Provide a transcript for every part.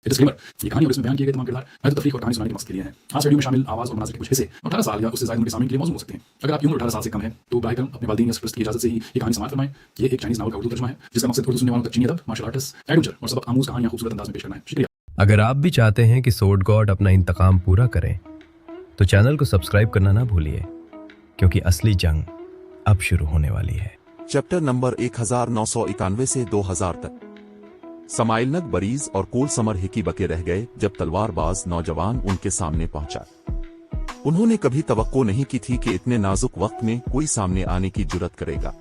Disclaimer, ये कहानी और इसमें बयान किए गए तमाम किरदार महज तफरीक और कहानी सुनाने के मकसद के लिए हैं। आज वीडियो में शामिल आवाज़ और मनाज़िर के कुछ हिस्से 18 साल या उससे ज़्यादा उम्र के सामीन के लिए मौजूद हो सकते हैं। अगर आपकी उम्र 18 साल से कम है तो बराए करम अपने वालिदैन या सरपरस्त की इजाज़त से ही ये कहानी समाअत फरमाएं। ये एक चाइनीज़ नावल का उर्दू तर्जुमा है जिसका मकसद उर्दू सुनने वालों तक चीनी अदब, मार्शल आर्ट्स, एडवेंचर और सबक आमूज़ कहानियाँ खूबसूरत अंदाज में पेश करना है। शुक्रिया। अगर आप भी चाहते हैं कि सोर्ड गॉड अपना इंतकाम पूरा करें तो चैनल को सब्सक्राइब करना ना भूलिए, क्योंकि असली जंग अब शुरू होने वाली है। चैप्टर नंबर 1991 से 2000 तक। समाइलनग बरीज और कोल समर हिकी बके रह गए जब तलवारबाज नौजवान उनके सामने पहुंचा। उन्होंने कभी तवक्को नहीं की थी कि इतने नाजुक वक्त में कोई सामने आने की जुर्रत करेगा।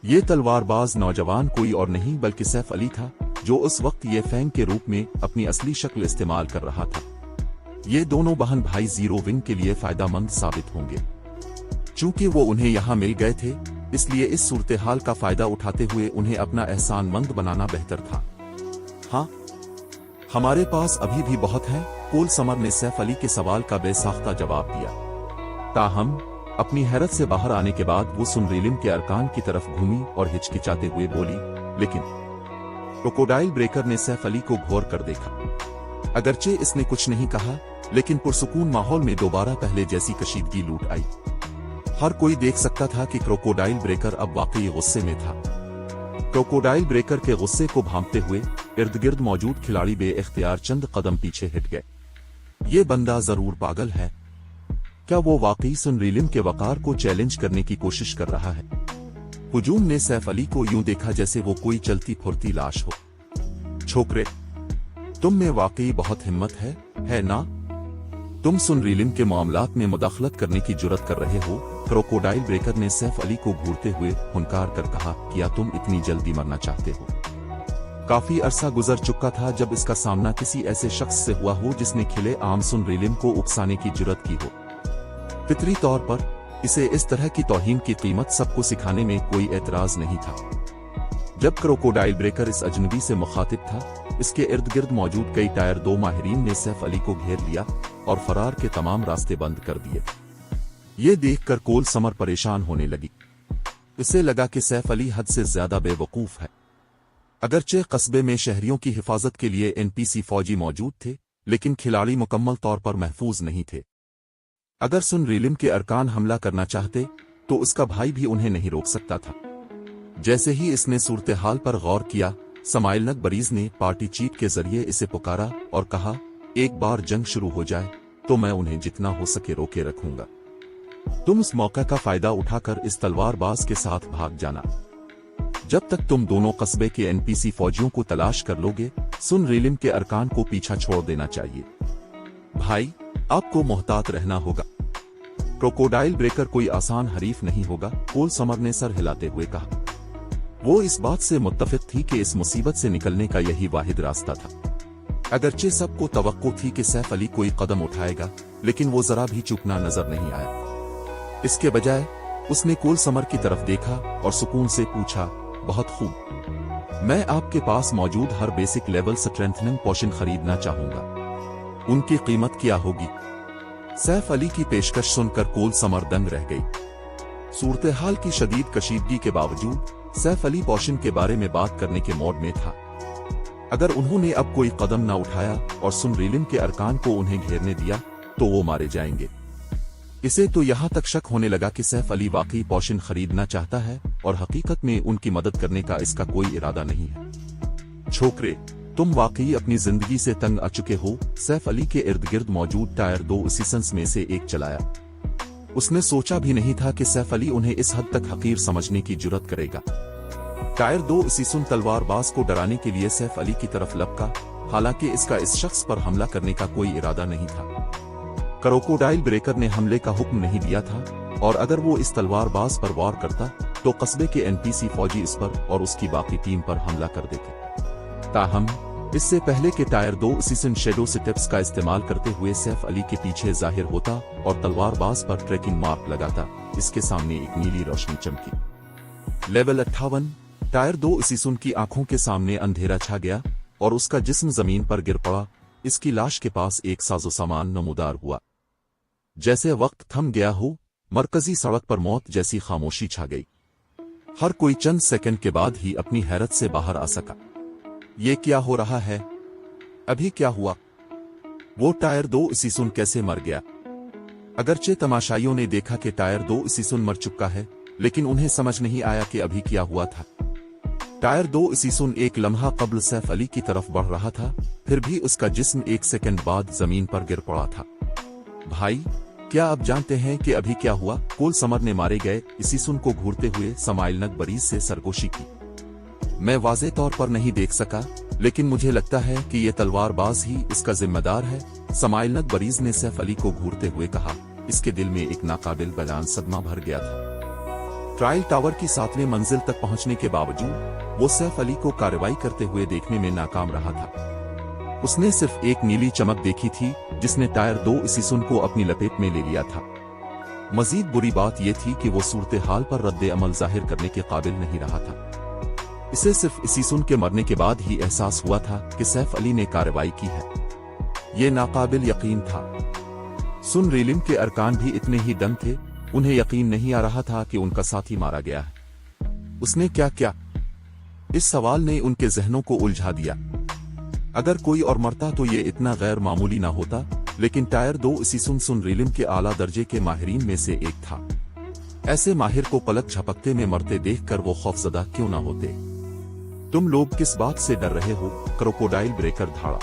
ये तलवारबाज नौजवान कोई और नहीं बल्कि सैफ अली था, जो उस वक्त ये फैंग के रूप में अपनी असली शक्ल इस्तेमाल कर रहा था। ये दोनों बहन भाई जीरो विंग के लिए फायदेमंद साबित होंगे। चूंकि वो उन्हें यहाँ मिल गए थे, इसलिए इस सूरत हाल का फायदा उठाते हुए उन्हें अपना एहसानमंद बनाना बेहतर था। हाँ, हमारे पास अभी भी बहुत है, कोल समर ने सैफ अली के सवाल का बेसाख्ता जवाब दिया। ताहम अपनी हैरत से बाहर आने के बाद वो सुनरीलिम के अरकान की तरफ घूमी और हिचकिचाते हुए बोली, लेकिन क्रोकोडाइल ब्रेकर ने सैफ अली को घौर कर देखा। अगरचे इसने कुछ नहीं कहा, लेकिन पुरसुकून माहौल में दोबारा पहले जैसी कशीदगी लूट आई। हर कोई देख सकता था कि क्रोकोडाइल ब्रेकर अब वाकई गुस्से में था। क्रोकोडाइल ब्रेकर के गुस्से को भांपते हुए इर्द गिर्द मौजूद खिलाड़ी बेइख्तियार चंद कदम पीछे हट गए। ये बंदा जरूर पागल है। क्या वो वाकई सुनरीलिम के वकार को चैलेंज करने की कोशिश कर रहा है? हुजूम ने सैफ अली को यूं देखा जैसे वो कोई चलती फुरती लाश हो। छोकरे, तुम में वाकई बहुत हिम्मत है ना? तुम सुनरीलिम के मामलात में मुदाखलत करने की जुर्रत कर रहे हो? क्रोकोडाइल ब्रेकर ने सैफ अली को घूरते हुए हुनकार कर कहा, क्या तुम इतनी जल्दी मरना चाहते हो? काफी अरसा गुजर चुका था जब इसका सामना किसी ऐसे शख्स से हुआ हो जिसने खिले आम सुनरीलिम को उकसाने की जुर्रत की हो। फितरी तौर पर इसे इस तरह की तौहीन की कीमत सबको सिखाने में कोई एतराज नहीं था। जब क्रोकोडाइल ब्रेकर इस अजनबी से मुखातिब था, इसके इर्द गिर्द मौजूद कई टायर 2 माहिरीन ने सैफ अली को घेर लिया और फरार के तमाम रास्ते बंद कर दिए। ये देखकर कोल समर परेशान होने लगी। इसे लगा कि सैफ अली हद से ज्यादा बेवकूफ है। अगरचे कस्बे में शहरियों की हिफाजत के लिए एनपीसी फौजी मौजूद थे, लेकिन खिलाड़ी मुकम्मल तौर पर महफूज नहीं थे। अगर सुनरीलिम के अरकान हमला करना चाहते तो उसका भाई भी उन्हें नहीं रोक सकता था। जैसे ही इसने सूरत हाल पर गौर किया, समाइलनग बरीज ने पार्टी चीफ के जरिए इसे पुकारा और कहा, एक बार जंग शुरू हो जाए तो मैं उन्हें जितना हो सके रोके रखूंगा। तुम उस मौका का फायदा उठाकर इस तलवारबाज के साथ भाग जाना। जब तक तुम दोनों कस्बे के एनपीसी फौजियों को तलाश कर लोगे, सुनरीलिम के अरकान को पीछा छोड़ देना चाहिए। भाई, आपको मोहतात रहना होगा। क्रोकोडाइल ब्रेकर कोई आसान हरीफ नहीं होगा, कोल समर ने सर हिलाते हुए कहा। वो इस बात से मुत्तफिक थी कि इस मुसीबत से निकलने का यही वाहिद रास्ता था। अगरचे सबको तवक्को थी कि सैफ अली कोई कदम उठाएगा, लेकिन वो जरा भी चूकना नजर नहीं आया। इसके बजाय उसने कोल समर की तरफ देखा और सुकून से पूछा, बहुत खूब। मैं आपके पास मौजूद हर बेसिक लेवल स्ट्रेंथनिंग पोशन खरीदना चाहूंगा। उनकी कीमत क्या होगी? सैफ अली की पेशकश सुनकर कोल समर दंग रह गई। सूरत हाल की शदीद कशीदगी के बावजूद सैफ अली पोशन के बारे में बात करने के मोड में था। अगर उन्होंने अब कोई कदम न उठाया और सुनरीलिम के अरकान को उन्हें घेरने दिया तो वो मारे जाएंगे। इसे तो यहां तक शक होने लगा कि सैफ अली वाकई पोशन खरीदना चाहता है और हकीकत में उनकी मदद करने का इसका कोई इरादा नहीं है। छोकरे, तुम वाकई अपनी जिंदगी से तंग आ चुके हो। सैफ अली के इर्द गिर्द मौजूद टायर 2 सीसन्स में से एक चलाया। उसने सोचा भी नहीं था कि सैफ अली उन्हें इस हद तक हकीर समझने की जुर्रत करेगा। टायर 2 सीसन तलवारबाज को डराने के लिए सैफ अली की तरफ लपका, हालांकि इसका इस शख्स पर हमला करने का कोई इरादा नहीं था। क्रोकोडाइल ब्रेकर ने हमले का हुक्म नहीं दिया था, और अगर वो इस तलवारबाज पर वार करता तो कस्बे के एनपीसी फौजी इस पर और उसकी बाकी टीम पर हमला कर देते। ताहम इससे पहले के टायर 2 सीसन शेडो स्टेप्स का इस्तेमाल करते हुए सैफ अली के पीछे जाहिर होता और तलवारबाज पर ट्रैकिंग मार्क लगाता, इसके सामने एक नीली रोशनी चमकी। लेवल 58 टायर 2 सीसन की आंखों के सामने अंधेरा छा गया और उसका जिस्म जमीन पर गिर पड़ा। इसकी लाश के पास एक साजो सामान नमूदार हुआ। जैसे वक्त थम गया हो, मरकजी सड़क पर मौत जैसी खामोशी छा गई। हर कोई चंद सेकंड के बाद ही अपनी हैरत से बाहर आ सका। ये क्या हो रहा है? अभी क्या हुआ? वो टायर 2 इसीसुन कैसे मर गया? अगरचे तमाशाइयों ने देखा कि टायर 2 इसीसुन मर चुका है, लेकिन उन्हें समझ नहीं आया कि अभी क्या हुआ था। टायर 2 इसीसुन एक लम्हा कब्ल सैफ अली की तरफ बढ़ रहा था, फिर भी उसका जिस्म 1 सेकंड बाद जमीन पर गिर पड़ा था। भाई, क्या आप जानते हैं कि अभी क्या हुआ? कोल समर ने मारे गए इसीसुन को घूरते हुए समाइल नग बरीज से सरगोशी की। मैं वाज़े तौर पर नहीं देख सका, लेकिन मुझे लगता है कि ये तलवारबाज ही इसका जिम्मेदार है, समाइल नग बरीज ने सैफ अली को घूरते हुए कहा। इसके दिल में एक नाकाबिल बयान सदमा भर गया था। ट्रायल टावर की 7वीं मंजिल तक पहुंचने के बावजूद वो सैफ अली को कार्रवाई करते हुए देखने में नाकाम रहा था। उसने सिर्फ एक नीली चमक देखी थी जिसने टायर 2 इसीसुन को अपनी लपेट में ले लिया था। मजीद बुरी बात यह थी कि वो सूरत हाल पर रद्द अमल जाहिर करने के काबिल नहीं रहा था। इसे सिर्फ इसीसुन के मरने के बाद ही एहसास हुआ था कि सैफ अली ने कार्रवाई की है। ये नाकाबिल यकीन था। सुन रीलिम के अरकान भी इतने ही दंग थे, उन्हें यकीन नहीं आ रहा था कि उनका साथी मारा गया है। उसने क्या किया? इस सवाल ने उनके जहनों को उलझा दिया। अगर कोई और मरता तो ये इतना गैर मामूली ना होता, लेकिन टायर 2 इसीसुन सुन रीलिम के आला दर्जे के माहिरीन में से एक था। ऐसे माहिर को पलक झपकते में मरते देखकर वो खौफजदा क्यों ना होते? तुम लोग किस बात से डर रहे हो? क्रोकोडाइल ब्रेकर धाड़ा।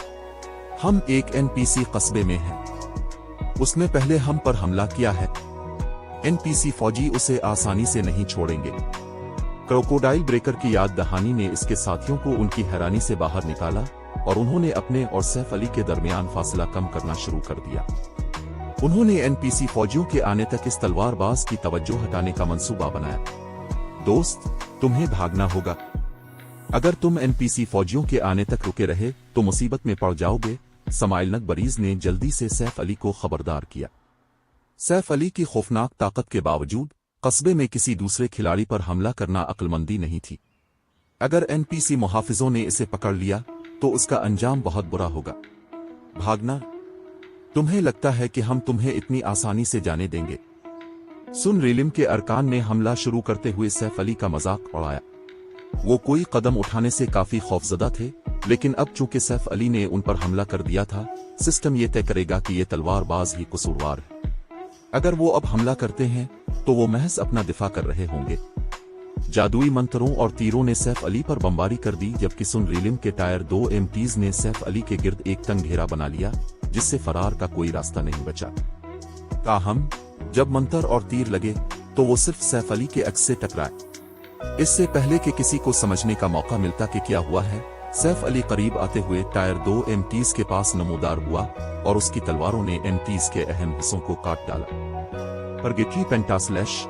हम एक एनपीसी कस्बे में हैं। उसने पहले हम पर हमला किया है। एनपीसी फौजी उसे आसानी से नहीं छोड़ेंगे। क्रोकोडाइल ब्रेकर की याद दहानी ने इसके साथियों को उनकी हैरानी से बाहर निकाला और उन्होंने अपने और सैफ अली के दरमियान फासला कम करना शुरू कर दिया। उन्होंने एनपीसी फौजियों के आने तक इस तलवारबाज की तवज्जो हटाने का मंसूबा बनाया। दोस्त, तुम्हें भागना होगा। अगर तुम एनपीसी फौजियों के आने तक रुके रहे तो मुसीबत में पड़ जाओगे। समाइल नग बरीज ने जल्दी से सैफ अली को खबरदार किया। सैफ अली की खौफनाक ताकत के बावजूद कस्बे में किसी दूसरे खिलाड़ी पर हमला करना अक्लमंदी नहीं थी। अगर एनपीसी मुहाफिजों ने इसे पकड़ लिया तो उसका अंजाम बहुत बुरा होगा। भागना? तुम्हें लगता है कि हम तुम्हें इतनी आसानी से जाने देंगे? सुन रीलिम के अरकान ने हमला शुरू करते हुए सैफ अली का मजाक उड़ाया। वो कोई कदम उठाने से काफी खौफजदा थे, लेकिन अब चूंकि सैफ अली ने उन पर हमला कर दिया था, सिस्टम ये तय करेगा कि ये तलवारबाज ही कसूरवार है। अगर वो अब हमला करते हैं तो वो महज अपना दिफा कर रहे होंगे। जादुई मंत्रों और तीरों ने सैफ अली पर बमबारी कर दी, जबकि सुन रीलिम के टायर 2 एमटीज ने सैफ अली के गिर्द एक तंग घेरा बना लिया, जिससे फरार का कोई रास्ता नहीं बचा। ताहम जब मंत्र और तीर लगे तो वो सिर्फ सैफ अली के अक्स से टकराए। इससे पहले कि किसी को समझने का मौका मिलता कि क्या हुआ है, सैफ अली करीब आते हुए टायर 2 एमटीज के पास नमूदार हुआ और उसकी तलवारों ने एमटीज के अहम हिस्सों को काट डाला। परगेटरी पेंटास्लैश।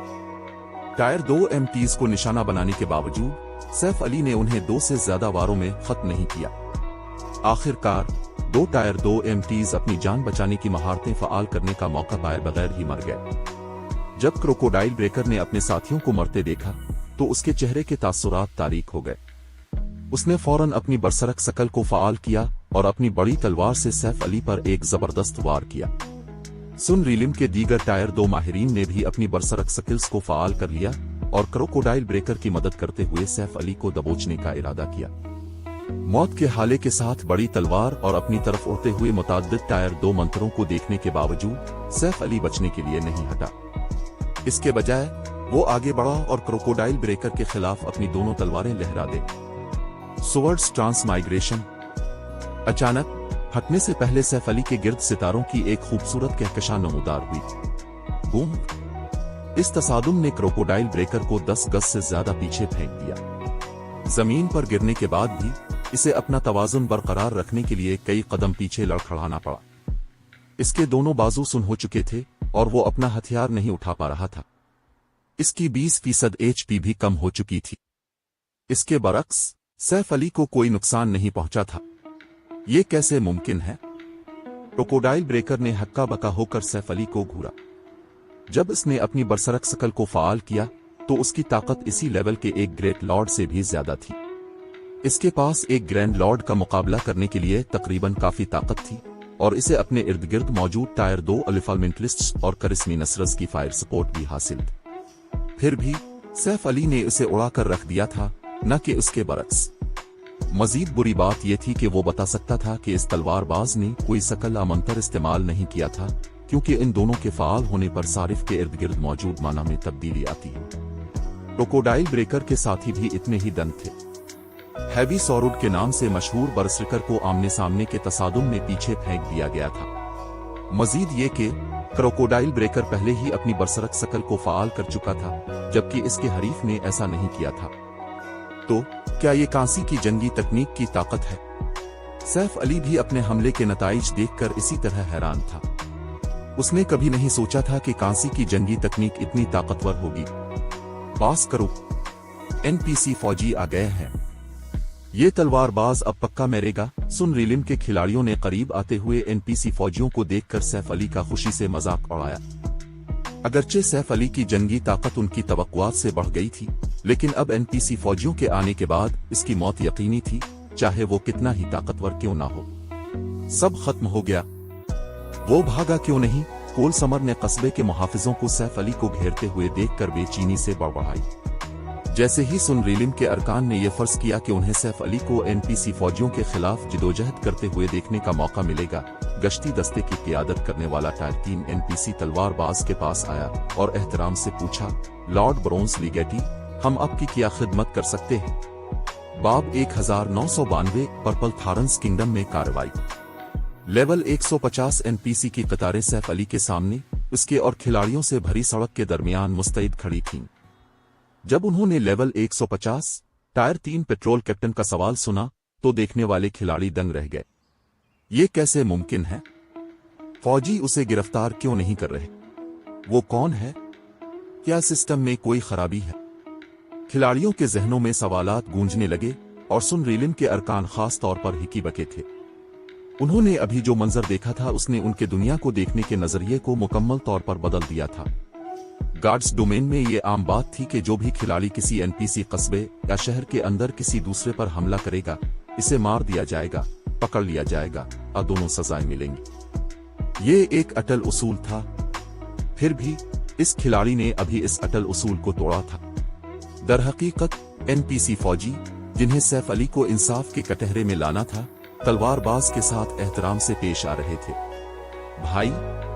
टायर 2 एमटीज को निशाना बनाने के बावजूद सैफ अली ने उन्हें 2 से ज्यादा वारों में खत्म नहीं किया। आखिरकार 2 टायर 2 एमटीज अपनी जान बचाने की महारतें फआल करने का मौका पाए बगैर ही मर गए। जब क्रोकोडाइल ब्रेकर ने अपने साथियों को मरते देखा तो उसके चेहरे के तासुरात तारीक हो गए। उसने फौरन अपनी बरसरक शकल को फआल किया और अपनी बड़ी तलवार से सैफ अली पर एक जबरदस्त वार किया। सुन रीलिम के दीगर टायर 2 माहिरीन ने भी अपनी बरसरक स्किल्स को फआल कर लिया और क्रोकोडाइल ब्रेकर की मदद करते हुए सैफ अली को दबोचने का इरादा किया। मौत के हाले के साथ बड़ी तलवार और अपनी तरफ उड़ते हुए मुताद्दिद टायर 2 मंत्रों को देखने के बावजूद सैफ अली बचने के लिए नहीं हटा। इसके बजाय वो आगे बढ़ा और क्रोकोडाइल ब्रेकर के खिलाफ अपनी दोनों तलवारें लहरा दे। सोवर्ड्स ट्रांसमाइग्रेशन। अचानक हटने से पहले सैफ अली के गिर्द सितारों की एक खूबसूरत कहकशां नमूदार हुई। बूम! इस तसादुम ने क्रोकोडाइल ब्रेकर को 10 गज से ज्यादा पीछे फेंक दिया। जमीन पर गिरने के बाद भी इसे अपना तवाजुन बरकरार रखने के लिए कई कदम पीछे लड़खड़ाना पड़ा। इसके दोनों बाजू सुन हो चुके थे और वो अपना हथियार नहीं उठा पा रहा था। इसकी 20% HP भी कम हो चुकी थी। इसके बरक्स सैफ अली को कोई नुकसान नहीं पहुंचा था। ये कैसे मुमकिन है? क्रोकोडाइल ब्रेकर ने हक्का बका होकर सैफ अली को घूरा। जब इसने अपनी बरसरक शकल को फाल किया तो उसकी ताकत इसी लेवल के एक ग्रेट लॉर्ड से भी ज्यादा थी। इसके पास एक ग्रैंड लॉर्ड का मुकाबला करने के लिए तकरीबन काफी ताकत थी और इसे अपने इर्द गिर्द मौजूद टायर 2 अल्फामेंटलिस्ट्स और करिश्मी नसरज की फायर सपोर्ट भी हासिल थी। फिर भी सैफ अली ने इसे उड़ाकर रख दिया था, न कि उसके बरक्स। मजीद बुरी बात यह थी कि वो बता सकता था कि इस तलवारबाज ने कोई शकल या मंतर इस्तेमाल नहीं किया था, क्योंकि इन दोनों के फाल होने पर सारिफ के इर्द गिर्द मौजूद माना में तब्दीली आती है। क्रोकोडाइल ब्रेकर के साथी भी इतने ही दंत थे। हैवी सॉरुड के नाम से मशहूर बरसरिकर को आमने सामने के तसादुम में पीछे फेंक दिया गया था। मजीद ये कि क्रोकोडाइल ब्रेकर पहले ही अपनी बरसरक शकल को फाल कर चुका था, जबकि इसके हरीफ ने ऐसा नहीं किया था। तो क्या ये कांसी की जंगी तकनीक की ताकत है? सैफ अली भी अपने हमले के नताइज देखकर इसी तरह हैरान था। उसने कभी नहीं सोचा था कि कांसी की जंगी तकनीक इतनी ताकतवर होगी। पास करो, एनपीसी फौजी आ गए हैं। ये तलवारबाज अब पक्का मरेगा। सुन रीलिम के खिलाड़ियों ने करीब आते हुए एनपीसी फौजियों को देखकर सैफ अली का खुशी से मजाक उड़ाया। अगरचे सैफ अली की जंगी ताकत उनकी तवक्कुआत से बढ़ गई थी, लेकिन अब एनपीसी फौजियों के आने के बाद इसकी मौत यकीनी थी, चाहे वो कितना ही ताकतवर क्यों ना हो। सब खत्म हो गया। वो भागा क्यों नहीं? कोल समर ने कस्बे के मुहाफिजों को सैफ अली को घेरते हुए देखकर बेचैनी से बड़बड़ाई। जैसे ही सुन रीलिम के अरकान ने यह फर्ज किया कि उन्हें सैफ अली को एनपीसी फौजियों के खिलाफ जिदोजहद करते हुए देखने का मौका मिलेगा, गश्ती दस्ते की क़ियादत करने वाला टायर 3 एनपीसी तलवारबाज के पास आया और एहतराम से पूछा, लॉर्ड ब्रोन्स लीगेटी, हम आपकी क्या खिदमत कर सकते हैं? बाब 1992 पर्पल थारंस किंगडम में कार्रवाई। लेवल 150 एनपीसी की कतारें सैफ अली के सामने, उसके और खिलाड़ियों से भरी सड़क के दरमियान मुस्तैद खड़ी थीं। जब उन्होंने लेवल 150 टायर 3 पेट्रोल कैप्टन का सवाल सुना तो देखने वाले खिलाड़ी दंग रह गए। ये कैसे मुमकिन है? फौजी उसे गिरफ्तार क्यों नहीं कर रहे? वो कौन है? क्या सिस्टम में कोई खराबी है? खिलाड़ियों के जहनों में सवालात गूंजने लगे और सुन रीलिम के अरकान खास तौर पर हिकी बके थे। उन्होंने अभी जो मंजर देखा था उसने उनके दुनिया को देखने के नजरिए को मुकम्मल तौर पर बदल दिया था। गार्ड्स डोमेन में ये आम बात थी कि जो भी खिलाड़ी किसी एनपीसी कस्बे या शहर के अंदर किसी दूसरे पर हमला करेगा, इसे मार दिया जाएगा, पकड़ लिया जाएगा और दोनों सजाएं मिलेंगी। ये एक अटल उसूल था। फिर भी इस खिलाड़ी ने अभी इस अटल उसूल को तोड़ा था। दरहकीकत एनपीसी फौजी, जिन्हें सैफ अली को इंसाफ के कटहरे में लाना था, तलवारबाज के साथ एहतराम से पेश आ रहे थे। भाई,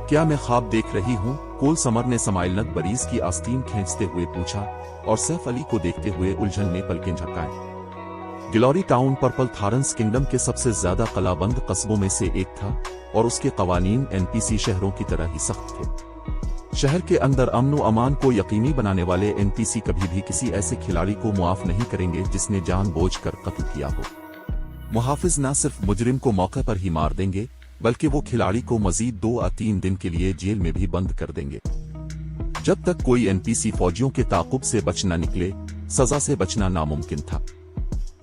क्या मैं ख्वाब देख रही हूँ? कोल समर ने समाइलनत बरीज की आस्तीन खींचते हुए पूछा और सैफ अली को देखते हुए उलझन में पलकें झपकाए। गिलोरी टाउन पर्पल थारंस किंगडम के सबसे ज्यादा कलाबंद कस्बों में से एक था और उसके कवानीन एनपीसी शहरों की तरह ही सख्त थे। शहर के अंदर अमन व अमान को यकीनी बनाने वाले एनपीसी कभी भी किसी ऐसे खिलाड़ी को मुआफ नहीं करेंगे जिसने जानबूझकर कत्ल किया हो। मुहाफिज न सिर्फ मुजरिम को मौके पर ही मार देंगे, बल्कि वो खिलाड़ी को मजीद 2 या 3 दिन के लिए जेल में भी बंद कर देंगे। जब तक कोई एनपीसी फौजियों के ताक़ुब से बच न निकले, सजा से बचना नामुमकिन था।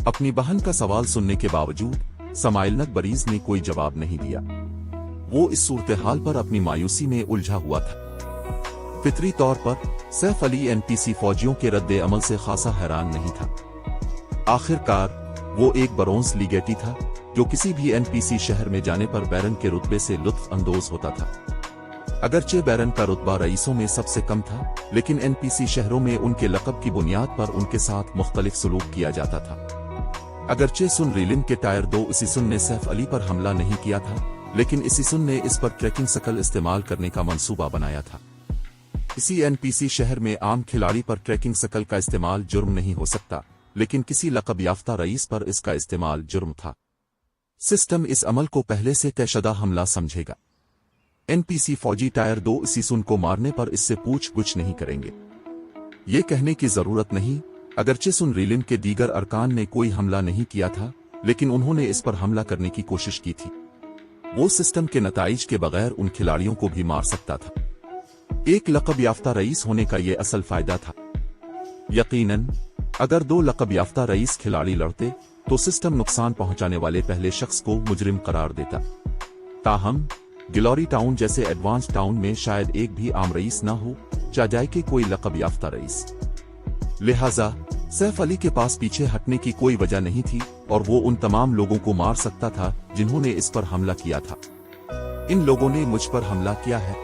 अपनी बहन का सवाल सुनने के बावजूद समाइलनत बरीज ने कोई जवाब नहीं दिया। वो इस सूरत हाल पर अपनी मायूसी में उलझा हुआ था। फितरी तौर पर सैफ अली एनपीसी फौजियों के रद्द अमल से खासा हैरान नहीं था। आखिरकार वो एक ब्रोन्स लीगेटी था जो किसी भी एनपीसी शहर में जाने पर बैरन के रुतबे से लुत्फ अंदोज होता था। अगरचे बैरन का रुतबा रईसों में सबसे कम था, लेकिन एनपीसी शहरों में उनके लक़ब की बुनियाद पर उनके साथ मुख्तलिफ सलूक किया जाता था। अगरचे सुन रीलिम के टायर 2 इसीसुन ने सैफ अली पर हमला नहीं किया था, लेकिन इसीसुन ने इस पर ट्रैकिंग शकल इस्तेमाल करने का मंसूबा बनाया था। किसी एनपीसी शहर में आम खिलाड़ी पर ट्रैकिंग शकल का इस्तेमाल जुर्म नहीं हो सकता, लेकिन किसी लक़ब याफ्ता रईस पर इसका इस्तेमाल जुर्म था। सिस्टम इस अमल को पहले से तयशुदा हमला समझेगा। एनपीसी फौजी टायर 2 इसीसुन को मारने पर इससे पूछ-गुछ नहीं करेंगे। ये कहने की जरूरत नहीं, अगरचे सुन रीलिम के दीगर अरकान ने कोई हमला नहीं किया था, लेकिन उन्होंने इस पर हमला करने की कोशिश की थी। वो सिस्टम के नताइज के बगैर उन खिलाड़ियों को भी मार सकता था। एक लक़ब याफ्ता रईस होने का ये असल फायदा था। यकीनन अगर 2 लक़ब याफ्ता रईस खिलाड़ी लड़ते तो सिस्टम नुकसान पहुंचाने वाले पहले शख्स को मुजरिम करार देता। ताहम गिलोरी टाउन जैसे एडवांस टाउन में शायद एक भी आम रईस ना हो, चाहे कि कोई लक़ब याफ्ता रईस। लिहाजा सैफ अली के पास पीछे हटने की कोई वजह नहीं थी और वो उन तमाम लोगों को मार सकता था जिन्होंने इस पर हमला किया था। इन लोगों ने मुझ पर हमला किया है।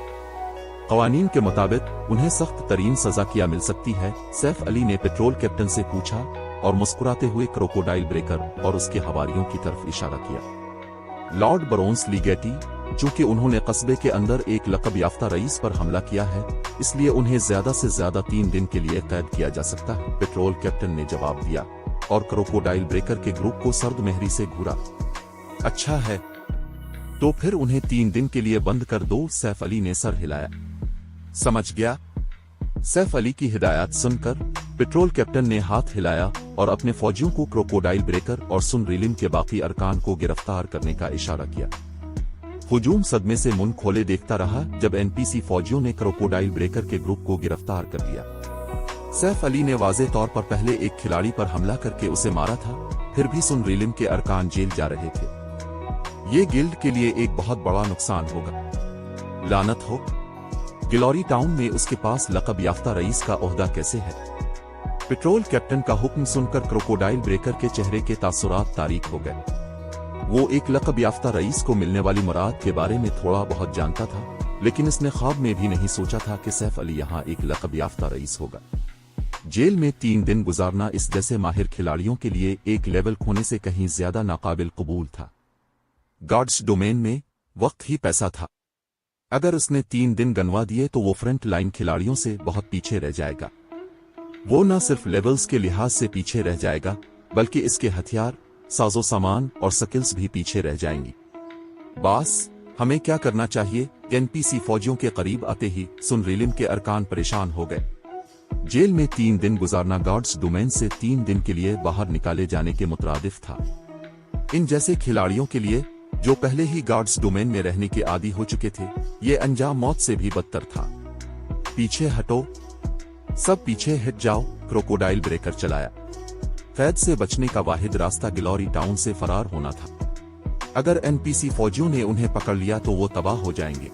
कवानीन के मुताबिक उन्हें सख्त तरीन सजा क्या मिल सकती है? सैफ अली ने पेट्रोल कैप्टन से पूछा और मुस्कुराते हुए क्रोकोडाइल ब्रेकर और उसके हवारियों की तरफ इशारा किया। लॉर्ड बरोन्स लीगेटी, चूंकि उन्होंने कस्बे के अंदर एक लकब याफ्ता रईस पर हमला किया है, इसलिए उन्हें ज्यादा से ज्यादा 3 दिन के लिए कैद किया जा सकता है, पेट्रोल कैप्टन ने जवाब दिया और क्रोकोडाइल ब्रेकर के ग्रुप को सर्द मेहरी से घूरा। अच्छा है, तो फिर उन्हें 3 दिन के लिए बंद कर दो, सैफ अली ने सर हिलाया। समझ गया। सैफ अली की हिदायत सुनकर पेट्रोल कैप्टन ने हाथ हिलाया और अपने फौजियों को क्रोकोडाइल ब्रेकर और सुन रिलिम के बाकी अरकान को गिरफ्तार करने का इशारा किया। हुजूम सदमे से मुंह खोले देखता रहा जब एनपीसी फौजियों ने क्रोकोडाइल ब्रेकर के ग्रुप को गिरफ्तार कर लिया। सैफ अली ने वाज़े तौर पर पहले एक खिलाड़ी पर हमला करके उसे मारा था, फिर भी सुन रिलिम के अरकान जेल जा रहे थे। ये गिल्ड के लिए एक बहुत बड़ा नुकसान होगा। लानत हो, गिलोरी टाउन में उसके पास लकब याफ्ता रईस का ओहदा कैसे है? पेट्रोल कैप्टन का हुक्म सुनकर क्रोकोडाइल ब्रेकर के चेहरे के तासुरात तारीक हो गए। वो एक लकब याफ्ता रईस को मिलने वाली मुराद के बारे में थोड़ा बहुत जानता था, लेकिन इसने ख्वाब में भी नहीं सोचा था कि सैफ अली यहाँ एक लकब याफ्ता रईस होगा। जेल में 3 दिन गुजारना इस जैसे माहिर खिलाड़ियों के लिए एक लेवल खोने से कहीं ज्यादा नाकाबिल कबूल था। गॉड्स डोमेन में वक्त ही पैसा था। अगर उसने 3 दिन गनवा दिए तो वो फ्रंट लाइन खिलाड़ियों से बहुत पीछे रह जाएगा। वो न सिर्फ लेवल्स के लिहाज से पीछे रह जाएगा, बल्कि इसके हथियार, साजो सामान और स्किल्स भी पीछे रह जाएंगी। बास, हमें क्या करना चाहिए? एनपीसी फौजियों के करीब आते ही सुन रिलिम के अरकान परेशान हो गए। जेल में 3 दिन गुजारना गार्ड्स डोमेन से 3 दिन के लिए बाहर निकाले जाने के मुतरादिफ था। इन जैसे खिलाड़ियों के लिए जो पहले ही गार्ड्स डोमेन में रहने के आदी हो चुके थे, ये अंजाम मौत से भी बदतर था। पीछे हटो, सब पीछे हट जाओ, क्रोकोडाइल ब्रेकर चलाया। कैद से बचने का वाहिद रास्ता गिलोरी टाउन से फरार होना था। अगर एनपीसी फौजियों ने उन्हें पकड़ लिया तो वो तबाह हो जाएंगे।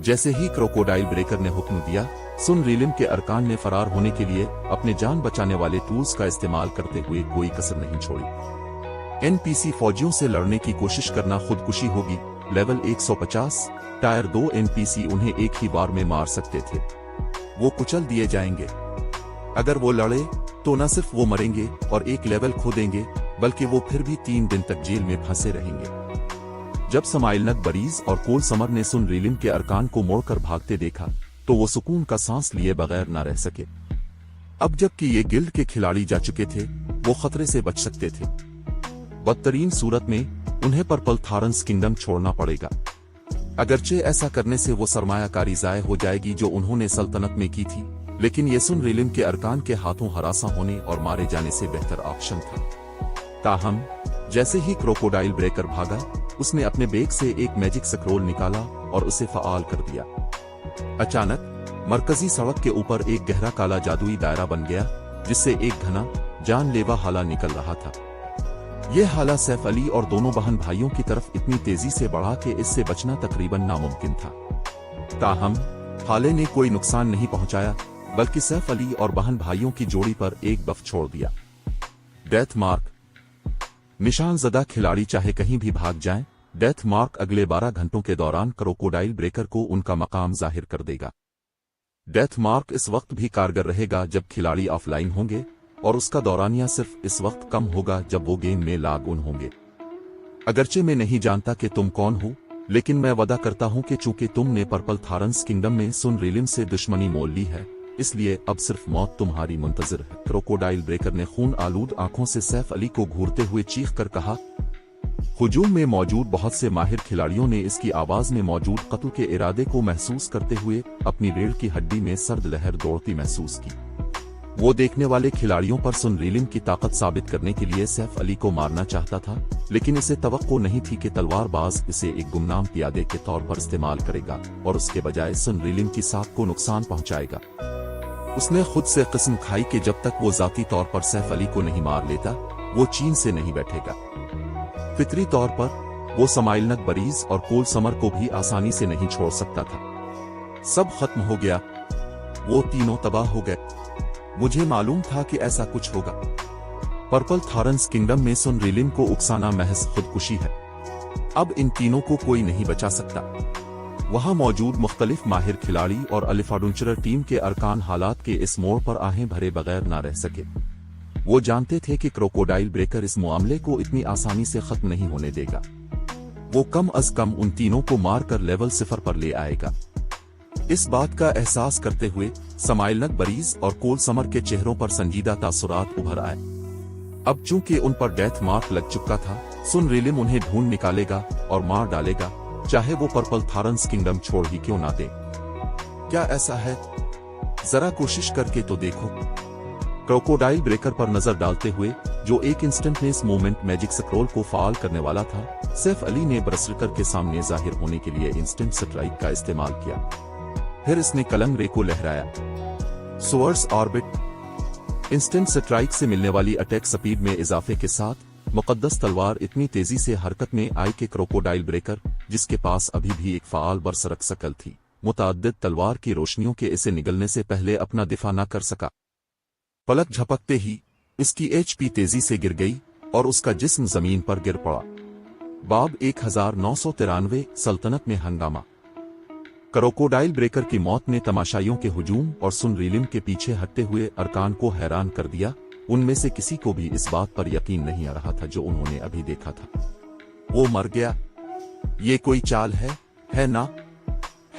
जैसे ही क्रोकोडाइल ब्रेकर ने हुक्म दिया, सुन रिलिम के अरकान ने फरार होने के लिए अपने जान बचाने वाले टूल्स का इस्तेमाल करते हुए कोई कसर नहीं छोड़ी। एनपीसी फौजियों से लड़ने की कोशिश करना खुदकुशी होगी। लेवल 150, टायर 2 एनपीसी उन्हें एक ही बार में मार सकते थे। वो कुचल दिए जाएंगे। अगर वो लड़े तो न सिर्फ वो मरेंगे और एक लेवल खो देंगे, बल्कि वो फिर भी 3 दिन तक जेल में फंसे रहेंगे। जब समाइलनक बरीज और कोल समर ने सुन रिलिम के अरकान को मोड़कर भागते देखा तो वो सुकून का सांस लिए बगैर न रह सके। अब जबकि ये गिल्ड के खिलाड़ी जा चुके थे, वो खतरे से बच सकते थे। बदतरीन सूरत में उन्हें पर्पल थारंस किंगडम छोड़ना पड़ेगा। अगरचे ऐसा करने से वो सरमायाकारी ज़ाय हो जाएगी जो उन्होंने सल्तनत में की थी, लेकिन ये सुन रिलिम के अरकान के हाथों हरासा होने और मारे जाने से बेहतर ऑप्शन था। ताहम जैसे ही क्रोकोडाइल ब्रेकर भागा, उसने अपने बैग से एक मैजिक स्क्रोल निकाला और उसे फ़आल कर दिया। अचानक मरकजी सड़क के ऊपर एक गहरा काला जादुई दायरा बन गया, जिससे एक घना जानलेवा हाला निकल रहा था। यह हाला सैफ अली और दोनों बहन भाइयों की तरफ इतनी तेजी से बढ़ा कि इससे बचना तकरीबन नामुमकिन था। ताहम हाले ने कोई नुकसान नहीं पहुंचाया, बल्कि सैफ अली और बहन भाइयों की जोड़ी पर एक बफ छोड़ दिया। डेथ मार्क, निशान ज़दा खिलाड़ी चाहे कहीं भी भाग जाएं, डेथ मार्क अगले 12 घंटों के दौरान क्रोकोडाइल ब्रेकर को उनका मकाम जाहिर कर देगा। डेथ मार्क इस वक्त भी कारगर रहेगा जब खिलाड़ी ऑफलाइन होंगे, और उसका दौरानिया सिर्फ इस वक्त कम होगा जब वो गेम में लॉग इन होंगे। अगरचे मैं नहीं जानता कि तुम कौन हो, लेकिन मैं वादा करता हूं कि चूंकि तुमने पर्पल थारंस किंगडम में सुन रिलिम से दुश्मनी मोल ली है, इसलिए अब सिर्फ मौत तुम्हारी मुंतजर है। क्रोकोडाइल ब्रेकर ने खून आलूद आंखों से सैफ अली को घूरते हुए चीख कर कहा। हुजूम में मौजूद बहुत से माहिर खिलाड़ियों ने इसकी आवाज में मौजूद कत्ल के इरादे को महसूस करते हुए अपनी रीढ़ की हड्डी में सर्द लहर दौड़ती महसूस की। वो देखने वाले खिलाड़ियों पर सुन रिलिम की ताकत साबित करने के लिए सैफ अली को मारना चाहता था, लेकिन इसे तवक्को नहीं थी कि तलवारबाज इसे एक गुमनाम पियादे के तौर पर इस्तेमाल करेगा और उसके बजाय सुन रिलिम की साख को नुकसान पहुंचाएगा। उसने खुद से कसम खाई कि जब तक वो जाती तौर पर सैफ अली को नहीं मार लेता, वो चीन से नहीं बैठेगा। फितरी तौर पर वो समाइलनक बरीज और कोल समर को भी आसानी से नहीं छोड़ सकता था। सब खत्म हो गया, वो तीनों तबाह हो गए। मुझे मालूम था कि ऐसा कुछ होगा। पर्पल थारंस किंगडम में सुन रिलिम को उकसाना महज खुदकुशी है। अब इन तीनों को कोई नहीं बचा सकता। वहां मौजूद मुख्तलिफ माहिर खिलाड़ी और अलिफ एडवेंचरर टीम के अरकान हालात के इस मोड़ पर आहें भरे बगैर ना रह सके। वो जानते थे कि क्रोकोडाइल ब्रेकर इस मामले को इतनी आसानी से खत्म नहीं होने देगा। वो कम अज कम उन तीनों को मारकर लेवल 0 पर ले आएगा। इस बात का एहसास करते हुए समाइलनक बरीज और कोल समर के चेहरों पर संजीदा तासुरात उभर आए। अब चूंकि उन पर डेथ मार्क लग चुका था, सुन रिलिम उन्हें ढूंढ निकालेगा और मार डालेगा, चाहे वो पर्पल थारन्स किंगडम छोड़ ही क्यों ना दे। क्या ऐसा है? जरा कोशिश करके तो देखो। क्रोकोडाइल ब्रेकर पर नजर डालते हुए, जो एक इंस्टेंटनेस मूवमेंट मैजिक स्क्रॉल को फाल करने वाला था, सैफ अली ने बरसरकर के सामने जाहिर होने के लिए इंस्टेंट स्ट्राइक का इस्तेमाल किया। फिर इसने कलंग रे को लहराया। Source orbit. इंस्टेंट स्ट्राइक से मिलने वाली अटैक स्पीड में इजाफे के साथ मुकद्दस तलवार इतनी तेजी से हरकत में आई कि क्रोकोडाइल ब्रेकर, जिसके पास अभी भी एक फाल बरसरक शकल थी, मुतअद्दिद तलवार की रोशनियों के इसे निगलने से पहले अपना दिफा न कर सका। पलक झपकते ही इसकी एचपी तेजी से गिर गई और उसका जिस्म जमीन पर गिर पड़ा। बाब 1993 सल्तनत में हंगामा। क्रोकोडाइल ब्रेकर की मौत ने तमाशाइयों के हुजूम और सुन रिलिम के पीछे हटते हुए अरकान को हैरान कर दिया। उनमें से किसी को भी इस बात पर यकीन नहीं आ रहा था जो उन्होंने अभी देखा था। वो मर गया। ये कोई चाल है ना?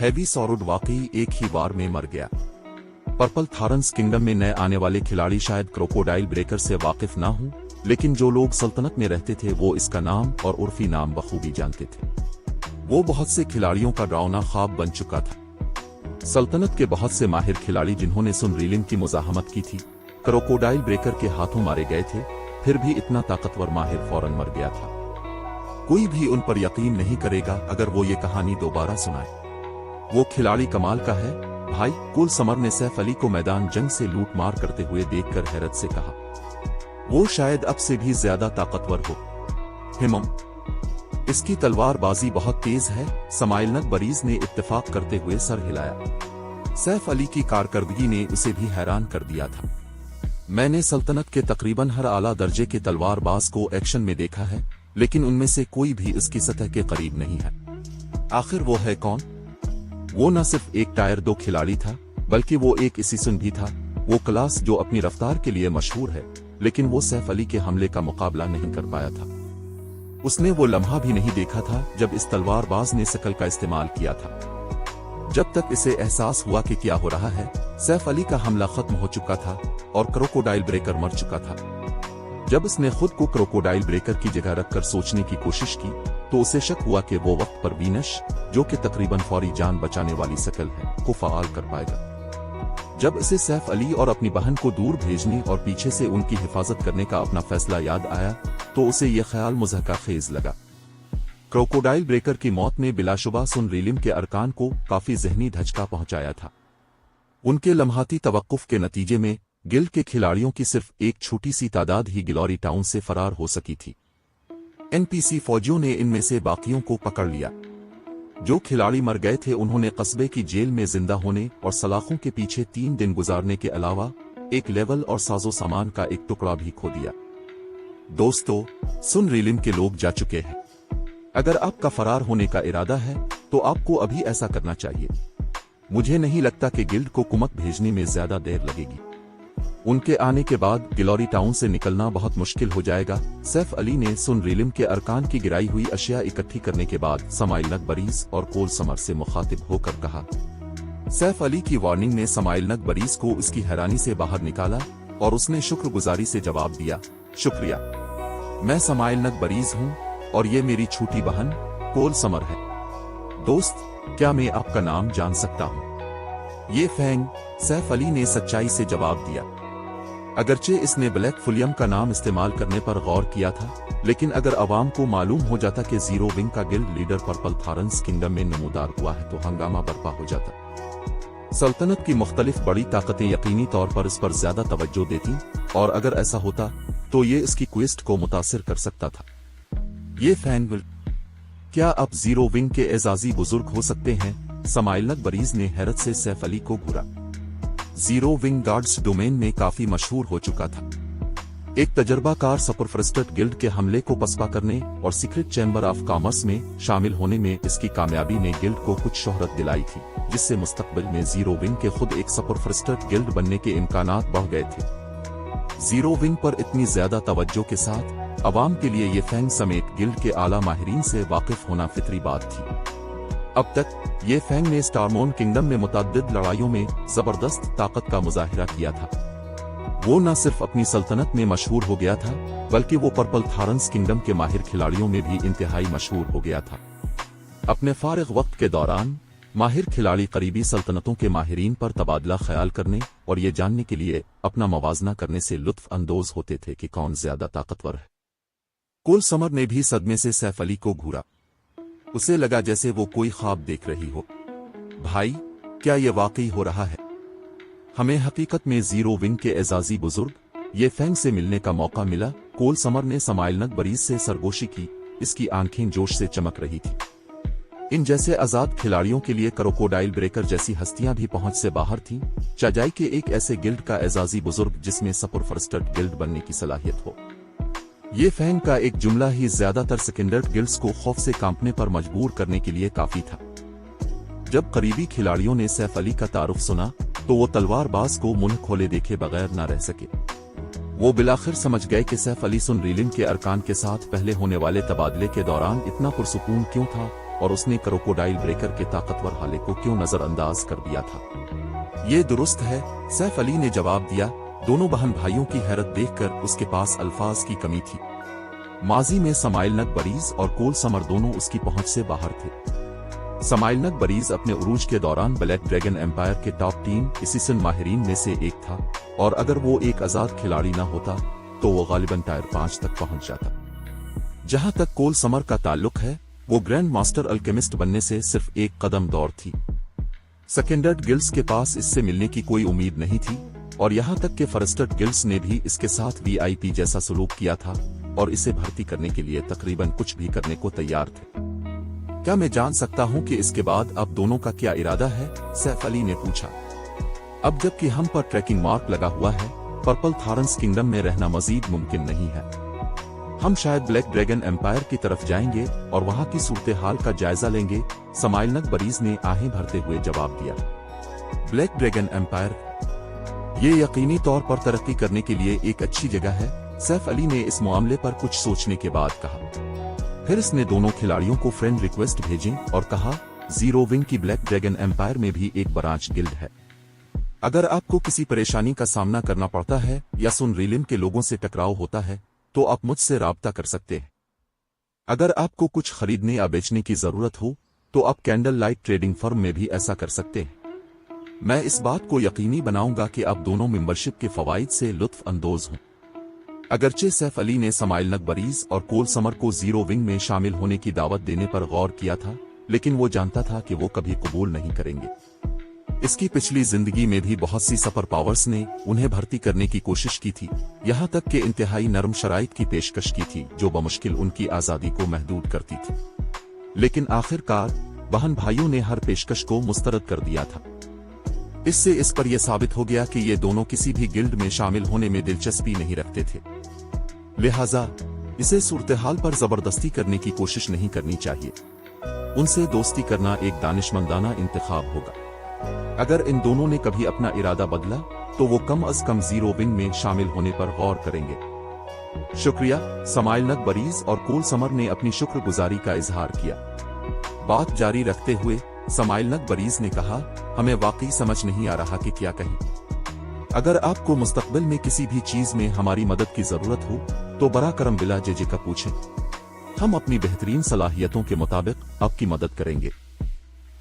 हैवी सॉरुड वाकई एक ही बार में मर गया। पर्पल थारन्स किंगडम में नए आने वाले खिलाड़ी शायद क्रोकोडाइल ब्रेकर से वाकिफ ना हों, लेकिन जो लोग सल्तनत में रहते थे वो इसका नाम और उर्फी नाम बखूबी जानते थे। वो बहुत से खिलाड़ियों का डरावना ख्वाब बन चुका था। सल्तनत के बहुत से माहिर खिलाड़ी जिन्होंने सुन रिलिम की मुजाहमत की थी, क्रोकोडाइल ब्रेकर के हाथों मारे गए थे। फिर भी इतना ताकतवर माहिर फौरन मर गया था। कोई भी उन पर यकीन नहीं करेगा अगर वो ये कहानी दोबारा सुनाए। वो खिलाड़ी कमाल का है भाई, कोल समर ने सैफ अली को मैदान जंग से लूट मार करते हुए देखकर हैरत से कहा। वो शायद अब से भी ज्यादा ताकतवर हो। हिमम, इसकी तलवारबाजी बहुत तेज है। समाइलनक बरीज ने इत्तेफाक करते हुए सर हिलाया। सैफ अली की कारकर्दगी ने उसे भी हैरान कर दिया था। मैंने सल्तनत के तकरीबन हर आला दर्जे के तलवारबाज को एक्शन में देखा है, लेकिन उनमें से कोई भी इसकी सतह के करीब नहीं है। आखिर वो है कौन? वो न सिर्फ एक टायर 2 खिलाड़ी था, बल्कि वो एक इसीसन भी था। वो क्लास जो अपनी रफ्तार के लिए मशहूर है, लेकिन वो सैफ अली के हमले का मुकाबला नहीं कर पाया था। उसने वो लम्हा भी नहीं देखा था जब इस तलवारबाज ने शकल का इस्तेमाल किया था। जब तक इसे एहसास हुआ कि क्या हो रहा है, सैफ अली का हमला खत्म हो चुका था और क्रोकोडाइल ब्रेकर मर चुका था। जब इसने खुद को क्रोकोडाइल ब्रेकर की जगह रखकर सोचने की कोशिश की, तो उसे शक हुआ कि वो वक्त पर वीनश, जो कि तकरीबन फौरी जान बचाने वाली शकल है, को फाल कर पाएगा। जब इसे सैफ अली और अपनी बहन को दूर भेजने और पीछे से उनकी हिफाजत करने का अपना फैसला याद आया, तो उसे यह ख्याल मुज़हका खेज लगा। क्रोकोडाइल ब्रेकर की मौत ने बिलाशुबा सुन रिलिम के अरकान को काफी जहनी धचका पहुंचाया था। उनके लम्हाती तवक्कुफ के नतीजे में गिल्ड के खिलाड़ियों की सिर्फ एक छोटी सी तादाद ही गिलोरी टाउन से फरार हो सकी थी। एनपीसी फौजियों ने इनमें से बाकियों को पकड़ लिया। जो खिलाड़ी मर गए थे उन्होंने कस्बे की जेल में जिंदा होने और सलाखों के पीछे 3 दिन गुजारने के अलावा एक लेवल और साजो सामान का एक टुकड़ा भी खो दिया। दोस्तों, सुन रिलिम के लोग जा चुके हैं। अगर आपका फरार होने का इरादा है तो आपको अभी ऐसा करना चाहिए। मुझे नहीं लगता कि गिल्ड को कुमक भेजने में ज्यादा देर लगेगी। उनके आने के बाद गिलोरी टाउन से निकलना बहुत मुश्किल हो जाएगा। सैफ अली ने सुन रिलिम के अरकान की गिराई हुई अशिया इकट्ठी करने के बाद समाइलनक बरीज और कोल समर से मुखातिब होकर कहा। सैफ अली की वार्निंग ने समाइलनक बरीज को उसकी हैरानी से बाहर निकाला और उसने शुक्रगुजारी से जवाब दिया, शुक्रिया। मैं समाइलनक बरीज हूँ और ये मेरी छोटी बहन कोल समर है। दोस्त, क्या मैं आपका नाम जान सकता हूँ? ये फैंग, सैफ अली ने सच्चाई से जवाब दिया। अगरचे इसने ब्लैक फुलियम का नाम इस्तेमाल करने पर गौर किया था, लेकिन अगर अवाम को मालूम हो जाता कि जीरो विंग का गिल्ड लीडर पर्पल थारन्स किंगडम में नमूदार हुआ है तो हंगामा बर्पा हो जाता। सल्तनत की मुख्तलिफ बड़ी ताकतें यकीनी तौर पर इस पर ज्यादा तवज्जो देती, और अगर ऐसा होता तो ये इसकी क्वेस्ट को मुतासिर कर सकता था। ये फैंग, क्या आप जीरो विंग के एजाजी बुजुर्ग हो सकते हैं? समाइलनक बरीज ने हैरत से सैफ अली को घूरा। जीरो विंग गार्ड्स डोमेन में काफी मशहूर हो चुका था। एक तजर्बाकार सपरफ्रस्टेड गिल्ड के हमले को पसपा करने और सीक्रेट चैम्बर ऑफ कॉमर्स में शामिल होने में इसकी कामयाबी ने गिल्ड को कुछ शोहरत दिलाई थी, जिससे मुस्तकबिल में जीरो विंग के खुद एक सपरफ्रस्टेड गिल्ड बनने के इम्कानात बढ़ गए थे। जीरो विंग पर इतनी ज्यादा तवज्जो के साथ अवाम के लिए ये फैंग समेत गिल्ड के आला माहिरीन से वाकिफ होना फितरी बात थी। अब तक ये फैंग ने स्टारमोन किंगडम में मुतअद्दिद लड़ाइयों में जबरदस्त ताकत का मुजाहिरा किया था। वो न सिर्फ अपनी सल्तनत में मशहूर हो गया था, बल्कि वो पर्पल थारंस किंगडम के माहिर खिलाड़ियों में भी इंतहाई मशहूर हो गया था। अपने फारिग वक्त के दौरान माहिर खिलाड़ी करीबी सल्तनतों के माहिरीन पर तबादला ख्याल करने और ये जानने के लिए अपना मवाजना करने से लुत्फ अंदोज होते थे कि कौन ज्यादा ताकतवर है। कोल समर ने भी सदमे से सैफ अली को घूरा। उसे लगा जैसे वो कोई ख्वाब देख रही हो। भाई, क्या ये वाकई हो रहा है? हमें हकीकत में जीरो विंग के एजाजी बुजुर्ग ये फैंग से मिलने का मौका मिला। कोल समर ने समाइलनग बरीज से सरगोशी की। इसकी आंखें जोश से चमक रही थी। इन जैसे आजाद खिलाड़ियों के लिए क्रोकोडाइल ब्रेकर जैसी हस्तियां भी पहुंच से बाहर थीं। चाजाई के एक ऐसे गिल्ड का एजाजी बुजुर्ग जिसमें सपुरफरस्टड गिल्ड बनने की सलाहियत हो। ये फैंग का एक जुमला ही ज्यादातर सेकेंडर्ड गिल्ड्स को खौफ से कांपने पर मजबूर करने के लिए काफी था। जब करीबी खिलाड़ियों ने सैफ अली का तारुफ सुना तो वो तलवारबाज को मुंह खोले देखे बगैर न रह सके। वो बिलाखिर समझ गए कि सैफ अली सुन रीलिम के अरकान के साथ पहले होने वाले तबादले के दौरान इतना पुरसुकून क्यों था और उसने क्रोकोडाइल ब्रेकर के ताकतवर हाले को क्यों नजरअंदाज कर दिया था। ये दुरुस्त है, सैफ अली ने जवाब दिया। दोनों बहन भाइयों की हैरत देखकर उसके पास अल्फाज की कमी थी। माजी में समाइलनग बरीज और कोल समर दोनों उसकी पहुंच से बाहर थे। समाइलनग बरीज अपने उरूज के दौरान ब्लैक ड्रैगन एम्पायर के टॉप 3 इसीसन माहिरीन में से एक था, और अगर वो एक आजाद खिलाड़ी न होता तो वो गालिबन टायर 5 तक पहुंच जाता। जहां तक कोल समर का ताल्लुक है, वो ग्रैंड मास्टर अल्केमिस्ट बनने से सिर्फ एक कदम दूर थी। सेकेंडर्ड गिल्ड्स के पास इससे मिलने की कोई उम्मीद नहीं थी, और यहां तक कि फर्स्टर्ड गिल्ड्स ने भी इसके साथ VIP जैसा सलूक किया था और इसे भर्ती करने के लिए तकरीबन कुछ भी करने को तैयार थे। क्या मैं जान सकता हूं कि इसके बाद अब दोनों का क्या इरादा है? सैफ अली ने पूछा। अब जबकि हम पर ट्रैकिंग मार्क लगा हुआ है, पर्पल थारंस किंगडम में रहना मजीद मुमकिन नहीं है। हम शायद ब्लैक ड्रैगन एम्पायर की तरफ जाएंगे और वहां की सूरत हाल का जायजा लेंगे, समाइलनग बरीज ने आहें भरते हुए जवाब दिया। Black dragon empire? ये यकीनी तौर पर तरक्की करने के लिए एक अच्छी जगह है, सैफ अली ने इस मामले पर कुछ सोचने के बाद कहा। फिर इसने दोनों खिलाड़ियों को फ्रेंड रिक्वेस्ट भेजी और कहा, जीरो विंग की ब्लैक ड्रैगन एम्पायर में भी एक ब्रांच गिल्ड है। अगर आपको किसी परेशानी का सामना करना पड़ता है या सुन रीलिम के लोगों से टकराव होता है तो आप मुझसे राब्ता कर सकते हैं। अगर आपको कुछ खरीदने या बेचने की जरूरत हो तो आप कैंडल लाइट ट्रेडिंग फर्म में भी ऐसा कर सकते हैं। मैं इस बात को यकीनी बनाऊंगा कि आप दोनों मेंबरशिप के फवाइद से लुत्फ अंदोज हों। अगरचे सैफ अली ने समाइलनग बरीज और कोल समर को जीरो विंग में शामिल होने की दावत देने पर गौर किया था, लेकिन वो जानता था कि वो कभी कबूल नहीं करेंगे। इसकी पिछली जिंदगी में भी बहुत सी सुपर पावर्स ने उन्हें भर्ती करने की कोशिश की थी, यहाँ तक कि इंतहाई नरम शराइत की पेशकश की थी जो बमुश्किल उनकी आजादी को महदूद करती थी। लेकिन आखिरकार बहन भाइयों ने हर पेशकश को मुस्तरद कर दिया था। इससे इस पर यह साबित हो गया कि ये दोनों किसी भी गिल्ड में शामिल होने में दिलचस्पी नहीं रखते थे। लिहाजा इसे सूरत-ए-हाल पर जबरदस्ती करने की कोशिश नहीं करनी चाहिए। उनसे दोस्ती करना एक दानिशमंदाना इंतखाब होगा। अगर इन दोनों ने कभी अपना इरादा बदला तो वो कम अज कम जीरो विंग में शामिल होने पर गौर करेंगे। शुक्रिया, समाइलनग बरीज और कोल समर ने अपनी शुक्रगुजारी का इजहार किया। बात जारी रखते हुए समाइलनग बरीज ने कहा, हमें वाकई समझ नहीं आ रहा कि क्या कहें। अगर आपको मुस्तकबिल में किसी भी चीज में हमारी मदद की जरूरत हो तो बरा करम बिला झिझक पूछें। हम अपनी बेहतरीन सलाहियतों के मुताबिक आपकी मदद करेंगे।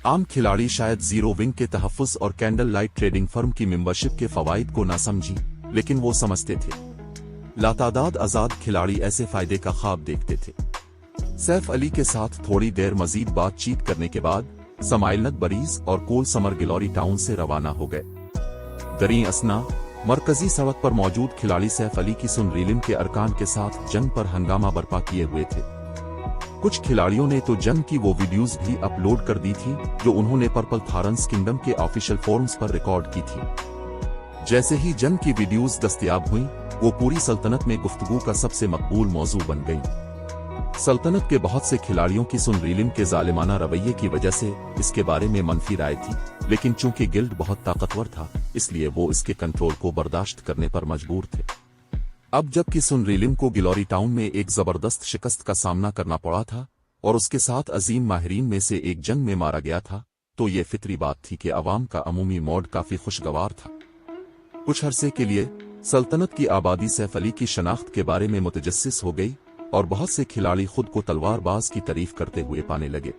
आम खिलाड़ी शायद जीरो विंग के तहफ्फुज और कैंडल लाइट ट्रेडिंग फर्म की मेंबरशिप के फवाइद को ना समझी, लेकिन वो समझते थे। लातादाद आजाद खिलाड़ी ऐसे फायदे का ख्वाब देखते थे। सैफ अली के साथ थोड़ी देर मजीद बातचीत करने के बाद समाइलनग बरीज और कोल समर गिलोरी टाउन से रवाना हो गए। दरी असना मरकजी सड़क पर मौजूद खिलाड़ी सैफ अली की सुन रीलिम के अरकान के साथ जंग पर हंगामा बर्पा किए हुए थे। कुछ खिलाड़ियों ने तो जंग की वो वीडियोस भी अपलोड कर दी थी जो उन्होंने पर्पल थारंस किंगडम के ऑफिशियल फोरम्स पर रिकॉर्ड की थी। जैसे ही जंग की वीडियोस दस्तयाब हुई, वो पूरी सल्तनत में गुफ्तगू का सबसे मकबूल मौजू बन गई। सल्तनत के बहुत से खिलाड़ियों की सुन रीलिम के जालिमाना रवैये की वजह से इसके बारे में मनफी राय थी, लेकिन चूंकि गिल्ड बहुत ताकतवर था इसलिए वो इसके कंट्रोल को बर्दाश्त करने पर मजबूर थे। अब जबकि सुन रीलिम को गिलोरी टाउन में एक जबरदस्त शिकस्त का सामना करना पड़ा था और उसके साथ अजीम माहिरीन में से एक जंग में मारा गया था, तो ये फितरी बात थी कि अवाम का अमूमी मोड काफी खुशगवार था। कुछ अरसे के लिए सल्तनत की आबादी सैफ अली की शनाख्त के बारे में मुतजस्सिस हो गई और बहुत से खिलाड़ी खुद को तलवारबाज की तारीफ करते हुए पाने लगे।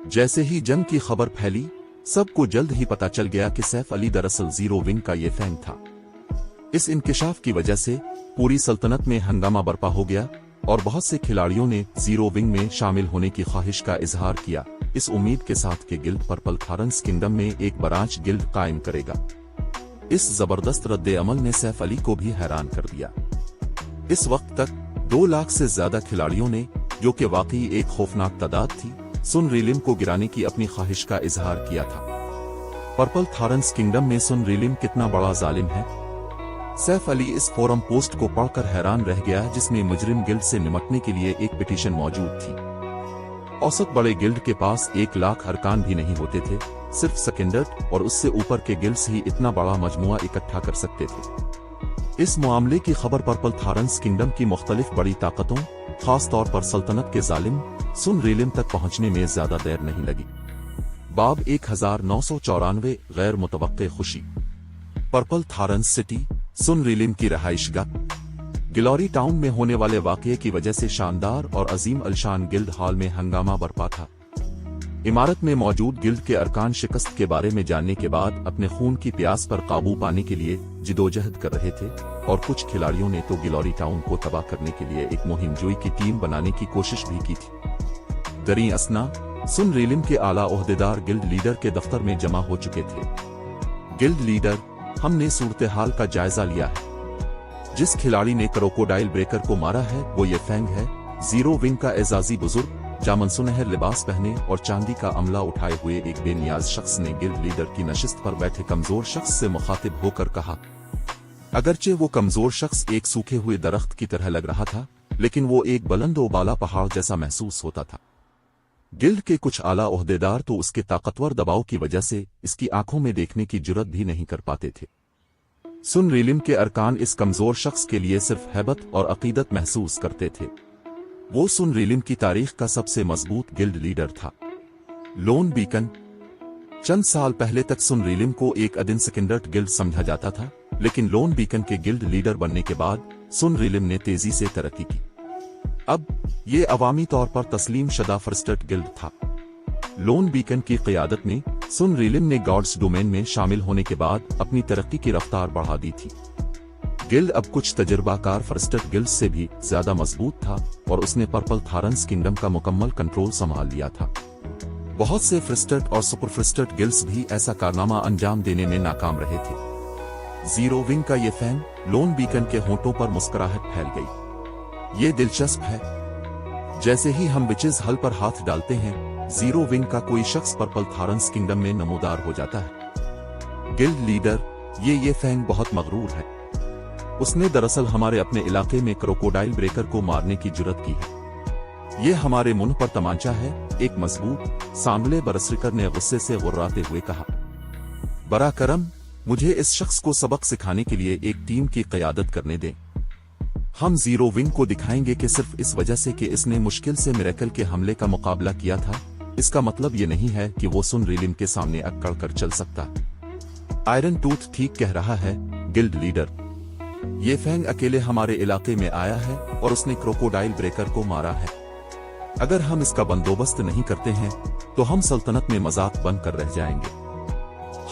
जैसे ही जंग की खबर फैली, सबको जल्द ही पता चल गया कि सैफ अली दरअसल जीरो विंग का ये फैंग था। इस इंकिशाफ की वजह से पूरी सल्तनत में हंगामा बरपा हो गया और बहुत से खिलाड़ियों ने जीरो विंग में शामिल होने की ख्वाहिश का इजहार किया, इस उम्मीद के साथ कि गिल्ड पर्पल थारंस किंगडम में एक ब्रांच गिल्ड कायम करेगा। इस जबरदस्त रद्द अमल ने सैफ अली को भी हैरान कर दिया। इस वक्त तक 2 लाख से ज्यादा खिलाड़ियों ने, जो कि वाकई एक खौफनाक तादाद थी, सुन रीलिम को गिराने की अपनी ख्वाहिश का इजहार किया था। पर्पल थारंस किंगडम में सुन रीलिम कितना बड़ा जालिम है। सैफ अली इस फोरम पोस्ट को पढ़कर हैरान रह गया, जिसमें मुजरिम गिल्ड से निपटने के लिए एक पिटीशन मौजूद थी। औसत बड़े गिल्ड के पास 1 लाख अरकान भी नहीं होते थे, सिर्फ सेकेंडर्ड और उससे ऊपर के गिल्ड्स ही इतना बड़ा मजमुआ इकट्ठा कर सकते थे। इस मामले की खबर पर्पल थारंस किंगडम की मुख्तलिफ बड़ी ताकतों, खास तौर पर सल्तनत के जालिम सुन रीलिम तक पहुंचने में ज्यादा देर नहीं लगी। बाब 1994 गैर मुतवक्के खुशी। पर्पल थारंस सिटी सुन रीलिम की रहाइशगाह गिलोरी टाउन में होने वाले वाकये की वजह से शानदार और अजीम अलशान गिल्ड हॉल में हंगामा बरपा था। इमारत में मौजूद गिल्ड के अरकान शिकस्त के बारे में जानने के बाद अपने खून की प्यास पर काबू पाने के लिए जिदोजहद कर रहे थे और कुछ खिलाड़ियों ने तो गिलोरी टाउन को तबाह करने के लिए एक मुहिमजोई की टीम बनाने की कोशिश भी की थी। दरी असना सुन रीलिम के आला ओहदेदार गिल्ड लीडर के दफ्तर में जमा हो चुके थे। गिल्ड लीडर, हमने सूरत हाल का जायजा लिया है। जिस खिलाड़ी ने क्रोकोडाइल ब्रेकर को मारा है वो ये फैंग है। जीरो विंग का एजाजी बुजुर्ग जामन सुनहर लिबास पहने और चांदी का अमला उठाए हुए एक बेनियाज शख्स ने गिल्ड लीडर की नशिस्त पर बैठे कमजोर शख्स से मुखातिब होकर कहा। अगरचे वो कमजोर शख्स एक सूखे हुए दरख्त की तरह लग रहा था, लेकिन वो एक बुलंद व बाला पहाड़ जैसा महसूस होता था। गिल्ड के कुछ आला ओहदेदार तो उसके ताकतवर दबाव की वजह से इसकी आंखों में देखने की जुर्रत भी नहीं कर पाते थे। सुन रीलिम के अरकान इस कमजोर शख्स के लिए सिर्फ हैबत और अकीदत महसूस करते थे। वो सुन रीलिम की तारीख का सबसे मजबूत गिल्ड लीडर था। Lone beacon. चंद साल पहले तक सुन रीलिम को एक अदिन सेकेंडर्ड गिल्ड समझा जाता था, लेकिन लोन बीकन के गिल्ड लीडर बनने के बाद सुन रीलिम ने तेजी से तरक्की की। अब ये अवामी तौर पर तस्लीम शदा फर्स्टेड गिल्ड था। लोन बीकन की क़ियादत में सुन रीलिम ने गॉड्स डोमेन में शामिल होने के बाद अपनी तरक्की की रफ्तार बढ़ा दी थी। गिल्ड अब कुछ तजुर्बाकार फर्स्टेड गिल्ड से भी ज्यादा मजबूत था और उसने पर्पल थारंस किंगडम का मुकम्मल कंट्रोल संभाल लिया था। बहुत से फ्रिस्टेड और सुपर फ्रिस्टेड गिल्ड्स भी ऐसा कारनामा अंजाम देने में नाकाम रहे थे। जीरो विंग का ये फैन लोन बीकन के होंठों पर मुस्कुराहट फैल गई। ये दिलचस्प है। जैसे ही हम विचेज हल पर हाथ डालते हैं, जीरो विंग का कोई शख्स पर्पल थारंस किंगडम में नमूदार हो जाता है। गिल्ड लीडर, ये फैंग बहुत मगरूर है। उसने दरअसल हमारे अपने इलाके में क्रोकोडाइल ब्रेकर को मारने की जुर्रत की है। ये हमारे मुंह पर तमांचा है, एक मजबूत सांवले बरसरिकर ने गुस्से से गुर्राते हुए कहा। बरा करम, मुझे इस शख्स को सबक सिखाने के लिए एक टीम की क़यादत करने दें। हम जीरो विंग को दिखाएंगे कि सिर्फ इस वजह से कि इसने मुश्किल से मिरेकल के हमले का मुकाबला किया था, इसका मतलब ये नहीं है कि वो सुन रीलिम के सामने अकड़ कर चल सकता। आयरन टूथ ठीक कह रहा है गिल्ड लीडर। ये फैंग अकेले हमारे इलाके में आया है और उसने क्रोकोडाइल ब्रेकर को मारा है। अगर हम इसका बंदोबस्त नहीं करते हैं तो हम सल्तनत में मजाक बनकर रह जाएंगे।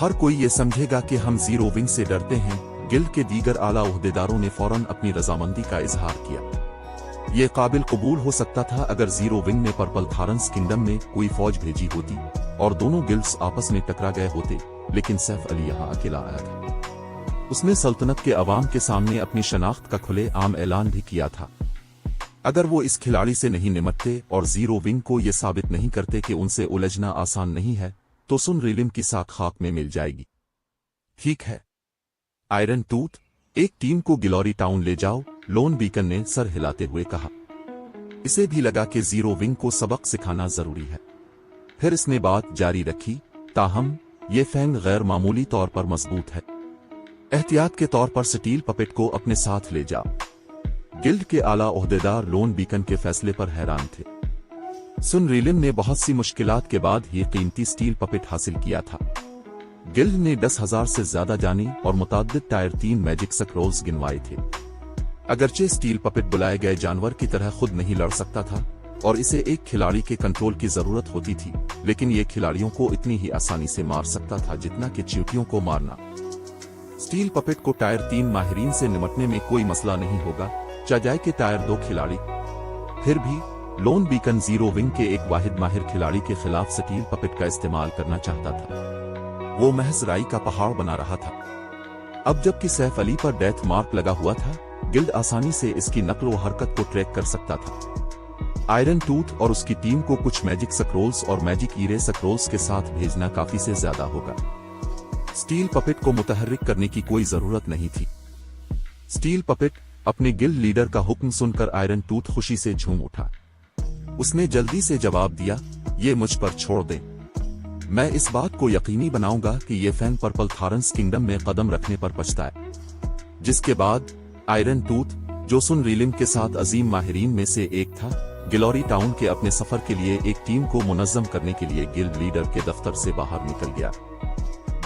हर कोई ये समझेगा कि हम जीरो विंग से डरते हैं। गिल्ड के दीगर आला ओहदेदारों ने फौरन अपनी रजामंदी का इजहार किया। ये काबिल कबूल हो सकता था अगर जीरो विंग ने पर्पल थारंस किंगडम में कोई फौज भेजी होती और दोनों गिल्ड्स आपस में टकरा गए होते, लेकिन सैफ अली यहाँ अकेला आया था। उसने सल्तनत के अवाम के सामने अपनी शनाख्त का खुले आम ऐलान भी किया था। अगर वो इस खिलाड़ी से नहीं निमटते और जीरो विंग को ये साबित नहीं करते कि उनसे उलझना आसान नहीं है, तो सुन रीलिम की साख खाक में मिल जाएगी। ठीक है आयरन टूथ, एक टीम को गिलोरी टाउन ले जाओ, लोन बीकन ने सर हिलाते हुए कहा। इसे भी लगा कि जीरो विंग को सबक सिखाना जरूरी है। फिर इसने बात जारी रखी, ताहम ये फैंग गैर मामूली तौर पर मजबूत है। एहतियात के तौर पर स्टील पपेट को अपने साथ ले जाओ। गिल्ड के आला ओहदेदार लोन बीकन के फैसले पर हैरान थे। सुन रीलिम ने बहुत सी मुश्किलात के बाद ये कीमती स्टील पपेट हासिल किया था। गिल्ड ने 10,000 से ज्यादा जानी और मुताद्दिद टायर 3 मैजिक स्क्रॉल्स गिनवाए थे। अगरचे स्टील पपेट बुलाए गए जानवर की तरह खुद नहीं लड़ सकता था और इसे एक खिलाड़ी के कंट्रोल की जरूरत होती थी, लेकिन ये खिलाड़ियों को इतनी ही आसानी से मार सकता था जितना कि चींटियों को मारना। स्टील पपेट को टायर 3 माहिरीन से निपटने में कोई मसला नहीं होगा, चाहे के टायर 2 खिलाड़ी। फिर भी लोन बीकन जीरो विंग के एक वाहिद माहिर खिलाड़ी के खिलाफ स्टील पपेट का इस्तेमाल करना चाहता था। वो महज राई का पहाड़ बना रहा था। अब जबकि सैफ अली पर डेथ मार्क लगा हुआ था, गिल्ड आसानी से इसकी नकल व हरकत को ट्रैक कर सकता था। आयरन टूथ और उसकी टीम को कुछ मैजिक स्क्रॉल्स और मैजिक ईरे स्क्रॉल्स के साथ भेजना काफी से ज्यादा होगा। स्टील पपेट को मुतहर्रिक करने की कोई जरूरत नहीं थी। स्टील पपेट अपने गिल्ड लीडर का हुक्म सुनकर आयरन टूथ खुशी से झूम उठा। उसने जल्दी से जवाब दिया, ये मुझ पर छोड़ दें। मैं इस बात को यकीनी बनाऊंगा कि ये फैन पर्पल थारंस किंगडम में कदम रखने पर पछताए। जिसके बाद आयरन टूथ, जो सुन रीलिम के साथ अजीम माहिरीन में से एक था, गिलोरी टाउन के अपने सफर के लिए एक टीम को मुनज़्ज़म करने के लिए गिल्ड लीडर के दफ्तर से बाहर निकल गया।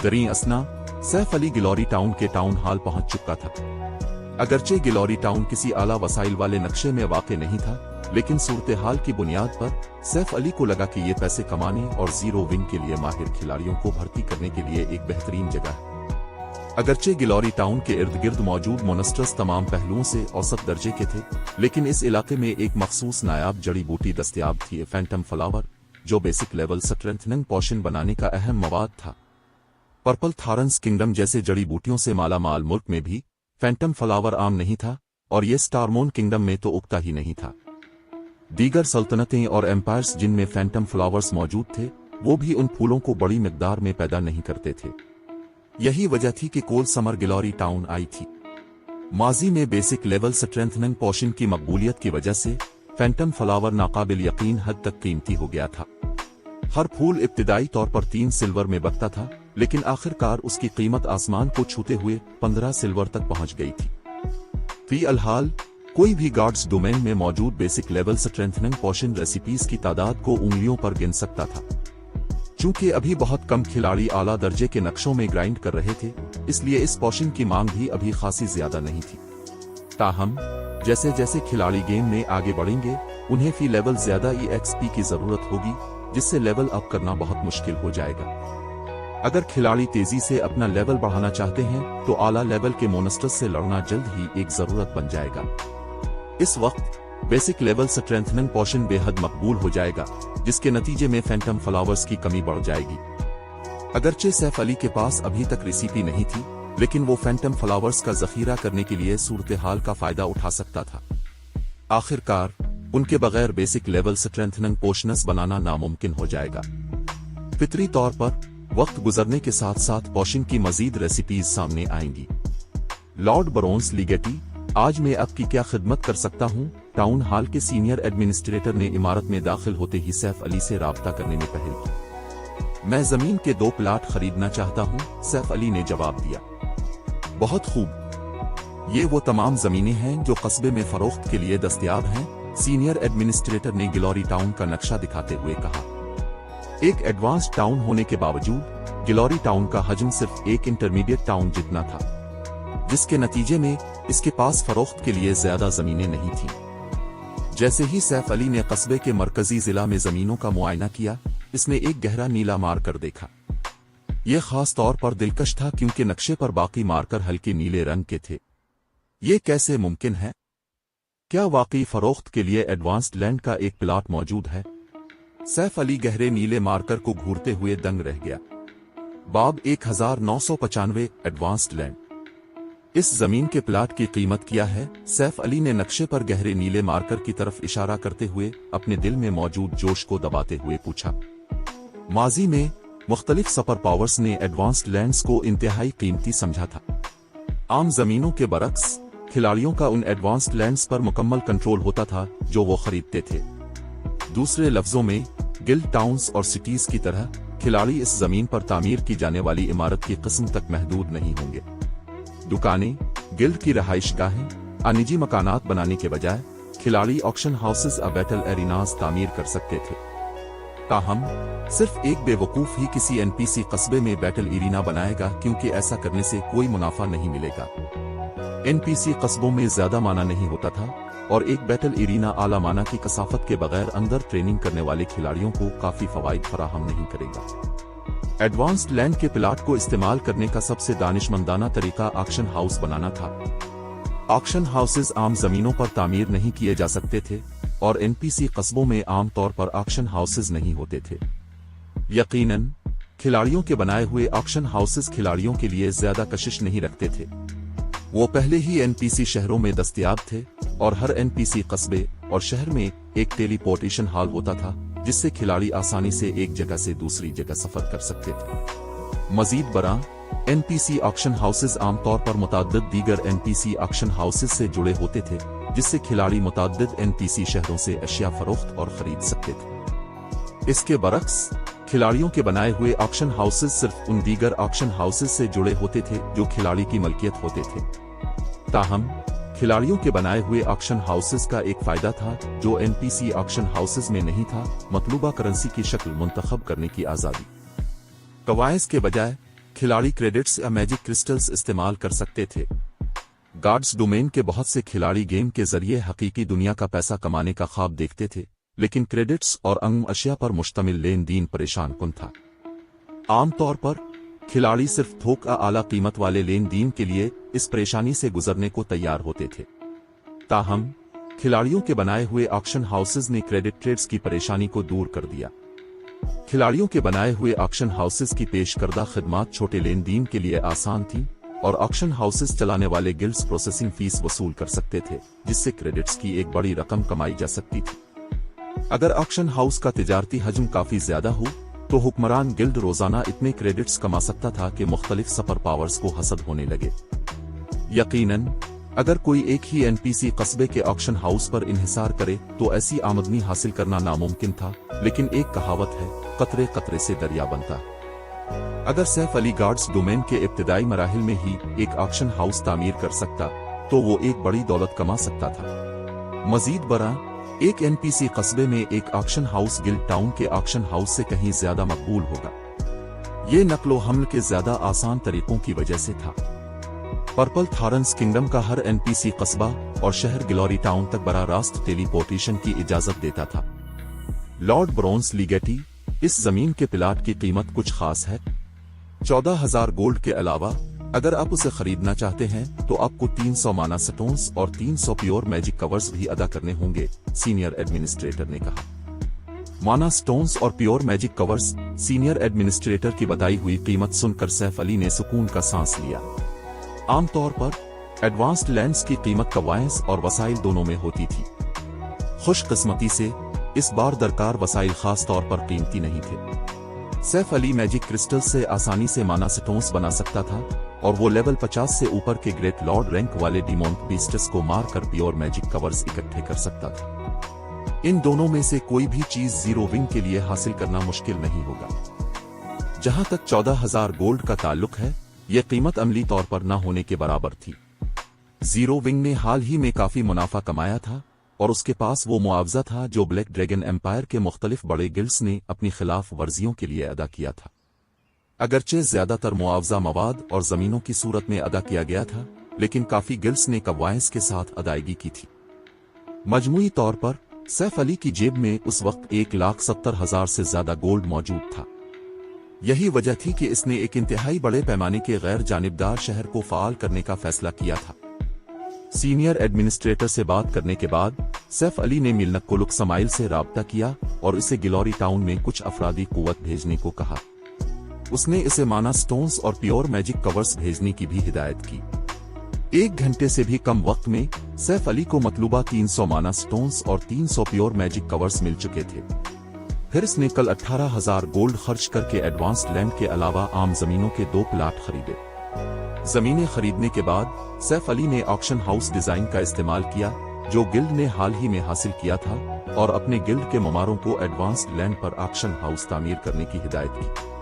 दरी असना सैफ अली गिलोरी टाउन के टाउन हॉल पहुंच चुका था। अगरचे गिलोरी टाउन किसी आला वसाइल वाले नक्शे में वाक़े नहीं था, लेकिन सूरत हाल की बुनियाद पर सैफ अली को लगा कि ये पैसे कमाने और जीरो विंग के लिए माहिर खिलाड़ियों को भर्ती करने के लिए एक बेहतरीन जगह है। अगरचे गिलोरी टाउन के इर्द गिर्द मौजूद मोनेस्टर्स तमाम पहलुओं से औसत दर्जे के थे, लेकिन इस इलाके में एक मखसूस नायाब जड़ी बूटी दस्तयाब थी, फैंटम फ्लावर, जो बेसिक लेवल स्ट्रेंथनिंग पोशन बनाने का अहम मवाद था। पर्पल थारंस किंगडम जैसे जड़ी बूटियों से माला माल मुल्क में भी फैंटम फ्लावर आम नहीं था, और ये स्टारमोन किंगडम में तो उगता ही नहीं था। दीगर सल्तनतें और एम्पायर्स जिनमें फैंटम फ्लावर्स मौजूद थे, वो भी उन फूलों को बड़ी मिकदार में पैदा नहीं करते थे। यही वजह थी कि कोल समर गिलोरी टाउन आई थी। माजी में बेसिक लेवल स्ट्रेंथनिंग पोशन की मकबूलियत की वजह से फैंटम फ्लावर नाकाबिल यकीन हद तक कीमती हो गया था। हर फूल इब्तिदाई तौर पर 3 सिल्वर में बकता था, लेकिन आखिरकार उसकी कीमत आसमान को छूते हुए 15 सिल्वर तक पहुंच गई थी। फी अलहाल कोई भी गार्ड्स डोमेन में मौजूद बेसिक लेवल स्ट्रेंथनिंग पोशन रेसिपीज की तादाद को उंगलियों पर गिन सकता था। चूंकि अभी बहुत कम खिलाड़ी आला दर्जे के नक्शों में ग्राइंड कर रहे थे, इसलिए इस पोशन की मांग भी अभी खासी ज्यादा नहीं थी। ताहम जैसे जैसे खिलाड़ी गेम में आगे बढ़ेंगे, उन्हें फी लेवल ज्यादा EXP की जरूरत होगी, जिससे लेवल अप करना बहुत मुश्किल हो जाएगा। अगर खिलाड़ी तेजी से अपना लेवल बढ़ाना चाहते हैं, तो आला लेवल के मोनेस्टर्स से लड़ना जल्द ही एक जरूरत बन जाएगा। इस वक्त बेसिक लेवल स्ट्रेंथनिंग पोशन बेहद मकबूल हो जाएगा, जिसके नतीजे में फैंटम फ्लावर्स की कमी बढ़ जाएगी। अगरचे सैफ अली के पास अभी तक रेसिपी नहीं थी, लेकिन वो फैंटम फ्लावर्स का जखीरा करने के लिए सूरत हाल का फायदा उठा सकता था। आखिरकार उनके बगैर बेसिक लेवल स्ट्रेंथनिंग पोशनस बनाना नामुमकिन हो जाएगा। फितरी तौर पर वक्त गुजरने के साथ साथ पोशन की मजीद रेसिपीज सामने आएंगी। लॉर्ड बरोन्स लीगेटी, आज मैं आपकी क्या खिदमत कर सकता हूँ? टाउन हॉल के सीनियर एडमिनिस्ट्रेटर ने इमारत में दाखिल होते ही सैफ अली से राब्ता करने में पहल की। मैं जमीन के 2 प्लाट खरीदना चाहता हूँ, सैफ अली ने जवाब दिया। बहुत खूब, ये वो तमाम जमीनें हैं जो कस्बे में फरोख्त के लिए दस्तयाब हैं, सीनियर एडमिनिस्ट्रेटर ने गिलोरी टाउन का नक्शा दिखाते हुए कहा। एक एडवांस टाउन होने के बावजूद गिलोरी टाउन का हजम सिर्फ एक इंटरमीडिएट टाउन जितना था, जिसके नतीजे में इसके पास फरोख्त के लिए ज्यादा जमीनें नहीं थीं। जैसे ही सैफ अली ने कस्बे के मरकजी जिला में जमीनों का मुआयना किया, इसने एक गहरा नीला मार्कर देखा। यह खास तौर पर दिलकश था क्योंकि नक्शे पर बाकी मार्कर हल्के नीले रंग के थे। ये कैसे मुमकिन है? क्या वाकई फरोख्त के लिए एडवांस्ड लैंड का एक प्लाट मौजूद है? सैफ अली गहरे नीले मार्कर को घूरते हुए दंग रह गया। बाब 1995 एडवांस्ड लैंड। इस जमीन के प्लाट की कीमत क्या है? सैफ अली ने नक्शे पर गहरे नीले मार्कर की तरफ इशारा करते हुए अपने दिल में मौजूद जोश को दबाते हुए पूछा। माजी में मुख्तलिफ सुपर पावर्स ने एडवांस्ड लैंड्स को इंतहाई कीमती समझा था। आम जमीनों के बरक्स खिलाड़ियों का उन एडवांस्ड लैंड्स पर मुकम्मल कंट्रोल होता था जो वो खरीदते थे। दूसरे लफ्जों में, गिल्ड टाउन्स और सिटीज की तरह खिलाड़ी इस जमीन पर तामीर की जाने वाली इमारत की किस्म तक महदूद नहीं होंगे। दुकानें, गिल्ड की रहाइशगाहें, निजी मकानात बनाने के बजाय खिलाड़ी ऑक्शन हाउसेस या बैटल एरिनाज तामीर कर सकते थे। ताहम सिर्फ एक बेवकूफ ही किसी एनपीसी कस्बे में बैटल एरिना बनाएगा, क्योंकि ऐसा करने से कोई मुनाफा नहीं मिलेगा। एनपीसी कस्बों में ज्यादा माना नहीं होता था और एक बैटल एरिना आला माना की कसाफत के बगैर अंदर ट्रेनिंग करने वाले खिलाड़ियों को काफी फवाइद फराहम नहीं करेगा। एडवांस्ड लैंड के प्लाट को इस्तेमाल करने का सबसे दानिशमंदाना तरीका ऑक्शन हाउस बनाना था। ऑक्शन हाउसेज आम जमीनों पर तामीर नहीं किए जा सकते थे और एनपीसी कस्बों में आम तौर पर ऑक्शन हाउसेज नहीं होते थे। यकीनन खिलाड़ियों के बनाए हुए ऑक्शन हाउसेज खिलाड़ियों के लिए ज्यादा कशिश नहीं रखते थे। वो पहले ही एनपीसी शहरों में दस्तयाब थे और हर एनपीसी कस्बे और शहर में एक टेलीपोर्टेशन हॉल होता था, जिससे खिलाड़ी आसानी से एक जगह से दूसरी जगह सफर कर सकते थे। मजीद बरां, एनपीसी ऑक्शन हाउसेज आमतौर पर मुताद्दिद दीगर एनपीसी ऑक्शन हाउसेज से जुड़े होते थे, जिससे खिलाड़ी मुताद्दिद एनपीसी शहरों से अशिया फरोख्त और खरीद सकते थे। इसके बरक्स खिलाड़ियों के बनाए हुए ऑक्शन हाउसेज सिर्फ उन दीगर ऑक्शन हाउसेज से जुड़े होते थे जो खिलाड़ी की मलकियत होते थे। ताहम खिलाड़ियों के बनाए हुए ऑक्शन हाउसेज का एक फायदा था जो एनपीसी ऑक्शन हाउसेज में नहीं था, मतलूबा करेंसी की शक्ल मुंतखब करने की आजादी। कवायद के बजाय खिलाड़ी क्रेडिट्स या मैजिक क्रिस्टल्स इस्तेमाल कर सकते थे। गार्ड्स डोमेन के बहुत से खिलाड़ी गेम के जरिए हकीकी दुनिया का पैसा कमाने का ख्वाब देखते थे, लेकिन क्रेडिट्स और अंग अशिया पर मुश्तमिल लेन देन परेशान कुन था। आमतौर पर खिलाड़ी सिर्फ थोक आला कीमत वाले लेन देन के लिए इस परेशानी से गुजरने को तैयार होते थे। ताहम खिलाड़ियों के बनाए हुए ऑक्शन हाउसेज ने क्रेडिट ट्रेड्स की परेशानी को दूर कर दिया। खिलाड़ियों के बनाए हुए ऑक्शन हाउसेज की पेश करदा खिदमात छोटे लेन देन के लिए आसान थी और ऑक्शन हाउसेज चलाने वाले गिल्ड्स प्रोसेसिंग फीस वसूल कर सकते थे, जिससे क्रेडिट्स की एक बड़ी रकम कमाई जा सकती थी। अगर ऑक्शन हाउस का तिजारती हजम काफी ज्यादा हो तो हुक्मरान गिल्ड रोजाना इतने क्रेडिट्स कमा सकता था कि मुख्तलिफ सुपर पावर्स को हसद होने लगे। यकीनन अगर कोई एक ही एनपीसी कस्बे के ऑक्शन हाउस पर इन्हिसार करे तो ऐसी आमदनी हासिल करना नामुमकिन था, लेकिन एक कहावत है, कतरे कतरे से दरिया बनता। अगर सैफ अली गार्ड्स डोमेन के इब्तिदाई मराहिल में ही एक ऑक्शन हाउस तामीर कर सकता तो वो एक बड़ी दौलत कमा सकता था। मजीद बरां, एक एनपीसी कस्बे में एक ऑक्शन हाउस गिल्ड टाउन के ऑक्शन हाउस से कहीं ज्यादा मकबूल होगा। ये नक्लो हमल के ज्यादा आसान तरीकों की वजह से था। पर्पल थॉरन्स किंगडम का हर एनपीसी कस्बा और शहर ग्लोरी टाउन तक बराह रास्त टेलीपोर्टेशन की इजाजत देता था। लॉर्ड ब्रोन्स लीगेटी, इस जमीन के प्लाट की कीमत कुछ खास है। 14,000 गोल्ड के अलावा अगर आप उसे खरीदना चाहते हैं तो आपको 300 माना स्टोन्स और 300 प्योर मैजिक कवर्स भी अदा करने होंगे, सीनियर एडमिनिस्ट्रेटर ने कहा। माना स्टोन्स और pure magic covers, senior administrator की बताई हुई कीमत सुनकर सैफ अली ने सुकून का सांस लिया। आमतौर पर एडवांस्ड लैंड्स की कीमत कवायद और वसाइल दोनों में होती थी। खुशकिस्मती से इस बार दरकार वसाइल खास तौर पर कीमती नहीं थे। सैफ अली मैजिक क्रिस्टल से आसानी से माना स्टोन्स बना सकता था और वो लेवल 50 से ऊपर के ग्रेट लॉर्ड रैंक वाले डिमोंट बीस्टस को मार कर प्योर मैजिक कवर्स इकट्ठे कर सकता था। इन दोनों में से कोई भी चीज जीरो विंग के लिए हासिल करना मुश्किल नहीं होगा। जहां तक 14,000 गोल्ड का ताल्लुक है, यह कीमत अमली तौर पर न होने के बराबर थी। जीरो विंग ने हाल ही में काफी मुनाफा कमाया था और उसके पास वो मुआवजा था जो ब्लैक ड्रैगन एम्पायर के मुख्तलिफ बड़े गिल्ड्स ने अपनी खिलाफ वर्जियों के लिए अदा किया था। अगरचे ज्यादातर मुआवजा मवाद और जमीनों की सूरत में अदा किया गया था, लेकिन काफी गिल्ड्स ने कवायद के साथ अदायगी की थी। मजमूई तौर पर सैफ अली की जेब में उस वक्त 1,70,000 से ज्यादा गोल्ड मौजूद था। यही वजह थी कि इसने एक इंतहाई बड़े पैमाने के गैर जानिबदार शहर को फाल करने का फैसला किया था। सीनियर एडमिनिस्ट्रेटर से बात करने के बाद सैफ अली ने मिलनक कोलुक समाइल से राब्ता किया और इसे गिलोरी टाउन में कुछ अफरादी कुव्वत भेजने को कहा। उसने इसे माना स्टोन्स और प्योर मैजिक कवर्स भेजने की भी हिदायत की। 1 घंटे से भी कम वक्त में सैफ अली को मतलूबा 300 माना स्टोन्स और 300 प्योर मैजिक कवर्स मिल चुके थे। फिर इसने कल 18,000 गोल्ड खर्च करके एडवांस्ड लैंड के अलावा आम जमीनों के 2 प्लाट खरीदे। जमीनें खरीदने के बाद सैफ अली ने ऑक्शन हाउस डिजाइन का इस्तेमाल किया जो गिल्ड ने हाल ही में हासिल किया था और अपने गिल्ड के ममारों को एडवांस्ड लैंड पर ऑक्शन हाउस तामीर करने की हिदायत की।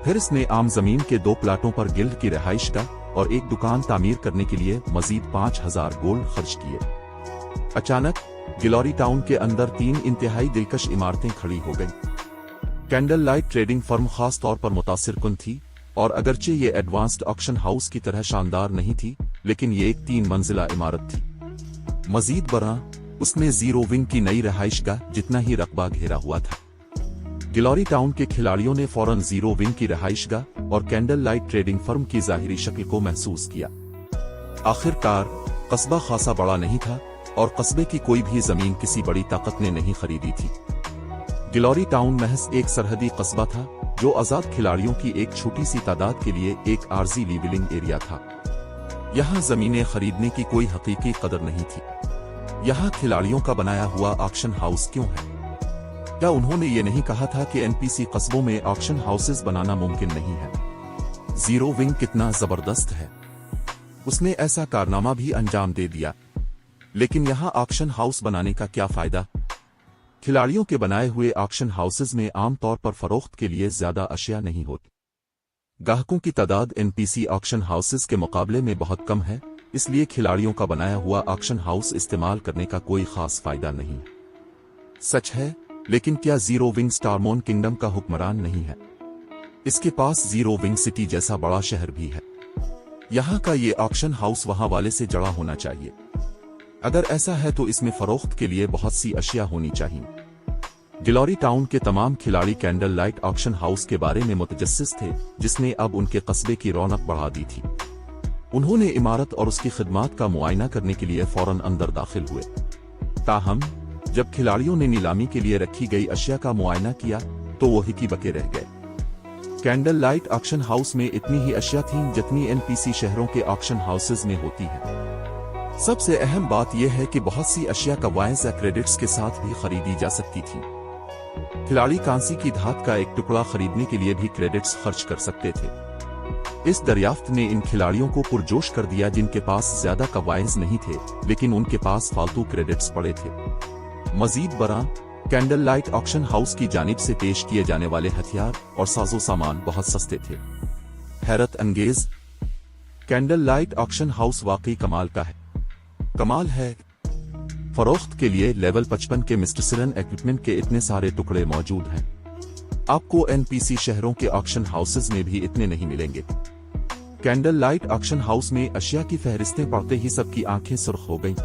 फिर इसने आम जमीन के 2 प्लाटों पर गिल्ड की रिहाइश का और एक दुकान तामीर करने के लिए मजीद 5000 गोल्ड खर्च किए। अचानक गिलोरी टाउन के अंदर 3 इंतहाई दिलकश इमारतें खड़ी हो गईं। कैंडल लाइट ट्रेडिंग फर्म खास तौर पर मुतासिर कुन थी, और अगरचे ये एडवांस्ड ऑक्शन हाउस की तरह शानदार नहीं थी, लेकिन ये एक 3 मंजिला इमारत थी। मजीद बड़ा, उसमें जीरो विंग की नई रहाइशगाह जितना ही रकबा घेरा हुआ था। गिलोरी टाउन के खिलाड़ियों ने फौरन जीरो विंग की रहाइशगाह और कैंडल लाइट ट्रेडिंग फर्म की जाहिरी शक्ल को महसूस किया। आखिरकार कस्बा खासा बड़ा नहीं था और कस्बे की कोई भी जमीन किसी बड़ी ताकत ने नहीं खरीदी थी। गिलोरी टाउन महज एक सरहदी कस्बा था जो आजाद खिलाड़ियों की एक छोटी सी तादाद के लिए एक आर्जी लीवलिंग एरिया था। यहाँ जमीनें खरीदने की कोई हकीकी कदर नहीं थी। यहाँ खिलाड़ियों का बनाया हुआ ऑक्शन हाउस क्यों है? क्या उन्होंने ये नहीं कहा था कि एनपीसी कस्बों में ऑक्शन हाउसेस बनाना मुमकिन नहीं है? जीरो विंग कितना जबरदस्त है, उसने ऐसा कारनामा भी अंजाम दे दिया। लेकिन यहाँ ऑक्शन हाउस बनाने का क्या फायदा? खिलाड़ियों के बनाए हुए ऑक्शन हाउसेज में आमतौर पर फरोख्त के लिए ज्यादा अशिया नहीं होती। गाहकों की तादाद एनपीसी ऑक्शन हाउसेज के मुकाबले में बहुत कम है, इसलिए खिलाड़ियों का बनाया हुआ ऑक्शन हाउस इस्तेमाल करने का कोई खास फायदा नहीं। सच है, लेकिन क्या जीरो विंग स्टारमोन किंगडम का हुक्मरान नहीं है? इसके पास जीरो विंग सिटी जैसा बड़ा शहर भी है। यहाँ का ये ऑक्शन हाउस वहां वाले से जड़ा होना चाहिए। अगर ऐसा है तो इसमें फरोख्त के लिए बहुत सी अशिया होनी चाहिए। गिलोरी टाउन के तमाम खिलाड़ी कैंडल लाइट ऑक्शन हाउस के बारे में मुतजस्सिस थे, जिसने अब उनके कस्बे की रौनक बढ़ा दी थी। उन्होंने इमारत और उसकी खिदमात का मुआयना करने के लिए फौरन अंदर दाखिल हुए। ताहम जब खिलाड़ियों ने नीलामी के लिए रखी गई अशिया का मुआयना किया तो वो हिकी बके रह गए। कैंडल लाइट ऑक्शन हाउस में इतनी ही अशिया थीं जितनी एनपीसी शहरों के ऑक्शन हाउसेज में होती है। सबसे अहम बात यह है कि बहुत सी अशिया कवाइंस या क्रेडिट्स के साथ भी खरीदी जा सकती थी। खिलाड़ी कांसी की धात का एक टुकड़ा खरीदने के लिए भी क्रेडिट्स खर्च कर सकते थे। इस दरियाफ्त ने इन खिलाड़ियों को पुरजोश कर दिया जिनके पास ज्यादा कवाइंस नहीं थे, लेकिन उनके पास फालतू क्रेडिट्स पड़े थे। मजीद बरा, कैंडल लाइट ऑक्शन हाउस की जानिब से पेश किए जाने वाले हथियार और साजो सामान बहुत सस्ते थे। हैरत अंगेज, कैंडल लाइट ऑक्शन हाउस वाकई कमाल का है। कमाल है, फरोख्त के लिए लेवल 55 के मिस्टर सिलन इक्विपमेंट के इतने सारे टुकड़े मौजूद हैं। आपको एनपीसी शहरों के ऑक्शन हाउसेज में भी इतने नहीं मिलेंगे। कैंडल लाइट ऑक्शन हाउस में अशिया की फहरिस्तें पढ़ते ही सबकी आंखें सुर्ख हो गईं।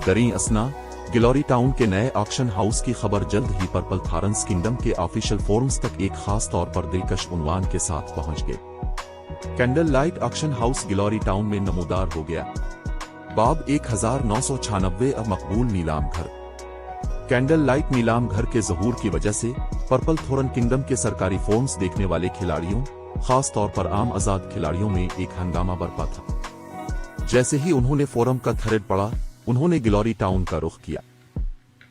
दरी असना, गिलोरी टाउन के नए ऑक्शन हाउस की खबर जल्द ही पर्पल थारंस किंगडम के ऑफिशियल फोरम्स तक एक खास तौर पर दिलकश उन्वान के साथ पहुंच गए। Candle light auction house glory town में नमूदार हो गया। बाब 1996 अब मकबूल नीलाम घर। कैंडल लाइट नीलाम घर के ज़हूर की वजह से पर्पल थोरन किंगडम के सरकारी फोर्म्स देखने वाले खिलाड़ियों, खास तौर पर आम आजाद खिलाड़ियों में एक हंगामा बरपा था। जैसे ही उन्होंने फोरम का थ्रेड पढ़ा, उन्होंने गिलोरी टाउन का रुख किया।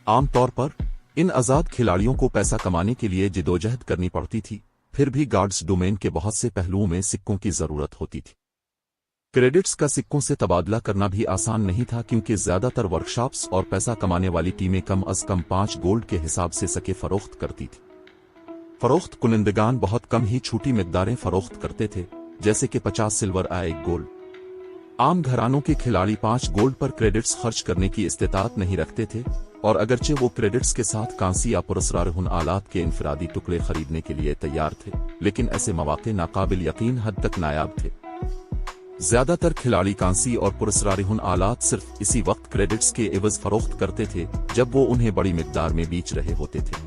आमतौर पर इन आजाद खिलाड़ियों को पैसा कमाने के लिए जिदोजहद करनी पड़ती थी, फिर भी गार्ड्स डोमेन के बहुत से पहलुओं में सिक्कों की जरूरत होती थी। क्रेडिट्स का सिक्कों से तबादला करना भी आसान नहीं था, क्योंकि ज्यादातर वर्कशॉप्स और पैसा कमाने वाली टीमें कम अज कम 5 गोल्ड के हिसाब से सके फरोख्त करती थी। फरोख्त कुनिंदगान बहुत कम ही छोटी मिकदारें फरोख्त करते थे, जैसे कि 50 सिल्वर या 1 गोल्ड। आम घरानों के खिलाड़ी 5 गोल्ड पर क्रेडिट्स खर्च करने की इस्तेताअत नहीं रखते थे, और अगरचे वो क्रेडिट्स के साथ कांसी या पुरस्रारहुन आलात के इंफरादी टुकड़े खरीदने के लिए तैयार थे, लेकिन ऐसे मौके नाकाबिल यकीन हद तक नायाब थे। ज्यादातर खिलाड़ी कांसी और पुरस्रारहुन आलात सिर्फ इसी वक्त क्रेडिट्स के एवज फरोख्त करते थे जब वो उन्हें बड़ी मिकदार में बेच रहे होते थे।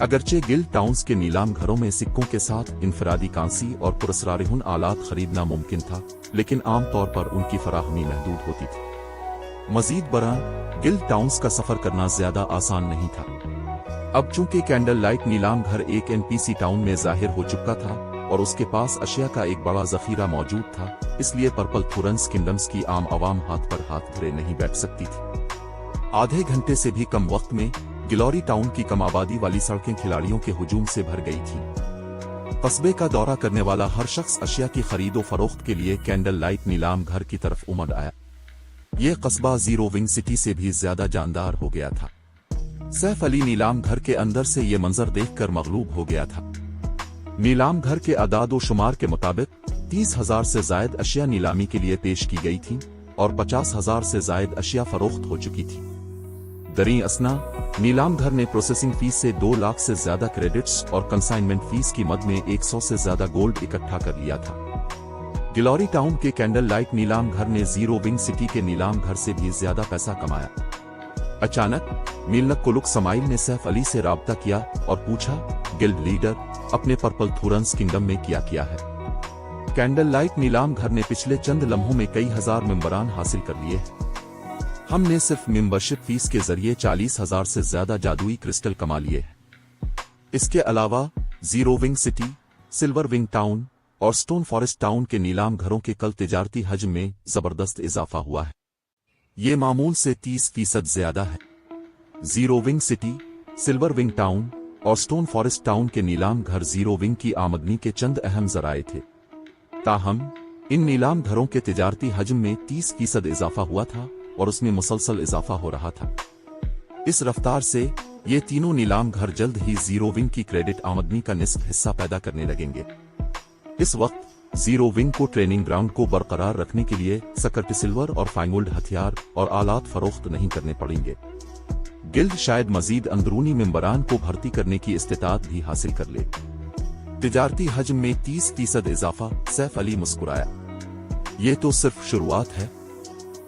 अगरचे गिल्ड टाउन्स के नीलाम घरों में सिक्कों के साथ इंफरादी कांसी और पुरस्रारहुन आलात खरीदना मुमकिन था, लेकिन आमतौर पर उनकी फराहमी महदूद होती थी। मजीद बरान, गिल्ड टाउन्स का सफर करना ज्यादा आसान नहीं था। अब चूंकि कैंडल लाइट नीलाम घर एक एनपीसी टाउन में जाहिर हो चुका था और उसके पास अशिया का एक बड़ा जखीरा मौजूद था, इसलिए पर्पल थोरन्स किंगडम्स की आम आवाम हाथ पर हाथ धरे नहीं बैठ सकती थी। आधे घंटे से भी कम वक्त में गिलोरी टाउन की कम आबादी वाली सड़कें खिलाड़ियों के हुजूम से भर गई थीं। कस्बे का दौरा करने वाला हर शख्स अशिया की खरीदो फरोख्त के लिए कैंडल लाइट नीलाम घर की तरफ उमड़ आया। यह कस्बा जीरो विंग सिटी से भी ज्यादा जानदार हो गया था। सैफ अली नीलाम घर के अंदर से ये मंजर देखकर मगलूब हो गया था। नीलाम घर के आदाद व शुमार के मुताबिक 30,000 से जायद अशिया नीलामी के लिए पेश की गई थी और 50,000 से जायद अशिया फरोख्त हो चुकी थी। दरीं असना, नीलाम घर ने प्रोसेसिंग फीस से 2 लाख से ज्यादा क्रेडिट्स और कंसाइनमेंट फीस की मद में 100 से ज्यादा गोल्ड इकट्ठा कर लिया था। गिलोरी टाउन के कैंडल लाइट नीलाम घर ने जीरो विंग सिटी के नीलाम घर से भी ज्यादा पैसा कमाया। अचानक मीलनक कुलुक समाइल ने सैफ अली से राब्ता किया और पूछा, गिल्ड लीडर, अपने पर्पल थोरन्स किंगडम में क्या है? कैंडल लाइट नीलाम घर ने पिछले चंद लम्हों में कई हजार मेंबरान हासिल कर लिए हैं। हमने सिर्फ मेंबरशिप फीस के जरिए 40,000 से ज्यादा जादुई क्रिस्टल कमा लिए हैं। इसके अलावा zero wing city, silver wing town और स्टोन फॉरेस्ट टाउन के नीलाम घरों के कल तिजारती हजम में जबरदस्त इजाफा हुआ है। ये मामूल से 30% ज्यादा है। Zero wing city, silver wing town और स्टोन फॉरेस्ट टाउन के नीलाम घर जीरो विंग की आमदनी के चंद अहम जराए थे। ताहम इन नीलाम घरों के तिजारती हजम में 30% इजाफा हुआ था और उसमें मुसलसल इजाफा हो रहा था। इस रफ्तार से ये तीनों नीलाम घर जल्द ही जीरो विंग की क्रेडिट आमदनी का निस्फ हिस्सा पैदा करने लगेंगे। इस वक्त जीरो विंग को ट्रेनिंग ग्राउंड को बरकरार रखने के लिए सकर्ट सिल्वर और फाइनगोल्ड हथियार और आलात फरोख्त नहीं करने पड़ेंगे। गिल्ड शायद मजीद अंदरूनी मेंबरान को भर्ती करने की इस्तेताअत भी हासिल कर ले। तिजारती हजम में 30% इजाफा, सैफ अली मुस्कुराया। ये तो सिर्फ शुरुआत है।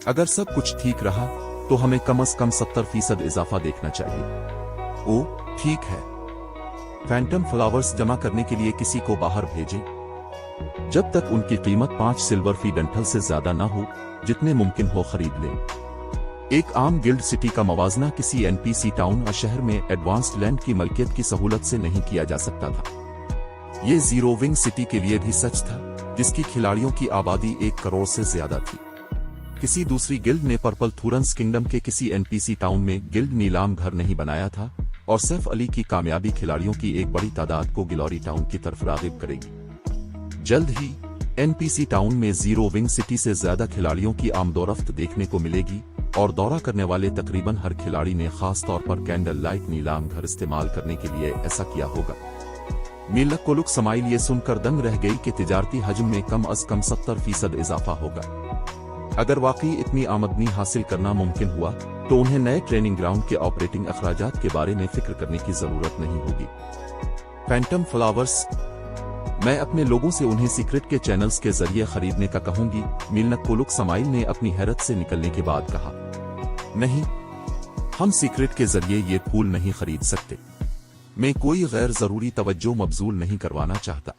अगर सब कुछ ठीक रहा तो हमें कम से कम 70% इजाफा देखना चाहिए। ओ ठीक है। फैंटम फ्लावर्स जमा करने के लिए किसी को बाहर भेजें। जब तक उनकी कीमत 5 सिल्वर फी डंठल से ज्यादा ना हो, जितने मुमकिन हो खरीद लें। एक आम गिल्ड सिटी का मवाजना किसी एनपीसी टाउन या शहर में एडवांस्ड लैंड की मलकियत की सहूलत से नहीं किया जा सकता था। ये जीरो विंग सिटी के लिए भी सच था, जिसकी खिलाड़ियों की आबादी 1 करोड़ से ज्यादा थी। किसी दूसरी गिल्ड ने पर्पल थोरन्स किंगडम के किसी एनपीसी टाउन में गिल्ड नीलाम घर नहीं बनाया था और सैफ अली की कामयाबी खिलाड़ियों की एक बड़ी तादाद को गिलोरी टाउन की तरफ राग़िब करेगी। जल्द ही एनपीसी टाउन में जीरो विंग सिटी से ज्यादा खिलाड़ियों की आमदोरफ्त देखने को मिलेगी और दौरा करने वाले तकरीबन हर खिलाड़ी ने खास तौर पर कैंडल लाइट नीलाम घर इस्तेमाल करने के लिए ऐसा किया होगा। मीलक कोलुक समाइल ये सुनकर दंग रह गई कि तिजारती हजम में कम अज कम 70% इजाफा होगा। अगर वाकई इतनी आमदनी हासिल करना मुमकिन हुआ तो उन्हें नए ट्रेनिंग ग्राउंड के ऑपरेटिंग अखराजात के बारे में फिक्र करने की जरूरत नहीं होगी। फैंटम फ्लावर्स, मैं अपने लोगों से उन्हें सीक्रेट के चैनल्स के जरिए खरीदने का कहूंगी, मीलनक कोलुक समाइल ने अपनी हैरत से निकलने के बाद कहा। नहीं, हम सीक्रेट के जरिए ये फूल नहीं खरीद सकते। मैं कोई गैर जरूरी तवज्जो मबजूल नहीं करवाना चाहता।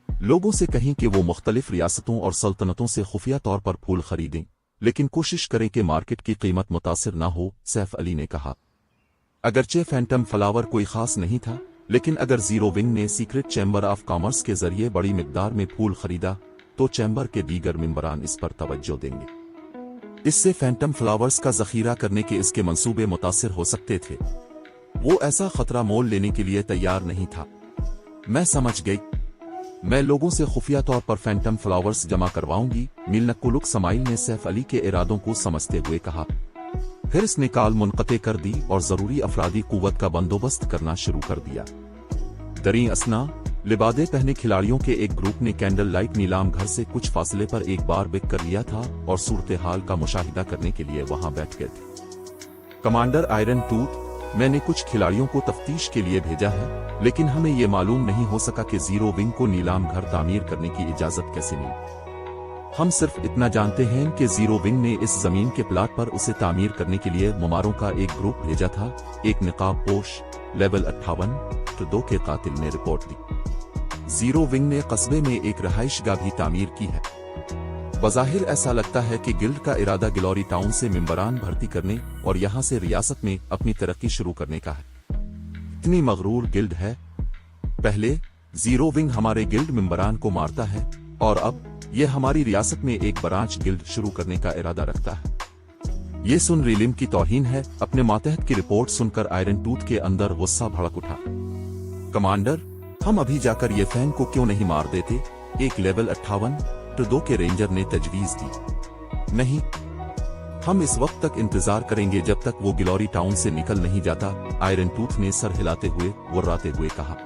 लोगों से कहें कि वो मुख्तलिफ रियासतों और सल्तनतों से खुफिया तौर पर फूल खरीदें, लेकिन कोशिश करें कि मार्केट की कीमत मुतासिर ना हो, सैफ अली ने कहा। अगरचे फैंटम फ्लावर कोई खास नहीं था, लेकिन अगर जीरो विंग ने सीक्रेट चैम्बर ऑफ कॉमर्स के जरिए बड़ी मिकदार में फूल खरीदा तो चैम्बर के दीगर मेंबरान इस पर तवज्जो देंगे। इससे फैंटम फ्लावर्स का जखीरा करने के इसके मंसूबे मुतासिर हो सकते थे। वो ऐसा खतरा मोल लेने के लिए तैयार नहीं था। मैं समझ गई। मैं लोगों से खुफिया तौर पर फैंटम फ्लावर्स जमा करवाऊंगी, मीलनक कोलुक समाइल ने सैफ अली के इरादों को समझते हुए कहा। फिर इसने काल मुनक़ते कर दी और जरूरी अफरादी कुव्वत का बंदोबस्त करना शुरू कर दिया। दरीं असना, लिबादे पहने खिलाड़ियों के एक ग्रुप ने कैंडल लाइट नीलाम घर से कुछ फासले पर एक बार बिक कर लिया था और सूरत हाल का मुशाहिदा करने के लिए वहां बैठ गए थे। कमांडर आयरन टूथ, मैंने कुछ खिलाड़ियों को तफ्तीश के लिए भेजा है, लेकिन हमें यह मालूम नहीं हो सका कि जीरो विंग को नीलाम घर तामीर करने की इजाजत कैसे मिली। हम सिर्फ इतना जानते हैं कि जीरो विंग ने इस जमीन के प्लाट पर उसे तामीर करने के लिए मुमारों का एक ग्रुप भेजा था। एक निकाब पोश लेवल 58 2 के कातिल ने रिपोर्ट दी। जीरो विंग ने कस्बे में एक रहाइशगाह भी तामीर की है। बज़ाहिर ऐसा लगता है कि गिल्ड का इरादा गिलोरी टाउन से मेंबरान भर्ती करने और यहां से रियासत में अपनी तरक्की शुरू करने का है। इतनी मगरूर गिल्ड है। पहले जीरो विंग हमारे गिल्ड मेंबरान को मारता है और अब ये हमारी रियासत में एक ब्रांच गिल्ड शुरू करने का इरादा रखता है। ये सुन रिलिम की तौहीन है। अपने मातहत की रिपोर्ट सुनकर आयरन टूथ के अंदर गुस्सा भड़क उठा। कमांडर, हम अभी जाकर ये फैन को क्यों नहीं मार देते? एक लेवल 58 2 के रेंजर ने तजवीज दी। नहीं, हम इस वक्त तक इंतजार करेंगे जब तक वो गिलोरी टाउन से निकल नहीं जाता, आयरन टूथ ने सर हिलाते हुए वर्राते हुए कहा।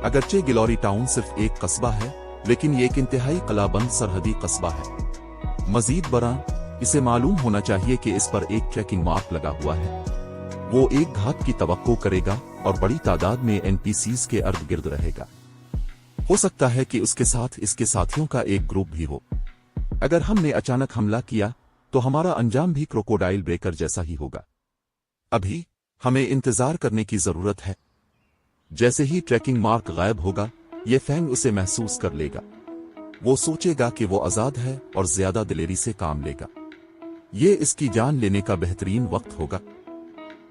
अगरचे गिलोरी टाउन सिर्फ एक कस्बा है, लेकिन ये एक इंतहाई कलाबंद सरहदी कस्बा है। मजीद बरा, इसे मालूम होना चाहिए कि इस पर एक ट्रैकिंग मार्क लगा हुआ है। वो एक घात की तवक्को करेगा और बड़ी तादाद में एनपीसीज के अर्द गिर्द रहेगा। हो सकता है कि उसके साथ इसके साथियों का एक ग्रुप भी हो। अगर हमने अचानक हमला किया तो हमारा अंजाम भी क्रोकोडाइल ब्रेकर जैसा ही होगा। अभी हमें इंतजार करने की जरूरत है। जैसे ही ट्रैकिंग मार्क गायब होगा, ये फैंग उसे महसूस कर लेगा। वो सोचेगा कि वो आजाद है और ज्यादा दिलेरी से काम लेगा। ये इसकी जान लेने का बेहतरीन वक्त होगा।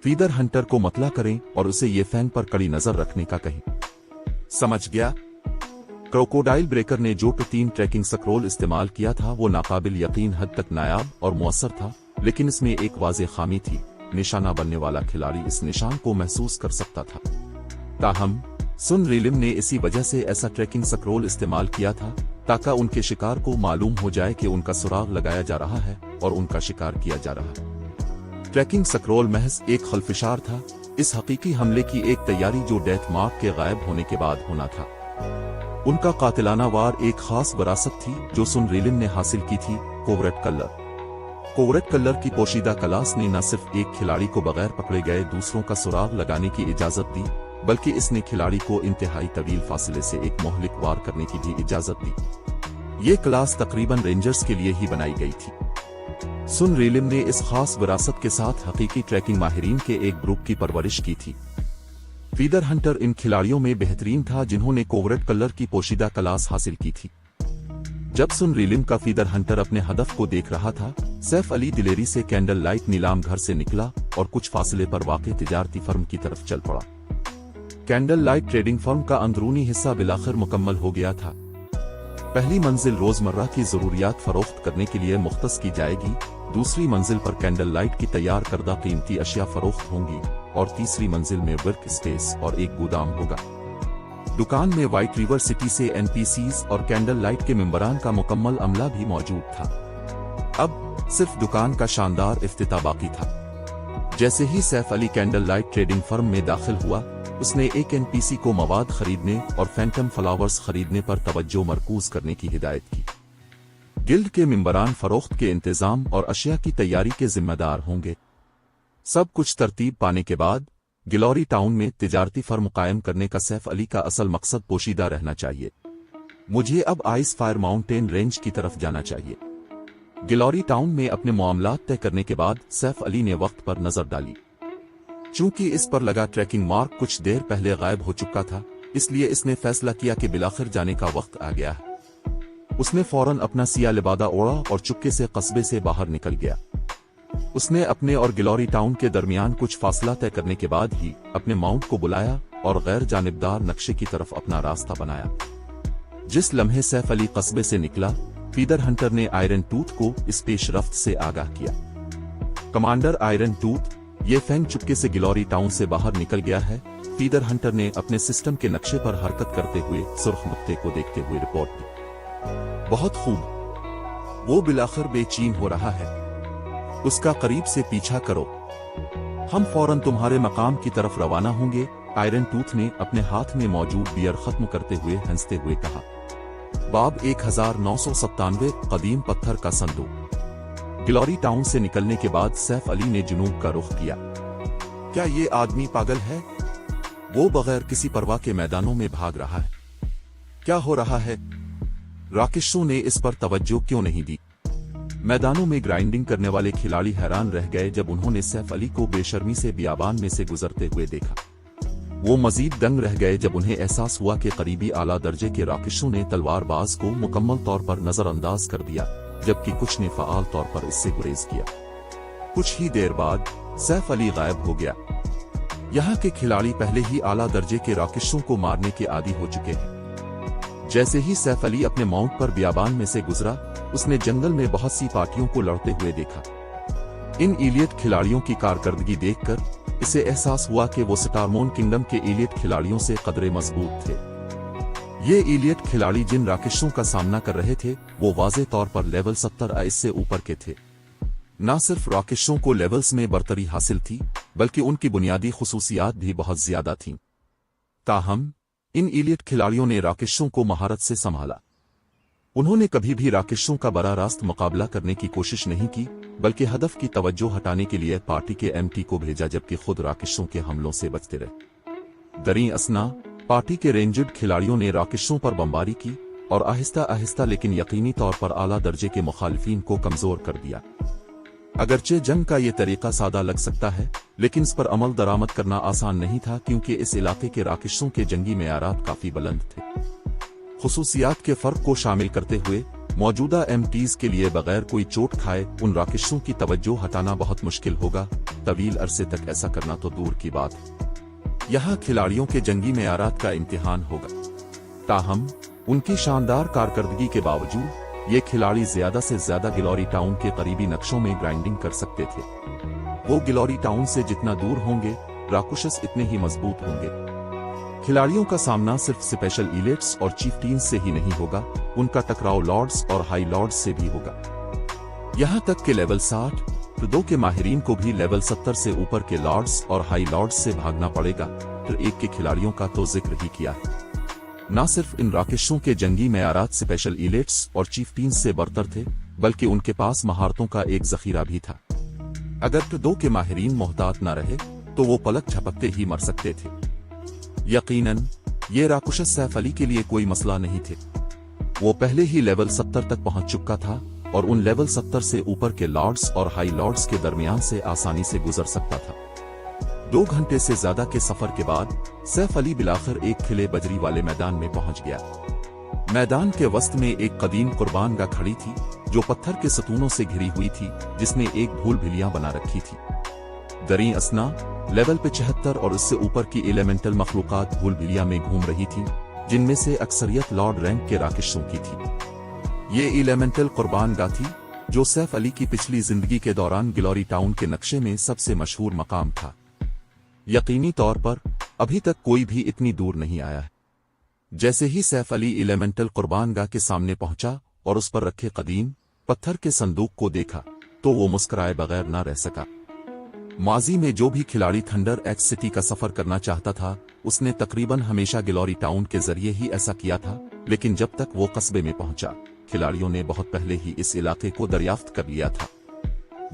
फीडर हंटर को मतला करें और उसे ये फैंग पर कड़ी नजर रखने का कहें। समझ गया? क्रोकोडाइल ब्रेकर ने जो 3 ट्रैकिंग स्क्रोल इस्तेमाल किया था वो नाकाबिल यकीन हद तक नायाब और मुअस्सर था, लेकिन इसमें एक वाज़ेह खामी थी। निशाना बनने वाला खिलाड़ी इस निशान को महसूस कर सकता था। ताहम सुन रिलिम ने इसी वजह से ऐसा ट्रैकिंग स्क्रोल इस्तेमाल किया था ताकि उनके शिकार को मालूम हो जाए कि उनका सुराग लगाया जा रहा है और उनका शिकार किया जा रहा है। ट्रैकिंग स्क्रोल महज एक खलफिशार था, इस हकीकी हमले की एक तैयारी जो डेथ मार्क के गायब होने के बाद होना था। उनका कातिलाना वार एक खास विरासत थी जो सुन रिलिम ने हासिल की थी, कोवरेट कलर। कोवरेट कलर की पोशीदा क्लास ने न सिर्फ एक खिलाड़ी को बगैर पकड़े गए दूसरों का सुराग लगाने की इजाजत दी, बल्कि इसने खिलाड़ी को इंतहाई तवील फासले से एक मोहलिक वार करने की भी इजाजत दी। ये क्लास तकरीबन रेंजर्स के लिए ही बनाई गई थी। सुन रिलिम ने इस खास विरासत के साथ हकीकी ट्रैकिंग माहिरीन के एक ग्रुप की परवरिश की थी। फीडर हंटर इन खिलाड़ियों में बेहतरीन था जिन्होंने कोवरेट कलर की पोशीदा क्लास हासिल की थी। जब सुन रिलिम का फीडर हंटर अपने हदफ को देख रहा था, सैफ अली दिलेरी से कैंडल लाइट नीलाम घर से निकला और कुछ फासले पर वाक़े तिजारती फर्म की तरफ चल पड़ा। कैंडल लाइट ट्रेडिंग फर्म का अंदरूनी हिस्सा बिलाखिर मुकम्मल हो गया था। पहली मंजिल रोजमर्रा की जरूरियात फरोख्त करने के लिए मुख्तस की जाएगी, दूसरी मंजिल पर कैंडल लाइट की तैयार करदा कीमती अशिया फरोख्त होंगी और तीसरी मंजिल में वर्क स्पेस और एक गोदाम होगा। दुकान में व्हाइट रिवर सिटी से एनपीसीज और कैंडल लाइट के मेंबरान का मुकम्मल अमला भी मौजूद था। अब सिर्फ दुकान का शानदार इफ्तिताह बाकी था। जैसे ही Saif Ali candle light trading firm में दाखिल हुआ, उसने एक एनपीसी को मवाद खरीदने और फैंटम फ्लावर्स खरीदने पर तवज्जो मरकूज करने की हिदायत की। गिल्ड के मेंबरान फरोख्त के इंतजाम और अशिया की तैयारी के जिम्मेदार होंगे। सब कुछ तरतीब पाने के बाद गिलोरी टाउन में तिजारती फर्म कायम करने का सैफ अली का असल मकसद पोशीदा रहना चाहिए। मुझे अब आइस फायर माउंटेन रेंज की तरफ जाना चाहिए। गिलोरी टाउन में अपने मामलात तय करने के बाद सैफ अली ने वक्त पर नजर डाली। चूंकि इस पर लगा ट्रैकिंग मार्क कुछ देर पहले गायब हो चुका था, इसलिए इसने फैसला किया कि बिलाखिर जाने का वक्त आ गया है। उसने फौरन अपना सिया लिबादा ओढ़ा और चुपके से कस्बे से बाहर निकल गया। उसने अपने और गिलोरी टाउन के दरमियान कुछ फासला तय करने के बाद ही अपने माउंट को बुलाया और गैर जानिबदार नक्शे की तरफ अपना रास्ता बनाया। जिस लम्हे सैफ अली कस्बे से निकला, फीडर हंटर ने आयरन टूथ को इस पेशरफ्त से आगाह किया। कमांडर आयरन टूथ, ये फैंग चुपके से गिलोरी टाउन से बाहर निकल गया है। फीडर हंटर ने अपने सिस्टम के नक्शे पर हरकत करते हुए सुर्ख नुक्ते को देखते हुए रिपोर्ट दी। बहुत खूब, वो बिलाखिर बेचैन हो रहा है। उसका करीब से पीछा करो, हम फौरन तुम्हारे मकाम की तरफ रवाना होंगे। आयरन टूथ ने अपने हाथ में मौजूद बियर खत्म करते हुए हंसते हुए कहा। बाब 1997 कदीम पत्थर का संदूक। गिलोरी टाउन से निकलने के बाद सैफ अली ने जुनूब का रुख किया। क्या ये आदमी पागल है? वो बगैर किसी परवाह के मैदानों में भाग रहा है। क्या हो रहा है? राकेशों ने इस पर तवज्जो क्यों नहीं दी? मैदानों में ग्राइंडिंग करने वाले खिलाड़ी हैरान रह गए जब उन्होंने सैफ अली को बेशर्मी से बियाबान में से गुजरते हुए देखा। वो मजीद दंग रह गए जब उन्हें एहसास हुआ कि करीबी आला दर्जे के राकेशों ने तलवारबाज को मुकम्मल तौर पर नजरअंदाज कर दिया, जबकि कुछ ने फाल तौर पर इससे गुरेज किया। कुछ ही देर बाद सैफ अली गायब हो गया। यहाँ के खिलाड़ी पहले ही आला दर्जे के राकेशों को मारने के आदी हो चुके हैं। जैसे ही सैफ अली अपने माउंट पर बियाबान में से गुजरा, उसने जंगल में बहुत सी पार्टियों को लड़ते हुए देखा। इन इलियट खिलाड़ियों की कारकर्दगी देखकर इसे एहसास हुआ कि वो स्टारमोन किंगडम के इलियट खिलाड़ियों से कदरे मजबूत थे। ये इलियट खिलाड़ी जिन राकेशों का सामना कर रहे थे वो वाज़े तौर पर लेवल 70 से ऊपर के थे। न सिर्फ राकेशों को लेवल्स में बरतरी हासिल थी, बल्कि उनकी बुनियादी खुसूसियात भी बहुत ज्यादा थीं। ताहम इन इलियट खिलाड़ियों ने राकेशों को महारत से संभाला। उन्होंने कभी भी राकेशों का बड़ा रास्त मुकाबला करने की कोशिश नहीं की, बल्कि हदफ की तवज्जो हटाने के लिए पार्टी के एमटी को भेजा, जबकि खुद राकेशों के हमलों से बचते रहे। दरी असना पार्टी के रेंजर्ड खिलाड़ियों ने राकेशों पर बमबारी की और आहिस्ता आहिस्ता लेकिन यकीनी तौर पर आला दर्जे के मुखालिफिन को कमजोर कर दिया। अगरचे जंग का ये तरीका सादा लग सकता है, लेकिन इस पर अमल दरामद करना आसान नहीं था, क्योंकि इस इलाके के राकेशों के जंगी मेयारात काफी बुलंद थे। खुसूसियात के फर्क को शामिल करते हुए मौजूदा एमटीज के लिए बगैर कोई चोट खाए उन राकेशों की तवज्जो हटाना बहुत मुश्किल होगा। तवील अरसे तक ऐसा करना तो दूर की बात है, यहाँ खिलाड़ियों के जंगी मेयारात का इम्तिहान होगा। ताहम उनकी शानदार कारकर्दगी के बावजूद ये खिलाड़ी ज्यादा से ज्यादा गिलोरी टाउन के करीबी नक्शों में ग्राइंडिंग कर सकते थे। वो गिलोरी टाउन से जितना दूर होंगे, राकुशस इतने ही मजबूत होंगे। खिलाड़ियों का सामना सिर्फ स्पेशल इलेट्स और चीफ टीम्स से ही नहीं होगा, उनका टकराव लॉर्ड्स और हाई लॉर्ड्स से भी होगा। यहां तक कि लेवल 60 2 के माहिरीन को भी लेवल 70 से ऊपर के लॉर्ड्स और हाई लॉर्ड्स से भागना पड़ेगा। फिर एक के खिलाड़ियों का तो जिक्र ही किया है। न सिर्फ इन राकेशों के जंगी मेयारात स्पेशल इलेट्स और चीफ टीम्स से बरतर थे, बल्कि उनके पास महारतों का एक जखीरा भी था। अगर 2 के माहिरीन मोहतात न रहे तो वो पलक झपकते ही मर सकते थे। यकीनन ये राकुशस सैफ अली के लिए कोई मसला नहीं थे। वो पहले ही लेवल 70 तक पहुंच चुका था और उन लेवल 70 से ऊपर के लॉर्ड्स और हाई लॉर्ड्स के दरमियान से आसानी से गुजर सकता था। 2 घंटे से ज्यादा के सफर के बाद सैफ अली बिलाखिर एक खिले बजरी वाले मैदान में पहुंच गया। मैदान के वस्त में एक कदीम कुर्बान गाह खड़ी थी, जो पत्थर के सतूनों से घिरी हुई थी, जिसने एक भूल भिलियां बना रखी थी। दरी असना लेवल पे 76 और उससे ऊपर की एलिमेंटल मखलूकात भूल भिलिया में घूम रही थी, जिनमें से अक्सरियत लॉर्ड रैंक के राकेशों की थी। ये एलिमेंटल कुर्बान गाह थी, जो सैफ अली की पिछली जिंदगी के दौरान गिलोरी टाउन के नक्शे में सबसे मशहूर मकाम था। यकीनी तौर पर अभी तक कोई भी इतनी दूर नहीं आया है। जैसे ही सैफ अली एलिमेंटल कुर्बान गाह के सामने पहुंचा और उस पर रखे कदीम पत्थर के संदूक को देखा, तो वो मुस्कुराए बगैर न रह सका। माजी में जो भी खिलाड़ी थंडर एक्स सिटी का सफर करना चाहता था, उसने तकरीबन हमेशा गिलोरी टाउन के जरिए ही ऐसा किया था, लेकिन जब तक वो कस्बे में पहुंचा, खिलाड़ियों ने बहुत पहले ही इस इलाके को दरियाफ्त कर लिया था।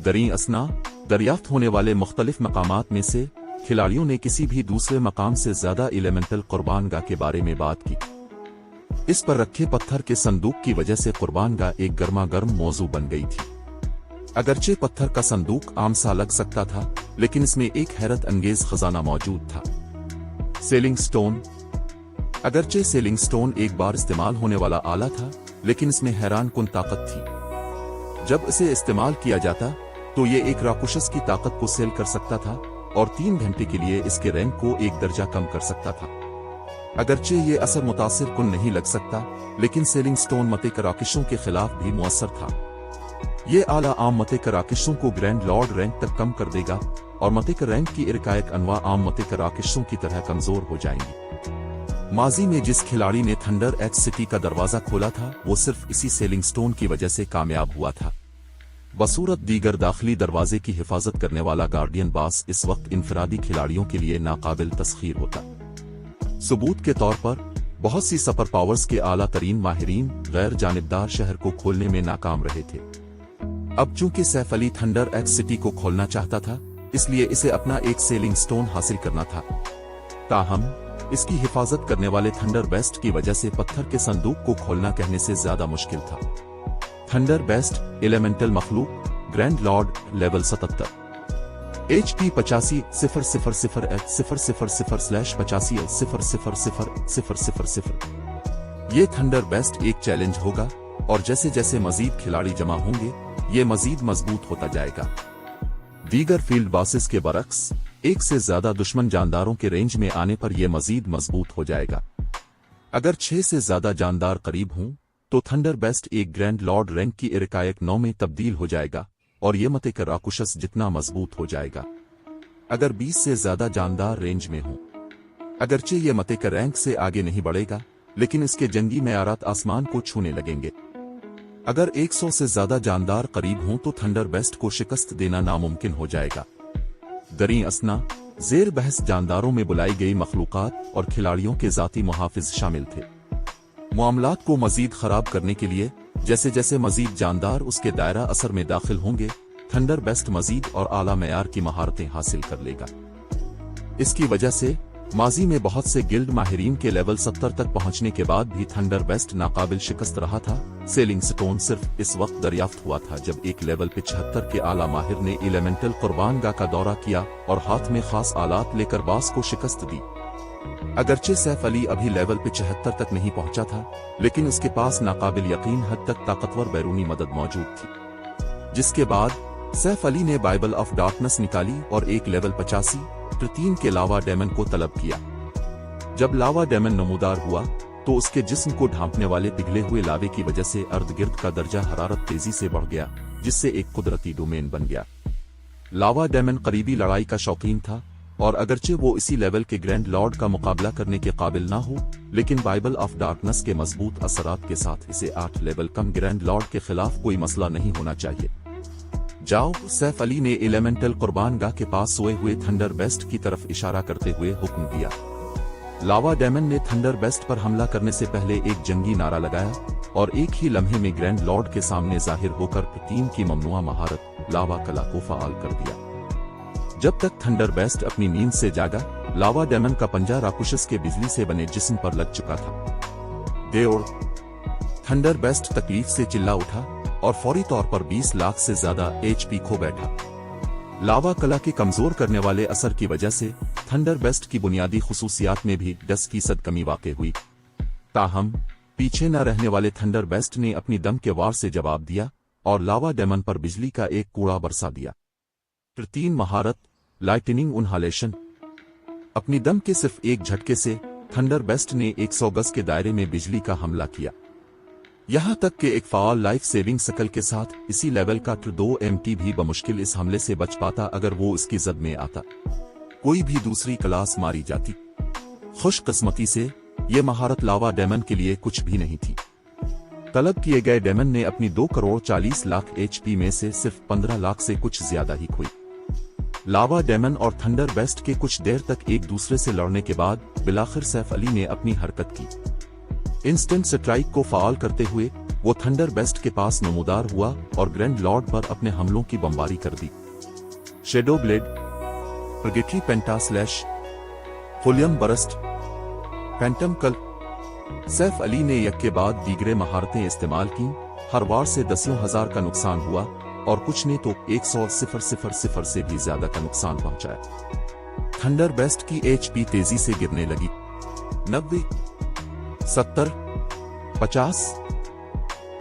दरी असना दरियाफ्त होने वाले मुख्तलिफ मकामात में से खिलाड़ियों ने किसी भी दूसरे मकाम से ज्यादा एलिमेंटल कुर्बान गाह के बारे में बात की। इस पर रखे पत्थर के संदूक की वजह से कुर्बान गाह एक गर्मा गर्म मौजू बन गई थी। अगरचे पत्थर का संदूक आम सा लग सकता था, लेकिन इसमें एक हैरत अंगेज खजाना मौजूद था। Selling stone. अगरचे सेलिंग स्टोन एक बार इस्तेमाल होने वाला आला था, लेकिन इसमें हैरान कुन ताकत थी। जब इसे इस्तेमाल किया जाता तो ये एक राकुशस की ताकत को सेल कर सकता था और 3 घंटे के लिए इसके रैंक को 1 दर्जा कम कर सकता था। अगरचे ये असर मुतासिर कुन नहीं लग सकता, लेकिन सेलिंग स्टोन मते कराकिशों के खिलाफ भी मुअस्सर था। ये आला आम मते कराकिशों को ग्रैंड लॉर्ड रैंक तक कम कर देगा और मते का रैंक की इरकायक अनवा आम मते कराकिशों की तरह कमजोर हो जाएंगी। माजी में जिस खिलाड़ी ने थंडर एक्स सिटी का दरवाजा खोला था, वो सिर्फ इसी सेलिंग स्टोन की वजह से कामयाब हुआ था। बसूरत दीगर दाखिली दरवाजे की हिफाजत करने वाला गार्डियन बास इस वक्त इनफरादी खिलाड़ियों के लिए नाकाबिल तस्खीर होता। सबूत के तौर पर बहुत सी सुपर पावर्स के आला तरीन माहिरीन गैर जानिबदार शहर को खोलने में नाकाम रहे थे। अब चूंकि Saif Ali thunder x city को खोलना चाहता था, इसलिए इसे अपना एक सेलिंग स्टोन हासिल करना था। ताहम इसकी हिफाजत करने वाले थंडर बेस्ट की वजह से पत्थर के संदूक को खोलना कहने से ज्यादा मुश्किल था। थंडर बेस्ट एलिमेंटल मखलूक ग्रैंड लॉर्ड लेवल 77 HP 85 ये थंडर बेस्ट एक चैलेंज होगा और जैसे जैसे मजीद खिलाड़ी जमा होंगे, ये मजीद मजबूत होता जाएगा। दीगर फील्ड बासेस के बरक्स एक से ज्यादा दुश्मन जानदारों के रेंज में आने पर यह मजीद मजबूत हो जाएगा। अगर 6 से ज्यादा जानदार करीब हों, तो थंडर बेस्ट एक ग्रैंड लॉर्ड रैंक की इरकायक 9 में तब्दील हो जाएगा और ये मते का राकुशस जितना मजबूत हो जाएगा। अगर 20 से ज्यादा जानदार रेंज में हो, अगरचे ये मते का रैंक से आगे नहीं बढ़ेगा, लेकिन इसके जंगी मेयारात आसमान को छूने लगेंगे। अगर 100 से ज्यादा जानदार करीब हों तो थंडर बेस्ट को शिकस्त देना नामुमकिन हो जाएगा। दरी असना जेर बहस जानदारों में बुलाई गई मखलूकात और खिलाड़ियों के जाती मुहाफिज शामिल थे। मामलात को मजीद खराब करने के लिए जैसे जैसे मजीद जानदार उसके दायरा असर में दाखिल होंगे, थंडर बेस्ट मजीद और आला मेयार की महारतें हासिल कर लेगा। इसकी वजह से माजी में बहुत से गिल्ड माहिरीन के लेवल 70 तक पहुंचने के बाद भी थंडर बेस्ट नाकाबिल शिकस्त रहा था। सेलिंग स्टोन सिर्फ इस वक्त दरियाफ्त हुआ था जब एक लेवल 75 के आला माहिर ने एलिमेंटल कुर्बानगाह का दौरा किया और हाथ में खास आलात लेकर बास को शिकस्त दी। अगरचे सैफ अली अभी लेवल 75 तक नहीं पहुंचा था, लेकिन उसके पास नाकाबिल यकीन हद तक ताकतवर बैरूनी मदद मौजूद थी। जिसके बाद सैफ अली ने बाइबल ऑफ डार्कनेस निकाली और एक लेवल 85 3 के लावा डेमन को तलब किया। जब लावा डेमन नमूदार हुआ तो उसके जिस्म को ढांपने वाले पिघले हुए लावे की वजह से अर्द गिर्द का दर्जा हरारत तेजी से बढ़ गया, जिससे एक कुदरती डोमेन बन गया। लावा डेमन करीबी लड़ाई का शौकीन था और अगरचे वो इसी लेवल के ग्रैंड लॉर्ड का मुकाबला करने के काबिल ना हो, लेकिन बाइबल ऑफ डार्कनेस के मजबूत असरात के साथ इसे 8 लेवल कम ग्रैंड लॉर्ड के खिलाफ कोई मसला नहीं होना चाहिए। जाओ, सैफ अली ने एलिमेंटल कुर्बानगाह के पास सोए हुए थंडर बेस्ट की तरफ इशारा करते हुए हुक्म दिया। लावा डेमन ने थंडर बेस्ट पर हमला करने से पहले एक जंगी नारा लगाया और एक ही लम्हे में ग्रैंड लॉर्ड के सामने जाहिर होकर टीम की ममनुआ महारत लावा कला को फाल कर दिया। जब तक थंडर बेस्ट अपनी नींद से जागा, लावा डेमन का पंजा राकुशस के बिजली से बने जिस्म पर लग चुका था। देओर थंडर बेस्ट तकलीफ से चिल्ला उठा और फौरी तौर पर 20 लाख से ज्यादा एचपी खो बैठा। लावा कला के कमजोर करने वाले असर की वजह से थंडर बेस्ट की बुनियादी खुसूसियात में भी 10% कमी वाक़ हुई। ताहम पीछे न रहने वाले थंडर बेस्ट ने अपनी दम के वार से जवाब दिया और लावा डेमन पर बिजली का एक कूड़ा बरसा दिया। 3 महारत लाइटनिंग इनहालेशन। अपनी दम के सिर्फ एक झटके से थंडर बेस्ट ने 100 गज के दायरे में बिजली का हमला किया। यहां तक कि एक फाल लाइफ सेविंग सकल के साथ इसी लेवल का 2 MT भी बमुश्किल इस हमले से बच पाता अगर वो इसकी जद में आता। कोई भी दूसरी क्लास मारी जाती। खुशकिस्मती से ये महारत लावा डेमन के लिए कुछ भी नहीं थी। तलब किए गए डेमन ने अपनी 2 करोड़ 40 लाख HP में से सिर्फ 15 लाख से कुछ ज्यादा ही खोई। लावा डेमन और थंडर बेस्ट के कुछ देर तक एक दूसरे से लड़ने के बाद बिलाखिर सैफ अली ने अपनी हरकत की। इंस्टेंट स्ट्राइक को फाल करते हुए वो थंडर बेस्ट के पास नमूदार हुआ और ग्रैंड लॉर्ड पर अपने हमलों की बमबारी कर दी। शेडो ब्लेड, प्रगेटरी पेंटा स्लैश, फुलियम बरस्ट, फैंटम कल। सैफ अली ने एक के बाद दीगरे महारतें इस्तेमाल की। हर वार से दसियों हजार का नुकसान हुआ और कुछ ने तो 100,000 से भी ज्यादा का नुकसान पहुंचाया। थंडर बेस्ट की HP तेजी से गिरने लगी। 90, 70, 50।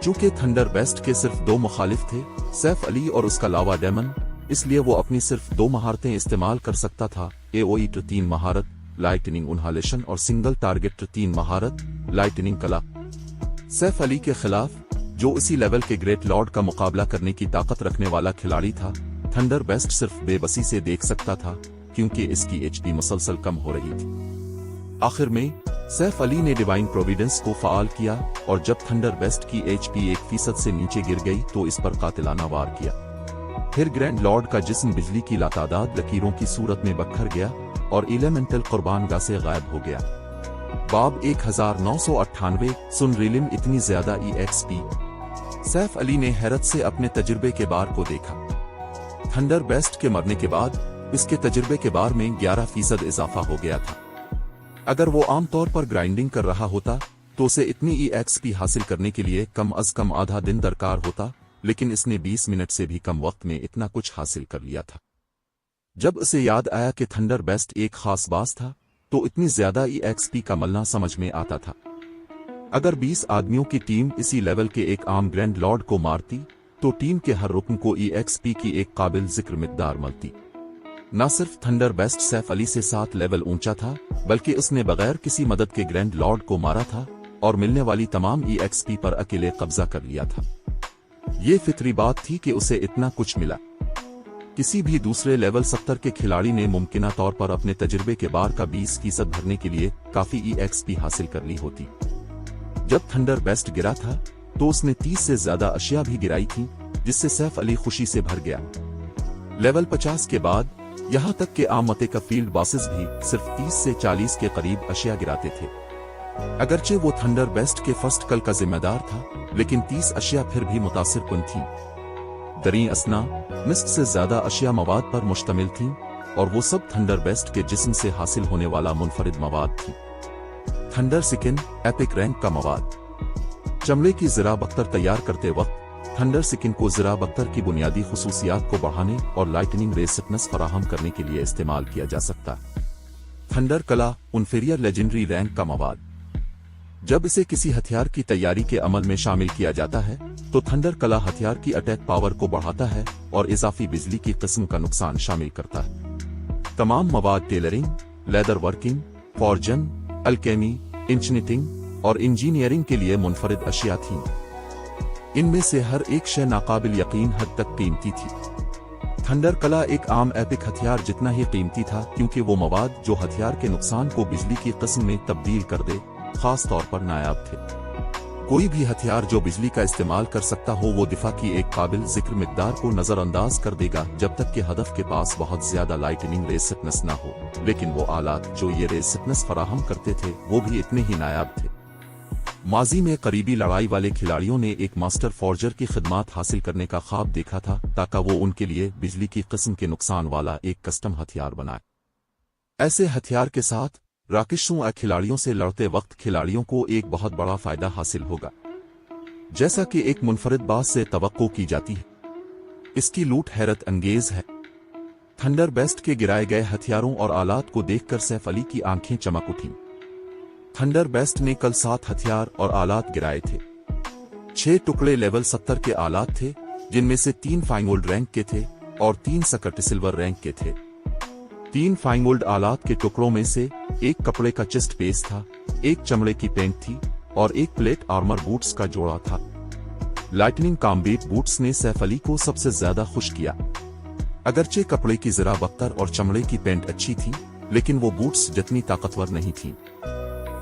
चूंकि थंडर बेस्ट के सिर्फ 2 मुखालिफ थे, सैफ अली और उसका लावा डेमन, इसलिए वो अपनी सिर्फ 2 महारतें इस्तेमाल कर सकता था। AOE 3 महारत लाइटनिंग इनहालेशन और सिंगल टारगेट 3 महारत लाइटनिंग कला। सैफ अली के खिलाफ जो इसी लेवल के ग्रेट लॉर्ड का मुकाबला करने की ताकत रखने वाला खिलाड़ी था, थंडर बेस्ट सिर्फ बेबसी से देख सकता था क्योंकि इसकी HP मुसलसल कम हो रही थी। आखिर में सैफ अली ने डिवाइन प्रोविडेंस को फाल किया और जब थंडर बेस्ट की HP 1% से नीचे गिर गई तो इस पर कातिलाना वार किया। फिर ग्रैंड लॉर्ड का जिस्म बिजली की लातादाद लकीरों की सूरत में बखर गया और एलिमेंटल कुर्बानगाह से गायब हो गया। बाब 1998 सुन रिलिम इतनी ज्यादा EXP। सैफ अली ने हैरत से अपने तजुर्बे के बार को देखा। थंडर बेस्ट के मरने के बाद इसके तजुर्बे के बार में 11% इजाफा हो गया था। अगर वो आमतौर पर ग्राइंडिंग कर रहा होता तो उसे इतनी EXP हासिल करने के लिए कम अज कम आधा दिन दरकार होता, लेकिन इसने 20 मिनट से भी कम वक्त में इतना कुछ हासिल कर लिया था। जब उसे याद आया कि थंडर बेस्ट एक खास बास था तो इतनी ज्यादा EXP का मलना समझ में आता था। अगर 20 आदमियों की टीम इसी लेवल के एक आम ग्रैंड लॉर्ड को मारती तो टीम के हर रुकन को EXP की एक काबिल जिक्र मिकदार मिलती। न सिर्फ थंडर बेस्ट सैफ अली से 7 लेवल ऊंचा था, बल्कि उसने बगैर किसी मदद के ग्रैंड लॉर्ड को मारा था और मिलने वाली तमाम EXP पर अकेले कब्जा कर लिया था। ये फितरी बात थी कि उसे इतना कुछ मिला। किसी भी दूसरे लेवल 70 के खिलाड़ी ने मुमकिना तौर पर अपने तजुर्बे के बार का 20% भरने के लिए काफी EXP हासिल कर ली होती। जब थंडर बेस्ट गिरा था तो उसने 30 से ज्यादा अशिया भी गिराई थी, जिससे सैफ अली खुशी से भर गया। लेवल 50 के बाद यहां तक कि आम मते का फील्ड बॉसेस भी सिर्फ 30 से 40 के करीब अशिया गिराते थे। अगरचे वो थंडर बेस्ट के फर्स्ट कल का जिम्मेदार था, लेकिन 30 अशिया फिर भी मुतासिर कुन थीं। दरी असना निस्फ से ज्यादा अशिया मवाद पर मुश्तमिल थीं, और वो सब थंडर बेस्ट के जिस्म से हासिल होने वाला मुनफरिद मवाद थी। थंडर स्किन एपिक रैंक का मवाद। चमड़े की ज़रा बख्तर तैयार करते वक्त थंडर स्किन को ज़रा बख्तर की बुनियादी खुसूसियात को बढ़ाने और लाइटनिंग रेसिपनेस फराहम करने के लिए इस्तेमाल किया जा सकता है। थंडर कला इन्फीरियर लेजेंडरी रैंक का मवाद। जब इसे किसी हथियार की तैयारी के अमल में शामिल किया जाता है तो थंडर कला हथियार की अटैक पावर को बढ़ाता है और इजाफी बिजली की किस्म का नुकसान शामिल करता है। तमाम मवाद tailoring, leather working, forging, alchemy, engineering और इंजीनियरिंग के लिए मुनफरिद अशिया थीं। इनमें से हर एक शय नाकाबिल यकीन हद तक कीमती थी। थंडर कला एक आम एपिक हथियार जितना ही कीमती था, क्योंकि वो मवाद जो हथियार के नुकसान को बिजली की किस्म में तब्दील कर दे खास तौर पर नायाब थे। कोई भी हथियार जो बिजली का इस्तेमाल कर सकता हो वो दिफा की एक काबिल जिक्र मिकदार को नजरअंदाज कर देगा जब तक कि हदफ के पास बहुत ज्यादा लाइटनिंग रेसिपनेस ना हो। लेकिन वो आलात जो ये रेसिपनेस फराहम करते थे वो भी इतने ही नायाब थे। माजी में करीबी लड़ाई वाले खिलाड़ियों ने एक मास्टर फॉर्जर की खिदमात हासिल करने का ख्वाब देखा था ताकि वो उनके लिए बिजली की किस्म के नुकसान वाला एक कस्टम हथियार बनाए। ऐसे हथियार के साथ राकेशों खिलाड़ियों से लड़ते वक्त खिलाड़ियों को एक बहुत बड़ा फायदा हासिल होगा, जैसा कि एक मुनफरिद बाज से तवक्को की जाती है। इसकी लूट हैरत अंगेज है। थंडर बेस्ट के गिराए गए हथियारों और आलात को देखकर सैफ अली की आंखें चमक उठीं। थंडर बेस्ट ने कल 7 हथियार और आलात गिराए थे। 6 टुकड़े लेवल 70 के आलात थे, जिनमें से 3 फाइन गोल्ड रैंक के थे और 3 सकट सिल्वर रैंक के थे। 3 फाइन गोल्ड आलात के टुकड़ों में से एक कपड़े का चेस्ट पेस था, एक चमड़े की पेंट थी और एक प्लेट आर्मर बूट्स का जोड़ा था। लाइटनिंग कॉम्बैट बूट्स ने सैफ अली को सबसे ज्यादा खुश किया। अगरचे कपड़े की ज़रा बख्तर और चमड़े की पेंट अच्छी थी, लेकिन वो बूट्स जितनी ताकतवर नहीं थी।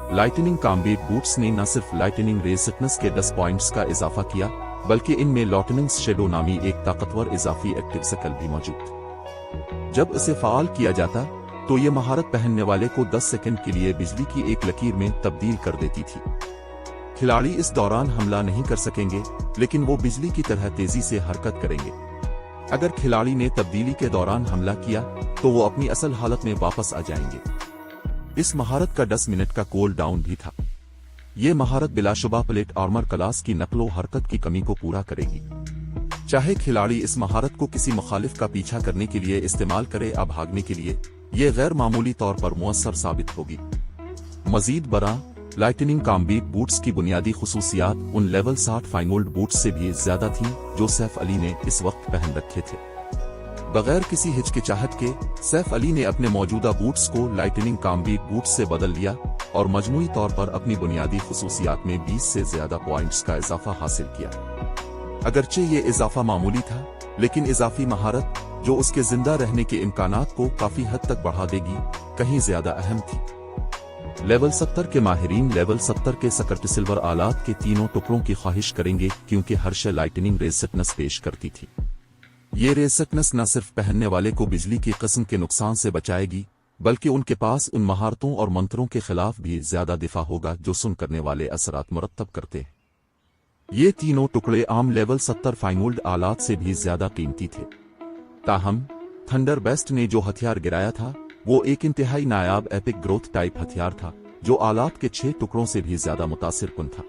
लाइटनिंग कॉम्बैट बूट्स ने न सिर्फ लाइटनिंग रेसिपनेस के 10 पॉइंट्स का इजाफा किया, बल्कि इनमें लॉटनिंग शेडो नामी एक ताकतवर इजाफी एक्टिव सकल भी मौजूद था। जब इसे फाल किया जाता तो ये महारत पहनने वाले को 10 सेकंड के लिए बिजली की एक लकीर में तब्दील कर देती थी। खिलाड़ी इस दौरान हमला नहीं कर सकेंगे, लेकिन वो बिजली की तरह तेजी से हरकत करेंगे। अगर खिलाड़ी ने तब्दीली के दौरान हमला किया तो वो अपनी असल हालत में वापस आ जाएंगे। इस महारत का 10 मिनट का कूल डाउन भी था। ये महारत बिलाशुबा प्लेट आर्मर क्लास की नकलो हरकत की कमी को पूरा करेगी। चाहे खिलाड़ी इस महारत को किसी मुखालिफ का पीछा करने के लिए इस्तेमाल करे या भागने के लिए, ये गैर मामूली तौर पर मुअस्सर साबित होगी। मजीद बरा लाइटनिंग कॉम्बैट बूट्स की बुनियादी खुसूसियात उन लेवल 60 फाइन गोल्ड बूट्स से भी ज्यादा थीं जो सैफ अली ने इस वक्त पहन रखे थे। बगैर किसी हिचकिचाहट के सैफ अली ने अपने मौजूदा बूट्स को लाइटनिंग कॉम्बैट बूट्स से बदल लिया और मजमूई तौर पर अपनी बुनियादी खुसूसियात में 20 से ज्यादा पॉइंट्स का इजाफा हासिल किया। अगरचे ये इजाफा मामूली था, लेकिन इजाफी महारत जो उसके जिंदा रहने के इम्कानात को काफी हद तक बढ़ा देगी, कहीं ज्यादा अहम थी। लेवल 70 के माहिरीन लेवल 70 के सकट सिल्वर आलात के तीनों टुकड़ों की ख्वाहिश करेंगे, क्योंकि हर शय लाइटनिंग रेसिपनेस पेश करती थी। ये रेसिपनेस न सिर्फ पहनने वाले को बिजली की किस्म के नुकसान से बचाएगी, बल्कि उनके पास उन महारतों और मंत्रों के खिलाफ भी ज्यादा दिफा होगा जो सुन करने वाले असरात मुरत्तब करते हैं। ये तीनों टुकड़े आम लेवल 70 फाइन गोल्ड आलात से भी ज्यादा कीमती थे। ताहम थंडर बेस्ट ने जो हथियार गिराया था वो एक इंतहाई नायाब एपिक ग्रोथ टाइप हथियार था, जो आलात के 6 टुकड़ों से भी ज्यादा मुतासिर कुन था।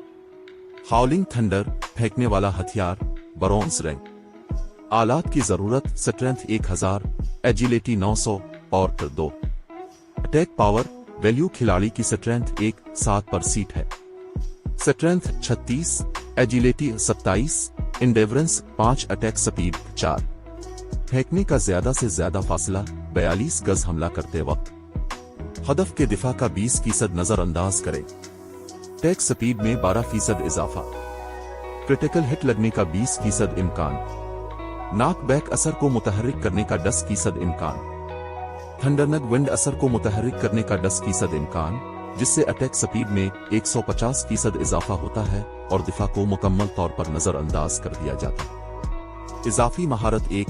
हाउलिंग थंडर फेंकने वाला हथियार, ब्रोंज रैंक। आलात की जरूरत स्ट्रेंथ 1000, एजिलिटी 900 और 2। अटैक पावर वैल्यू खिलाड़ी की स्ट्रेंथ 1/7 पर सीट है। Strength 36, agility 27, इंडेवरेंस 5, attack speed 4। फेंकने का ज्यादा से ज्यादा फासला 42 गज हमला करते वक्त। हदफ के दिफा का 20% नजरअंदाज करें। अटैक स्पीड में 12% इजाफा। क्रिटिकल हिट लगने का 20% इम्कान। नाक बैक असर को मुतहर्रिक करने का 10% इम्कान। थंडरनग विंड असर को मुतहर्रिक करने का 10% इम्कान, जिससे अटैक स्पीड में 150% इजाफा होता है और दिफा को मुकम्मल तौर पर नजरअंदाज कर दिया जाता है। इजाफी महारत 1,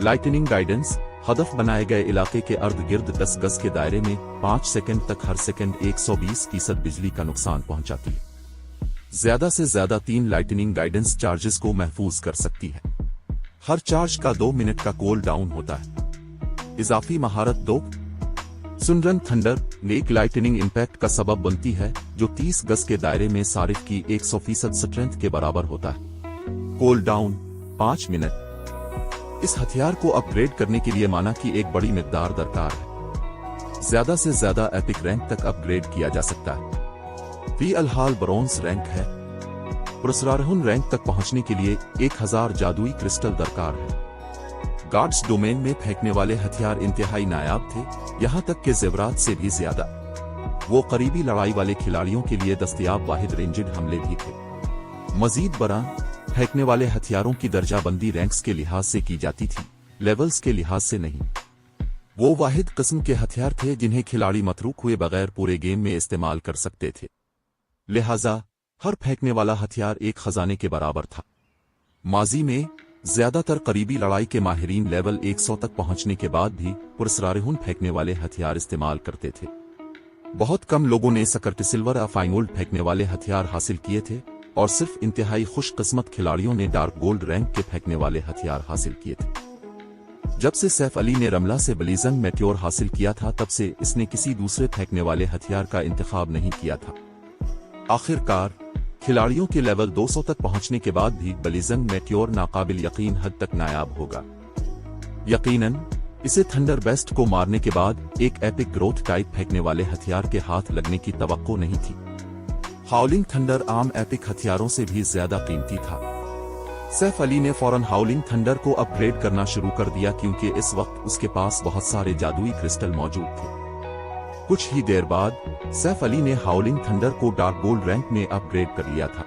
लाइटनिंग गाइडेंस। हदफ बनाए गए इलाके के अर्द गिर्द 10 गज के दायरे में 5 सेकंड तक हर सेकंड 120% बिजली का नुकसान पहुंचाती है। ज्यादा से ज्यादा 3 लाइटनिंग गाइडेंस चार्जेस को महफूज कर सकती है। हर चार्ज का 2 मिनट का कूल डाउन होता है। इजाफी महारत 2 सुनरन थंडर एक लाइटनिंग इंपैक्ट का सबब बनती है जो 30 गज के दायरे में सारिफ की 100% स्ट्रेंथ के बराबर होता है। Cool down 5 minute. इस हथियार को अपग्रेड करने के लिए माना कि एक बड़ी मिकदार दरकार है। ज्यादा से ज्यादा एपिक रैंक तक अपग्रेड किया जा सकता है। फी अलहाल ब्रोंज रैंक है। पुरस्कारुन रैंक तक पहुंचने के लिए 1000 जादुई क्रिस्टल दरकार है। गार्ड्स डोमेन में फेंकने वाले हथियार इंतहाई नायाब थे, यहां तक के जेवरात से भी ज्यादा। वो करीबी लड़ाई वाले खिलाड़ियों के लिए दस्तयाब वाहिद रेंजड हमले भी थे। मजीद बरां फेंकने वाले हथियारों की दर्जाबंदी रैंक्स के लिहाज से की जाती थी, लेवल्स के लिहाज से नहीं। वो वाहिद किस्म के हथियार थे जिन्हें खिलाड़ी मतरूक हुए बगैर पूरे गेम में इस्तेमाल कर सकते थे। लिहाजा हर फेंकने वाला हथियार एक खजाने के बराबर था। माजी में ज्यादातर करीबी लड़ाई के माहिरीन लेवल 100 तक पहुंचने के बाद भी पुरस्कारुन फेंकने वाले हथियार इस्तेमाल करते थे। बहुत कम लोगों ने सकर्ट सिल्वर या फाइन गोल्ड फेंकने वाले हथियार हासिल किए थे और सिर्फ इंतहाई खुशकिस्मत खिलाड़ियों ने डार्क गोल्ड रैंक के फेंकने वाले हथियार हासिल किए थे। जब से सैफ अली ने रमला से ब्लेजिंग मेट्योर हासिल किया था तब से इसने किसी दूसरे फेंकने वाले हथियार का इंतखाब नहीं किया था। आखिरकार खिलाड़ियों के लेवल 200 तक पहुंचने के बाद भी ब्लेजिंग मेट्योर नाकाबिल यकीन हद तक नायाब होगा। यकीनन इसे थंडर बेस्ट को मारने के बाद एक एपिक ग्रोथ टाइप फेंकने वाले हथियार के हाथ लगने की तवक्को नहीं थी। हाउलिंग थंडर आम एपिक हथियारों से भी ज्यादा कीमती था। सैफ अली ने फौरन हाउलिंग थंडर को अपग्रेड करना शुरू कर दिया क्योंकि इस वक्त उसके पास बहुत सारे जादुई क्रिस्टल मौजूद थे। कुछ ही देर बाद सैफ अली ने हाउलिंग थंडर को डार्क गोल्ड रैंक में अपग्रेड कर लिया था।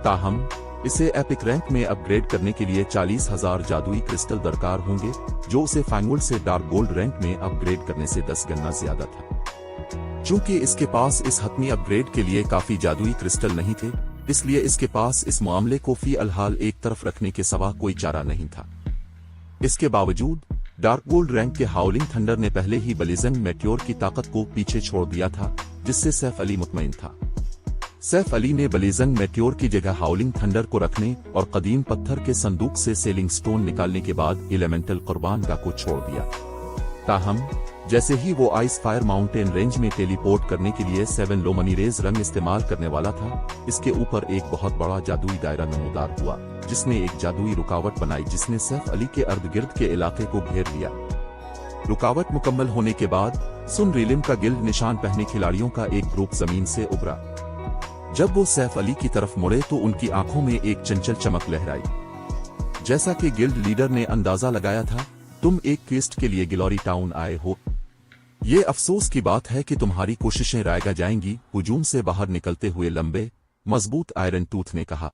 ताहम इसे एपिक रैंक में अपग्रेड करने के लिए 40,000 जादुई क्रिस्टल दरकार होंगे, जो उसे फाइन गोल्ड से डार्क गोल्ड रैंक में अपग्रेड करने से 10 गुना ज्यादा था। चूंकि इसके पास इस हतमी अपग्रेड के लिए काफी जादुई क्रिस्टल नहीं थे, इसलिए इसके पास इस मामले को फी अलहाल एक तरफ रखने के सिवा कोई चारा नहीं था। इसके बावजूद डार्क गोल्ड रैंक के हाउलिंग थंडर ने पहले ही ब्लेजिंग मेट्योर की ताकत को पीछे छोड़ दिया था, जिससे सैफ अली मुतमईन था। सैफ अली ने ब्लेजिंग मेट्योर की जगह हाउलिंग थंडर को रखने और कदीम पत्थर के संदूक से सेलिंग स्टोन निकालने के बाद एलिमेंटल कुर्बान गाह को छोड़ दिया। ताहम जैसे ही वो आइस फायर माउंटेन रेंज में टेलीपोर्ट करने के लिए 7 लोमनी रेज रंग इस्तेमाल करने वाला था, इसके ऊपर एक बहुत बड़ा जादुई दायरा नमूदार हुआ, जिसने एक जादुई रुकावट बनाई जिसने सैफ अली के अर्द गिर्द के इलाके को घेर लिया। रुकावट मुकम्मल होने के बाद सुन रिलिम का गिल्ड निशान पहने खिलाड़ियों का एक ग्रुप जमीन से उभरा। जब वो सैफ अली की तरफ मुड़े तो उनकी आंखों में एक चंचल चमक लहराई। जैसा कि गिल्ड लीडर ने अंदाजा लगाया था, तुम एक क्वेस्ट के लिए गिलोरी टाउन आए हो। ये अफसोस की बात है कि तुम्हारी कोशिशें रायगा जाएंगी, हुजूम से बाहर निकलते हुए लंबे मजबूत आयरन टूथ ने कहा।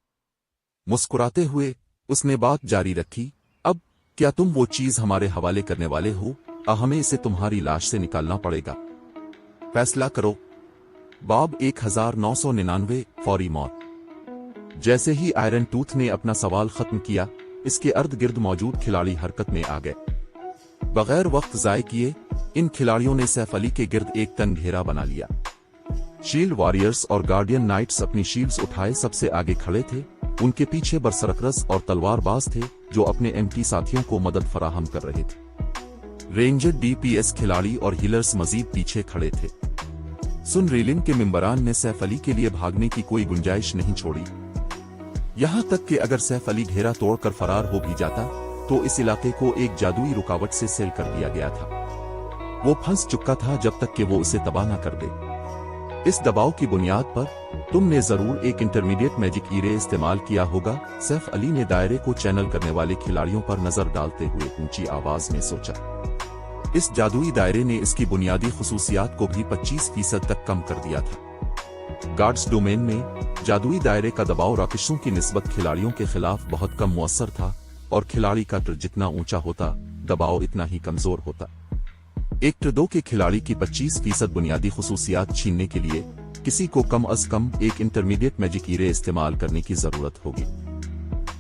मुस्कुराते हुए उसने बात जारी रखी, अब क्या तुम वो चीज हमारे हवाले करने वाले हो, हमें इसे तुम्हारी लाश से निकालना पड़ेगा। फैसला करो। बाब 1999 फौरी मौत। जैसे ही आयरन टूथ ने अपना सवाल खत्म किया, इसके अर्द गिर्द मौजूद खिलाड़ी हरकत में आ गए। बगैर वक्त जाए किए इन खिलाड़ियों ने सैफ अली के गिर्द एक तन घेरा बना लिया। शील्ड वॉरियर्स और गार्डियन नाइट्स अपनी शील्ड्स उठाए सबसे आगे खड़े थे। उनके पीछे बरसरकरस और तलवारबाज थे जो अपने एमटी साथियों को मदद फराहम कर रहे थे। रेंजर डीपीएस खिलाड़ी और हीलर्स मजीद पीछे खड़े थे। सुन रीलिन के मेंबरान ने सैफ अली के लिए भागने की कोई गुंजाइश नहीं छोड़ी। यहां तक कि अगर सैफ अली घेरा तोड़कर फरार हो भी जाता तो इस इलाके को एक जादुई रुकावट से सील कर दिया गया था। वो फंस चुका था जब तक कि वो उसे तबाह न कर दे। इस दबाव की बुनियाद पर तुमने जरूर एक इंटरमीडिएट मैजिक ईरे इस्तेमाल किया होगा, सैफ अली ने दायरे को चैनल करने वाले खिलाड़ियों पर नजर डालते हुए ऊंची आवाज में सोचा। इस जादुई दायरे ने इसकी बुनियादी खुसूसियात को भी 25% तक कम कर दिया था। गार्ड्स डोमेन में जादुई दायरे का दबाव राकेशों की निस्बत खिलाड़ियों के खिलाफ बहुत कम मुअस्सर था और खिलाड़ी का टर जितना ऊंचा होता, दबाव इतना ही कमजोर होता। एक टर 2 के खिलाड़ी की 25% बुनियादी खुसूसियात छीनने के लिए किसी को कम अज कम एक इंटरमीडिएट मैजिक ईरे इस्तेमाल करने की जरूरत होगी।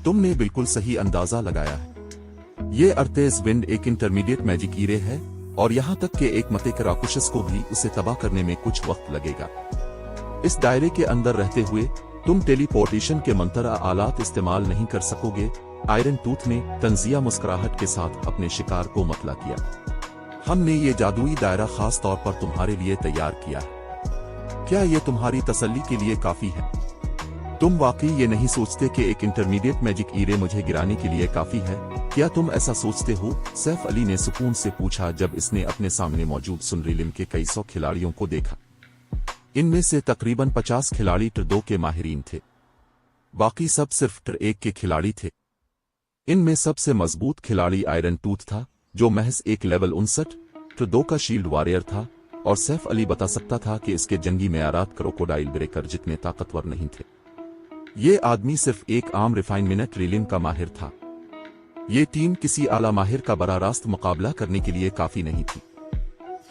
तुमने बिल्कुल सही अंदाजा लगाया है। ये अर्तेज विंड एक इंटरमीडिएट मैजिक ईरे है और यहाँ तक कि एक मते राकुशस को भी उसे तबाह करने में कुछ वक्त लगेगा। इस दायरे के अंदर रहते हुए तुम टेलीपोर्टेशन के मंतरा आलात इस्तेमाल नहीं कर सकोगे। आयरन टूथ ने तंजिया मुस्कुराहट के साथ अपने शिकार को मतला किया। हमने ये जादुई दायरा खास तौर पर तुम्हारे लिए तैयार किया है। क्या ये तुम्हारी तसल्ली के लिए काफी है? तुम वाकई ये नहीं सोचते कि एक इंटरमीडिएट मैजिक ईरे मुझे गिराने के लिए काफी है? क्या तुम ऐसा सोचते हो? सैफ अली ने सुकून से पूछा जब इसने अपने सामने मौजूद सुनरीलिम के कई सौ खिलाड़ियों को देखा। इनमें से तकरीबन 50 खिलाड़ी टर 2 के माहिरीन थे, बाकी सब सिर्फ टर 1 के खिलाड़ी थे। इनमें सबसे मजबूत खिलाड़ी आयरन टूथ था, जो महज एक लेवल 59 टर 2 का शील्ड वॉरियर था, और सैफ अली बता सकता था कि इसके जंगी मेयारात क्रोकोडाइल ब्रेकर जितने ताकतवर नहीं थे। ये आदमी सिर्फ एक आम रिफाइनमेंट रीलिम का माहिर था। ये टीम किसी आला माहिर का बराह रास्त मुकाबला करने के लिए काफी नहीं थी।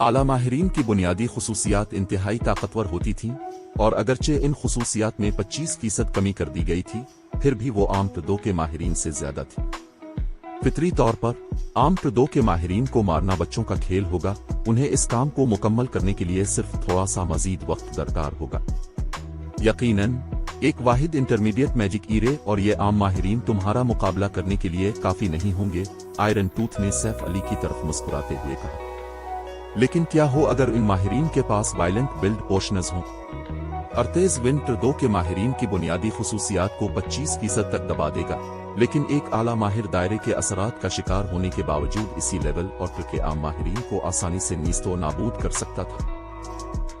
आला माहिरीन की बुनियादी खुसूसियात इंतहाई ताकतवर होती थीं, और अगरचे इन खुसूसियात में 25% कमी कर दी गई थी, फिर भी वो आम टर 2 के माहिरीन से ज्यादा थी। फितरी तौर पर आम टर 2 के माहिरीन को मारना बच्चों का खेल होगा। उन्हें इस काम को मुकम्मल करने के लिए सिर्फ थोड़ा सा मजीद वक्त दरकार होगा। यकीनन एक वाहिद इंटरमीडिएट मैजिक ईरे और ये आम माहिरीन तुम्हारा मुकाबला करने के लिए काफी नहीं होंगे। आयरन टूथ ने सैफ अली की तरफ मुस्कुराते हुए कहा। लेकिन क्या हो अगर इन माहिरीन के पास वायलेंट बिल्ड पोशनर्स हों? अर्तेज विंड टर 2 के माहिरीन की बुनियादी खुसूसियात को 25% तक दबा देगा, लेकिन एक आला माहिर दायरे के असरात का शिकार होने के बावजूद इसी लेवल और टर के आम माहिरीन को आसानी से नीस्तो नाबूद कर सकता था।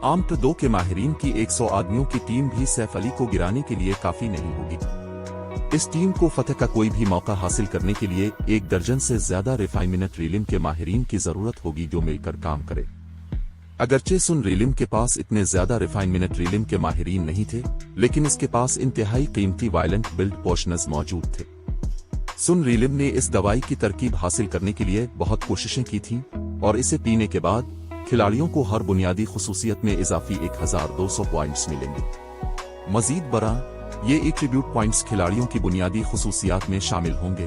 आम टर 2 के माहिरीन की 100 आदमियों की टीम भी सैफ अली को गिराने के लिए काफी नहीं होगी। इस टीम को फतह का कोई भी मौका हासिल करने के लिए 1 दर्जन से ज्यादा रिफाइनमेंट रीलिम के माहिरीन की जरूरत होगी जो मिलकर काम करे। अगरचे सुन रीलिम के पास इतने ज्यादा रिफाइनमेंट रीलिम के माहिरीन नहीं थे, लेकिन इसके पास इंतहाई कीमती वायलेंट बिल्ड पोशनर्स मौजूद थे। सुन रीलिम ने इस दवाई की तरकीब हासिल करने के लिए बहुत कोशिशें की थीं, और इसे पीने के बाद खिलाड़ियों को हर बुनियादी खुसूसियत में इजाफी 1200 पॉइंट्स मिलेंगे। मजीद बरा ये एट्रीब्यूट पॉइंट्स खिलाड़ियों की बुनियादी खुसूसियात में शामिल होंगे।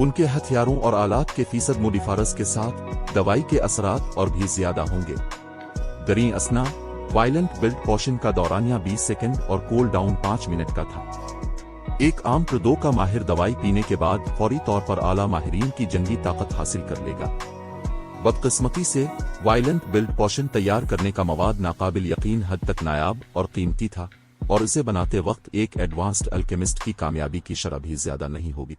उनके हथियारों और आलात के फीसद मोडिफारस के साथ दवाई के असरात और भी ज्यादा होंगे। दरी असना वायलेंट बिल्ड पोशन का दौरानिया 20 सेकंड और कूल डाउन 5 मिनट का था। एक आम टर 2 का माहिर दवाई पीने के बाद फौरी तौर पर आला माहिरीन की जंगी ताकत हासिल कर लेगा। बदकिस्मती से वायलेंट बिल्ड पोशन तैयार करने का मवाद नाकाबिल यकीन हद तक नायाब और कीमती था, और इसे बनाते वक्त एक एडवांस्ड अल्केमिस्ट की कामयाबी की शरह भी ज्यादा नहीं होगी।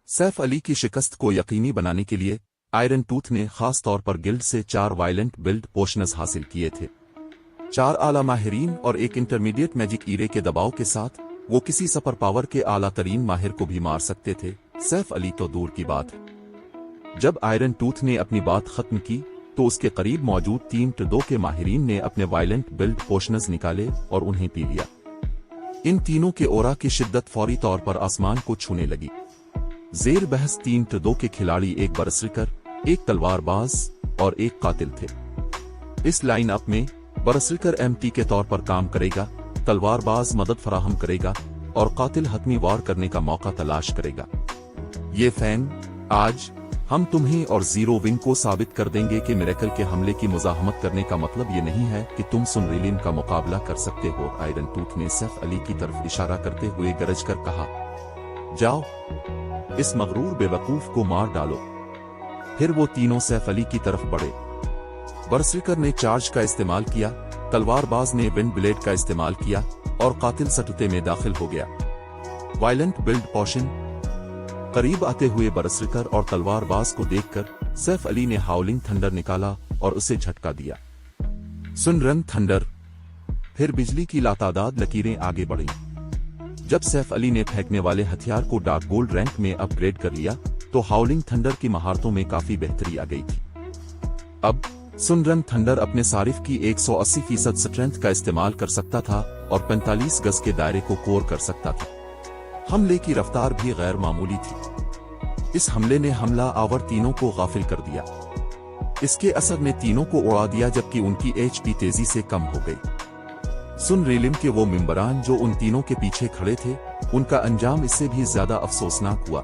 सैफ अली की शिकस्त को यकीनी बनाने के लिए आयरन टूथ ने खास तौर पर गिल्ड से 4 वायलेंट बिल्ड पोशनर्स हासिल किए थे। 4 आला माहिरीन और एक इंटरमीडिएट मैजिक ईरे के दबाव के साथ वो किसी सुपर पावर के आला तरीन माहिर को भी मार सकते थे। सैफ अली तो दूर की बात है। जब आयरन टूथ ने अपनी बात खत्म की तो उसके करीब मौजूद 3 टर 2 के माहिरीन ने अपने वायलेंट बिल्ड पोशनर्स निकाले और उन्हें पी लिया। इन तीनों के ओरा की शिद्दत फौरी तौर पर आसमान को छूने लगी। जेर बहस 3 टर 2 के खिलाड़ी एक बरसरिकर, एक तलवारबाज और एक कातिल थे। इस लाइन अप में बरसरिकर एमटी के तौर पर काम करेगा, तलवारबाज मदद फराहम करेगा और कातिल हतमी वार करने का मौका तलाश करेगा। ये फैन, आज हम तुम्हें और जीरो विंग को साबित कर देंगे कि मिरेकल के हमले की मुजाहमत करने का मतलब ये नहीं है कि तुम सुनरीलिम का मुकाबला कर सकते हो। आयरन टूथ ने सैफ अली की तरफ इशारा करते हुए गरज कर कहा, जाओ इस मगरूर बेवकूफ को मार डालो। फिर वो तीनों सैफ अली की तरफ बढ़े। बरसरिकर ने चार्ज का इस्तेमाल किया, तलवारबाज ने विंड ब्लेड का इस्तेमाल किया और कातिल सटुते में दाखिल हो गया। वायलेंट बिल्ड पोशन करीब आते हुए बरसरिकर और तलवारबाज को देखकर सैफ अली ने हाउलिंग थंडर निकाला और उसे झटका दिया। सुन रन थंडर। फिर बिजली की लातादाद लकीरें आगे बढ़ीं। जब सैफ अली ने फेंकने वाले हथियार को डार्क गोल्ड रैंक में अपग्रेड कर लिया तो हाउलिंग थंडर की महारतों में काफी बेहतरी आ गई थी। अब सुनरन थंडर अपने सारिफ की 180% स्ट्रेंथ का इस्तेमाल कर सकता था और 45 गज के दायरे को कोर कर सकता था। हमले की रफ्तार भी गैर मामूली थी। इस हमले ने हमला आवर तीनों को गाफिल कर दिया। इसके असर ने तीनों को उड़ा दिया जबकि उनकी एचपी तेजी से कम हो गई। सुन रेलिम के वो मेंबरान जो उन तीनों के पीछे खड़े थे, उनका अंजाम इससे भी ज्यादा अफसोसनाक हुआ।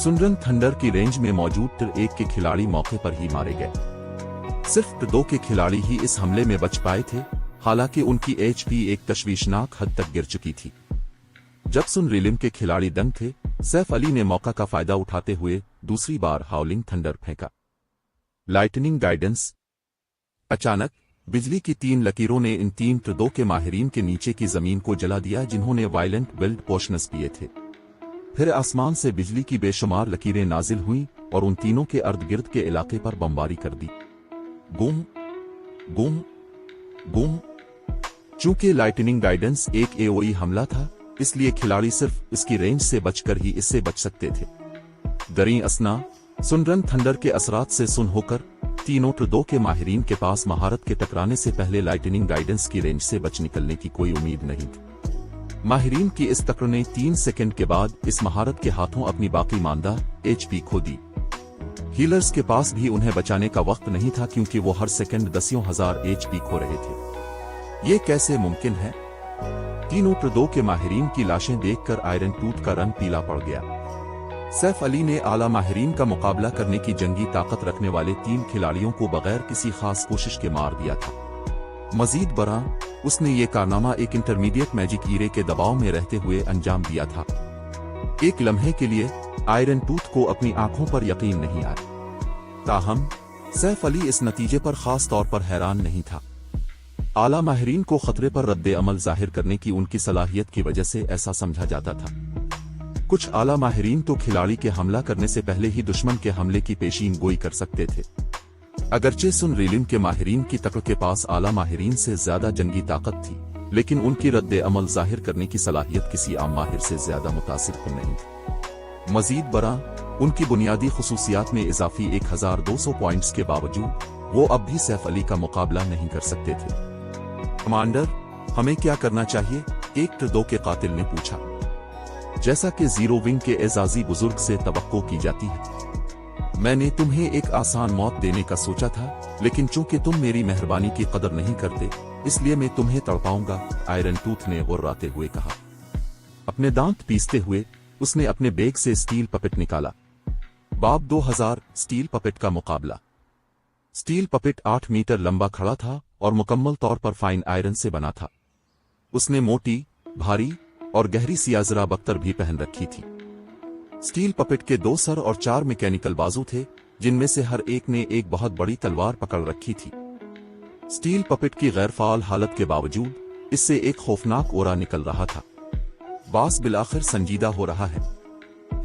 सुनरन थंडर की रेंज में मौजूद टिर 1 के खिलाड़ी मौके पर ही मारे गए। सिर्फ टिर 2 के खिलाड़ी ही इस हमले में बच पाए थे, हालांकि उनकी एचपी एक तशवीशनाक हद तक गिर चुकी थी। जब सुन रिलिम के खिलाड़ी दंग थे, सैफ अली ने मौका का फायदा उठाते हुए दूसरी बार हाउलिंग थंडर फेंका। Lightning guidance. अचानक बिजली की 3 लकीरों ने इन 3 टिर 2 के माहिरीन के नीचे की जमीन को जला दिया, जिन्होंने वायलेंट बिल्ड पोशनस पिए थे। फिर आसमान से बिजली की बेशुमार लकीरें नाजिल हुईं और उन तीनों के अर्द गिर्द के इलाके पर बमबारी कर दी। Boom boom boom. चूंकि लाइटनिंग गाइडेंस एक एओई हमला था, इसलिए खिलाड़ी सिर्फ इसकी रेंज से बचकर ही इससे बच सकते थे। दरी असना सुनरन थंडर के असरात से सुन होकर तीनों टिर 2 के माहिरीन के पास महारत के टकराने से पहले लाइटनिंग गाइडेंस की रेंज से बच निकलने की कोई उम्मीद नहीं थी। माहिरीन की इस टक्कर ने 3 सेकंड के बाद इस महारत के हाथों अपनी बाकी मानदा एचपी खो दी। हीलर्स के पास भी उन्हें बचाने का वक्त नहीं था, क्योंकि वो हर सेकंड दसियों हजार एचपी खो रहे थे। ये कैसे मुमकिन है? तीनों टिर 2 के माहिरीन की लाशें देखकर आयरन टूथ का रंग पीला पड़ गया। सैफ अली ने आला माहिरीन का मुकाबला करने की जंगी ताकत रखने वाले 3 खिलाड़ियों को बगैर किसी खास कोशिश के मार दिया था। मजीद बरा, उसने ये कारनामा एक इंटरमीडिएट मैजिक ईरे के दबाव में रहते हुए अंजाम दिया था। एक लम्हे के लिए आयरन टूथ को अपनी आंखों पर यकीन नहीं आया। ताहम सैफ अली इस नतीजे पर खास तौर पर हैरान नहीं था। आला माहिरीन को खतरे पर रद्दे अमल जाहिर करने की उनकी सलाहियत की वजह से ऐसा समझा जाता था। कुछ आला माहिरीन तो खिलाड़ी के हमला करने से पहले ही दुश्मन के हमले की पेशीन गोई कर सकते थे। अगरचे सुन रिलिम के माहिरीन की टक्कर के पास आला माहिरीन से ज्यादा जंगी ताकत थी, लेकिन उनकी रद्दे अमल जाहिर करने की सलाहियत किसी आम माहिर से ज्यादा मुतासिर नहीं थी। मजीद बरा, उनकी बुनियादी खुसूसियात में इजाफी 1200 पॉइंट्स के बावजूद वो अब भी सैफ अली का मुकाबला नहीं कर सकते थे। कमांडर, हमें क्या करना चाहिए? एक टिर 2 के कातिल ने पूछा। जैसा कि जीरो विंग के एजाजी बुजुर्ग से तवक्को की जाती है। मैंने तुम्हें एक आसान मौत देने का सोचा था, लेकिन चूंकि तुम मेरी मेहरबानी की कदर नहीं करते, इसलिए मैं तुम्हें तड़पाऊंगा, आयरन टूथ ने गुर्राते हुए कहा। अपने दांत पीसते हुए उसने अपने बैग से स्टील पपेट निकाला। बाब 2000 स्टील पपेट का मुकाबला। स्टील पपेट 8 मीटर लंबा खड़ा था और मुकम्मल तौर पर फाइन आयरन से बना था। उसने मोटी, भारी और गहरी सियाजरा बख्तर भी पहन रखी थी। स्टील पपेट के 2 सर और 4 मैकेनिकल बाजू थे, जिनमें से हर एक ने एक बहुत बड़ी तलवार पकड़ रखी थी। स्टील पपेट की गैर फाल हालत के बावजूद इससे एक खौफनाक ओरा निकल रहा था। बास बिलाखिर संजीदा हो रहा है।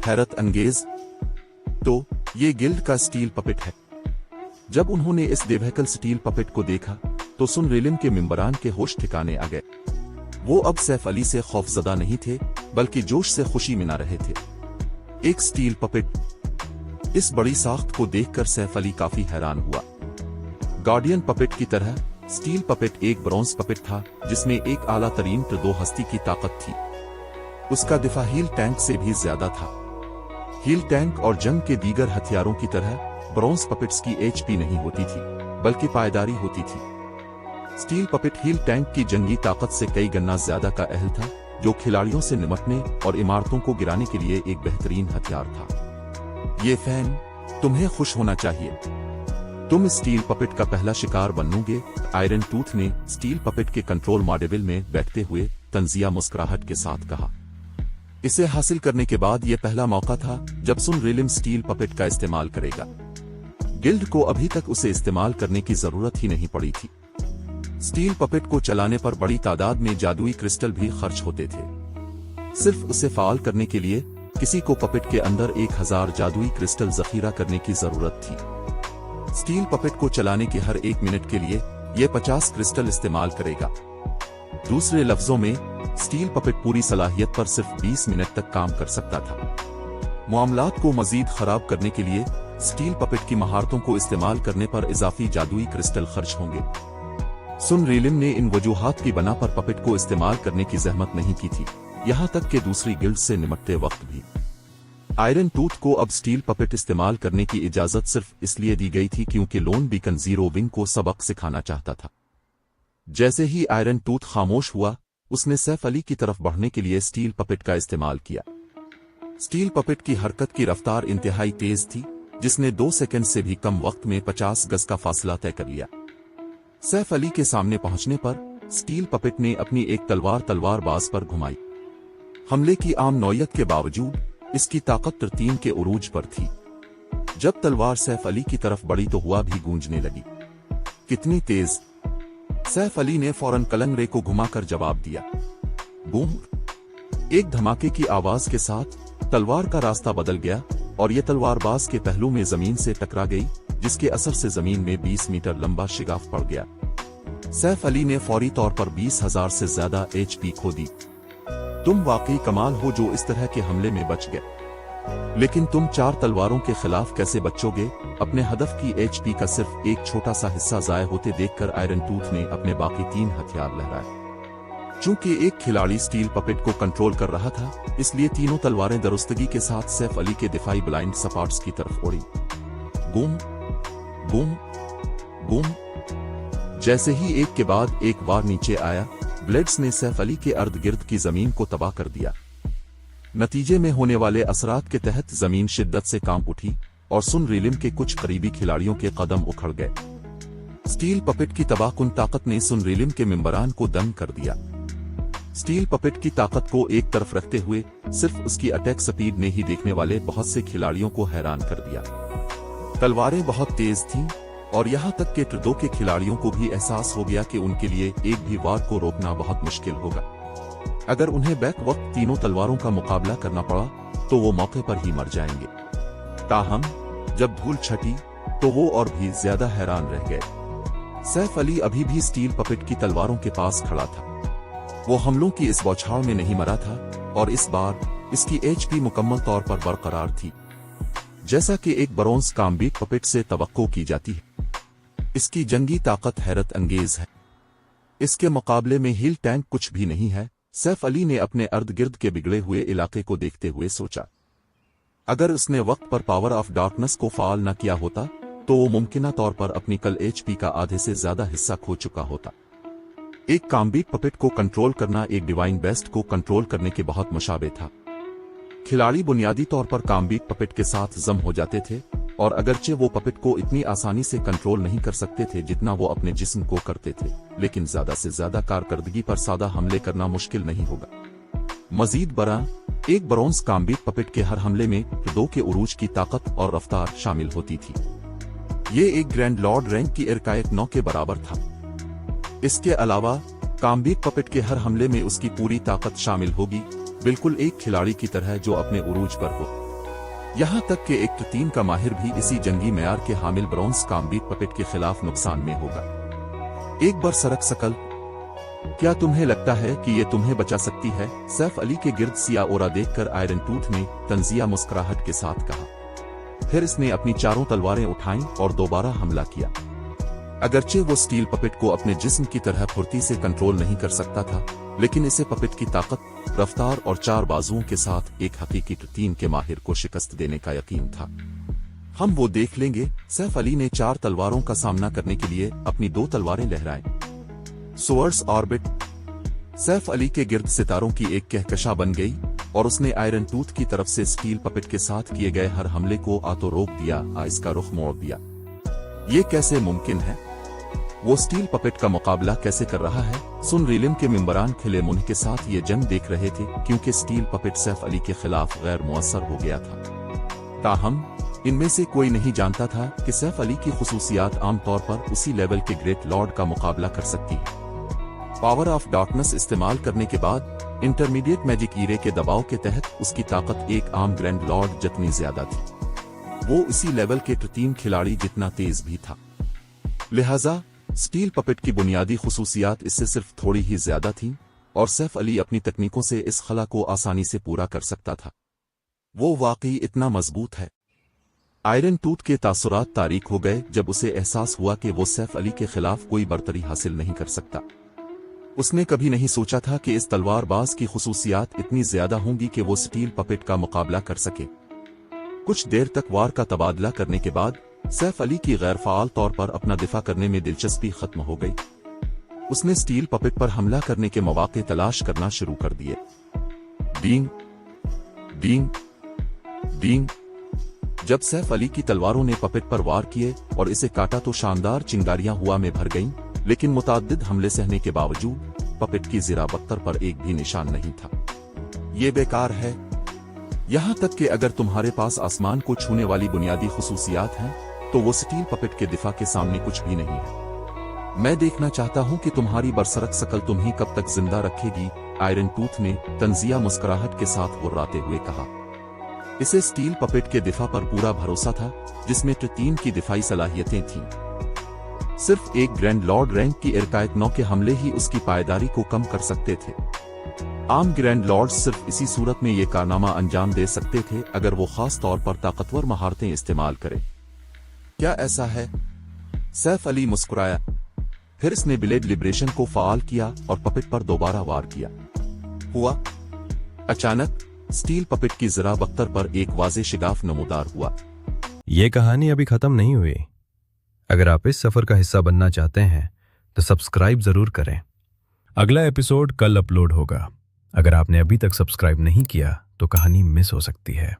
हैरत अंगेज, तो ये गिल्ड का स्टील पपेट है। जब उन्होंने इस देवहकल स्टील पपेट को देखा तो सुन रिलिम के मिंबरान के होश ठिकाने आ गए। वो अब सैफ अली से खौफजदा नहीं थे, बल्कि जोश से खुशी मना रहे थे। एक स्टील पपेट। इस बड़ी साख्त को देखकर सैफ अली काफी हैरान हुआ। गार्डियन पपेट की तरह स्टील पपेट एक ब्रॉन्ज पपेट था, जिसमें एक आला तरीन टिर 2 हस्ती की ताकत थी। उसका दिफा हील टैंक से भी ज्यादा था। हील टैंक और जंग के दीगर हथियारों की तरह ब्रॉन्ज पपेट्स की एचपी नहीं होती थी, बल्कि पायदारी होती थी। स्टील पपेट हील टैंक की जंगी ताकत से कई गना ज्यादा का अहल था, जो खिलाड़ियों से निपटने और इमारतों को गिराने के लिए एक बेहतरीन हथियार था। ये फैन, तुम्हें खुश होना चाहिए। तुम स्टील पपेट का पहला शिकार बनोगे, आयरन टूथ ने स्टील पपेट के कंट्रोल मॉड्यूल में बैठते हुए तंजिया मुस्कुराहट के साथ कहा। इसे हासिल करने के बाद यह पहला मौका था जब सुन रिलिम स्टील पपेट का इस्तेमाल करेगा। गिल्ड को अभी तक उसे इस्तेमाल करने की जरूरत ही नहीं पड़ी थी। स्टील पपेट को चलाने पर बड़ी तादाद में जादुई क्रिस्टल भी खर्च होते थे। सिर्फ उसे फाल करने के लिए किसी को पपेट के अंदर 1000 जादुई क्रिस्टल जखीरा करने की जरूरत थी। स्टील पपेट को चलाने के हर 1 मिनट के लिए यह 50 क्रिस्टल इस्तेमाल करेगा। दूसरे लफ्जों में, स्टील पपेट पूरी सलाहियत पर सिर्फ 20 मिनट तक काम कर सकता था। मामलात को मजीद खराब करने के लिए स्टील पपेट की महारतों को इस्तेमाल करने पर इजाफी जादुई क्रिस्टल खर्च होंगे। सुन रिलिम ने इन वजूहात की बना पर पपेट को इस्तेमाल करने की जहमत नहीं की थी, यहां तक कि दूसरी गिल्ड से निपटते वक्त भी। आयरन टूथ को अब स्टील पपेट इस्तेमाल करने की इजाजत सिर्फ इसलिए दी गई थी क्योंकि लोन बीकन जीरो विंग को सबक सिखाना चाहता था। जैसे ही आयरन टूथ खामोश हुआ, उसने सैफ अली की तरफ बढ़ने के लिए स्टील पपेट का इस्तेमाल किया। स्टील पपेट की हरकत की रफ्तार इंतहाई तेज थी, जिसने 2 सेकंड से भी कम वक्त में 50 गज का फासला तय कर लिया। सैफ अली के सामने पहुंचने पर स्टील पपेट ने अपनी एक तलवारबाज पर घुमाई। हमले की आम नौयत के बावजूद इसकी ताकत तरतीन के उरूज पर थी। जब तलवार सैफ अली की तरफ बढ़ी तो हुआ भी गूंजने लगी। कितनी तेज! सैफ अली ने फौरन कलंगरे को घुमाकर जवाब दिया। बूम! एक धमाके की आवाज के साथ तलवार का रास्ता बदल गया और यह तलवारबाज के पहलू में जमीन से टकरा गई, जिसके असर से जमीन में 20 मीटर लंबा शिगाफ पड़ गया। सैफ अली ने फौरी तौर पर 20,000 से ज्यादा HP खो दी। तुम वाकई कमाल हो जो इस तरह के हमले में बच गए। लेकिन तुम 4 तलवारों के खिलाफ कैसे बचोगे? अपने हदफ की HP का सिर्फ एक छोटा सा हिस्सा जाया होते देखकर आयरन टूथ ने अपने बाकी 3 हथियार लहराए। चूंकि एक खिलाड़ी स्टील पपेट को कंट्रोल कर रहा था, इसलिए तीनों तलवारें दुरुस्तगी के साथ सैफ अली के दिफाई ब्लाइंड सपाट्स की तरफ उड़ी। Boom boom boom! जैसे ही एक के बाद एक बार नीचे आया, ब्लेड्स ने सैफ अली के अर्द गिर्द की जमीन को तबाह कर दिया। नतीजे में होने वाले असरात के तहत जमीन शिद्दत से कांप उठी और सुन रिलिम के कुछ करीबी खिलाड़ियों के कदम उखड़ गए। स्टील पपेट की तबाहकुन ताकत ने सुन रिलिम के मेंबरान को दंग कर दिया। स्टील पपेट की ताकत को एक तरफ रखते हुए सिर्फ उसकी अटैक स्पीड ने ही देखने वाले बहुत से खिलाड़ियों को हैरान कर दिया। तलवारें बहुत तेज थीं और यहाँ तक कि ट्रडो के खिलाड़ियों को भी एहसास हो गया कि उनके लिए एक भी वार को रोकना बहुत मुश्किल होगा। अगर उन्हें बैक वक्त तीनों तलवारों का मुकाबला करना पड़ा तो वो मौके पर ही मर जाएंगे। ताहम जब धूल छटी तो वो और भी ज्यादा हैरान रह गए। सैफ अली अभी भी स्टील पपेट की तलवारों के पास खड़ा था। वो हमलों की इस बौछार में नहीं मरा था और इस बार इसकी HP मुकम्मल तौर पर बरकरार थी, जैसा कि एक ब्रोंज काम्बिक पपेट से तवक्को की जाती है। इसकी जंगी ताकत हैरत अंगेज है। इसके मुकाबले में हील टैंक कुछ भी नहीं है। सैफ अली ने अपने अर्द गिर्द के बिगड़े हुए इलाके को देखते हुए सोचा, अगर उसने वक्त पर पावर ऑफ डार्कनेस को फाल न किया होता तो वो मुमकिना तौर पर अपनी कल HP का आधे से ज्यादा हिस्सा खो चुका होता। एक काम्बिक पपेट को कंट्रोल करना एक डिवाइन बेस्ट को कंट्रोल करने के बहुत मुशाबे था। खिलाड़ी बुनियादी तौर पर काम्बिक पपेट के साथ जम हो जाते थे और अगरचे वो पपेट को इतनी आसानी से कंट्रोल नहीं कर सकते थे जितना वो अपने जिस्म को करते थे, लेकिन ज्यादा से ज्यादा कारकर्दगी पर सादा हमले करना मुश्किल नहीं होगा। मजीद बरा एक ब्रोंज काम्बिक पपेट के हर हमले में 2 के उरूज की ताकत और रफ्तार शामिल होती थी। ये एक ग्रैंड लॉर्ड रैंक की इरकायत 9 के बराबर था। इसके अलावा काम्बिक पपेट के हर हमले में उसकी पूरी ताकत शामिल होगी, बिल्कुल एक खिलाड़ी की तरह जो अपने उरूज पर हो। यहाँ तक कि एक टीम का माहिर भी इसी जंगी मेयार के हामिल ब्रोंज काम्बिक पपेट के खिलाफ नुकसान में होगा। एक बार सरक सकल, क्या तुम्हें लगता है कि ये तुम्हें बचा सकती है? सैफ अली के गिर्द सिया ओरा देखकर आयरन टूथ ने तंजिया मुस्कुराहट के साथ कहा। फिर इसने अपनी 4 तलवारें उठाईं और दोबारा हमला किया। अगरचे वो स्टील पपेट को अपने जिस्म की तरह फुर्ती से कंट्रोल नहीं कर सकता था, लेकिन इसे पपेट की ताकत, रफ्तार और 4 बाजुओं के साथ एक हकीकी टीम के माहिर को शिकस्त देने का यकीन था। हम वो देख लेंगे। सैफ अली ने 4 तलवारों का सामना करने के लिए अपनी 2 तलवारें लहराएं। सोअर्स ऑर्बिट सैफ अली के गिर्द सितारों की एक कहकशा बन गई और उसने आयरन टूथ की तरफ से स्टील पपेट के साथ किए गए हर हमले को आतो रोक दिया, इसका रुख मोड़ दिया। ये कैसे मुमकिन है? वो स्टील पपेट का मुकाबला कैसे कर रहा है? सुन रिलिम के मेंबरान खिले मुंह के साथ ये जंग देख रहे थे, क्योंकि स्टील पपेट सैफ अली के खिलाफ गैर मुअस्सर हो गया था। ताहम इनमें से कोई नहीं जानता था कि सैफ अली की खुसूसियात आमतौर पर उसी लेवल के ग्रेट लॉर्ड का मुकाबला कर सकती है। पावर ऑफ डार्कनेस इस्तेमाल करने के बाद इंटरमीडिएट मैजिक ईरे के दबाव के तहत उसकी ताकत एक आम ग्रैंड लॉर्ड जितनी ज्यादा थी। वो इसी लेवल के टीम खिलाड़ी जितना तेज भी था। लिहाजा स्टील पपेट की बुनियादी खुसूसियात इससे सिर्फ थोड़ी ही ज्यादा थीं और सैफ अली अपनी तकनीकों से इस खला को आसानी से पूरा कर सकता था। वो वाकई इतना मजबूत है। आयरन टूथ के तासुरात तारीक हो गए जब उसे एहसास हुआ कि वो सैफ अली के खिलाफ कोई बरतरी हासिल नहीं कर सकता। उसने कभी नहीं सोचा था कि इस तलवारबाज की खुसूसियात इतनी ज्यादा होंगी कि वो स्टील पपेट का मुकाबला कर सके। कुछ देर तक वार का तबादला करने के बाद सैफ अली की गैर फाल तौर पर अपना दिफा करने में दिलचस्पी खत्म हो गई। उसने स्टील पपेट पर हमला करने के मौके तलाश करना शुरू कर दिए। डींग डींग डींग। जब सैफ अली की तलवारों ने पपेट पर वार किए और इसे काटा तो शानदार चिंगारियां हवा में भर गईं, लेकिन मुतअद्दिद हमले सहने के बावजूद पपेट की ज़रा बख्तर पर एक भी निशान नहीं था। ये बेकार है। यहाँ तक कि अगर तुम्हारे पास आसमान को छूने वाली बुनियादी खुसूसियात हैं, तो वो स्टील पपेट के दिफा के सामने कुछ भी नहीं है। मैं देखना चाहता हूँ कि तुम्हारी बरसरक शकल तुम्हें कब तक जिंदा रखेगी, आयरन टूथ ने तंजिया मुस्कुराहट के साथ गुर्राते हुए कहा। इसे स्टील पपेट के दिफा पर पूरा भरोसा था, जिसमें ट्रिटीन की दिफाई सलाहियतें थीं। सिर्फ एक ग्रैंड लॉर्ड रैंक की इरकायत 9 के हमले ही उसकी पायदारी को कम कर सकते थे। आम ग्रैंड लॉर्ड सिर्फ इसी सूरत में ये कारनामा अंजाम दे सकते थे अगर वो खास तौर पर ताकतवर महारतें इस्तेमाल करें। क्या ऐसा है? सैफ अली मुस्कुराया। फिर इसने ब्लेड लिबरेशन को फाल किया और पपेट पर दोबारा वार किया। हुआ। अचानक स्टील पपेट की ज़रा बख्तर पर एक वाज़े शिगाफ नमूदार हुआ। ये कहानी अभी खत्म नहीं हुई। अगर आप इस सफर का हिस्सा बनना चाहते हैं तो सब्सक्राइब जरूर करें। अगला एपिसोड कल अपलोड होगा। अगर आपने अभी तक सब्सक्राइब नहीं किया तो कहानी मिस हो सकती है।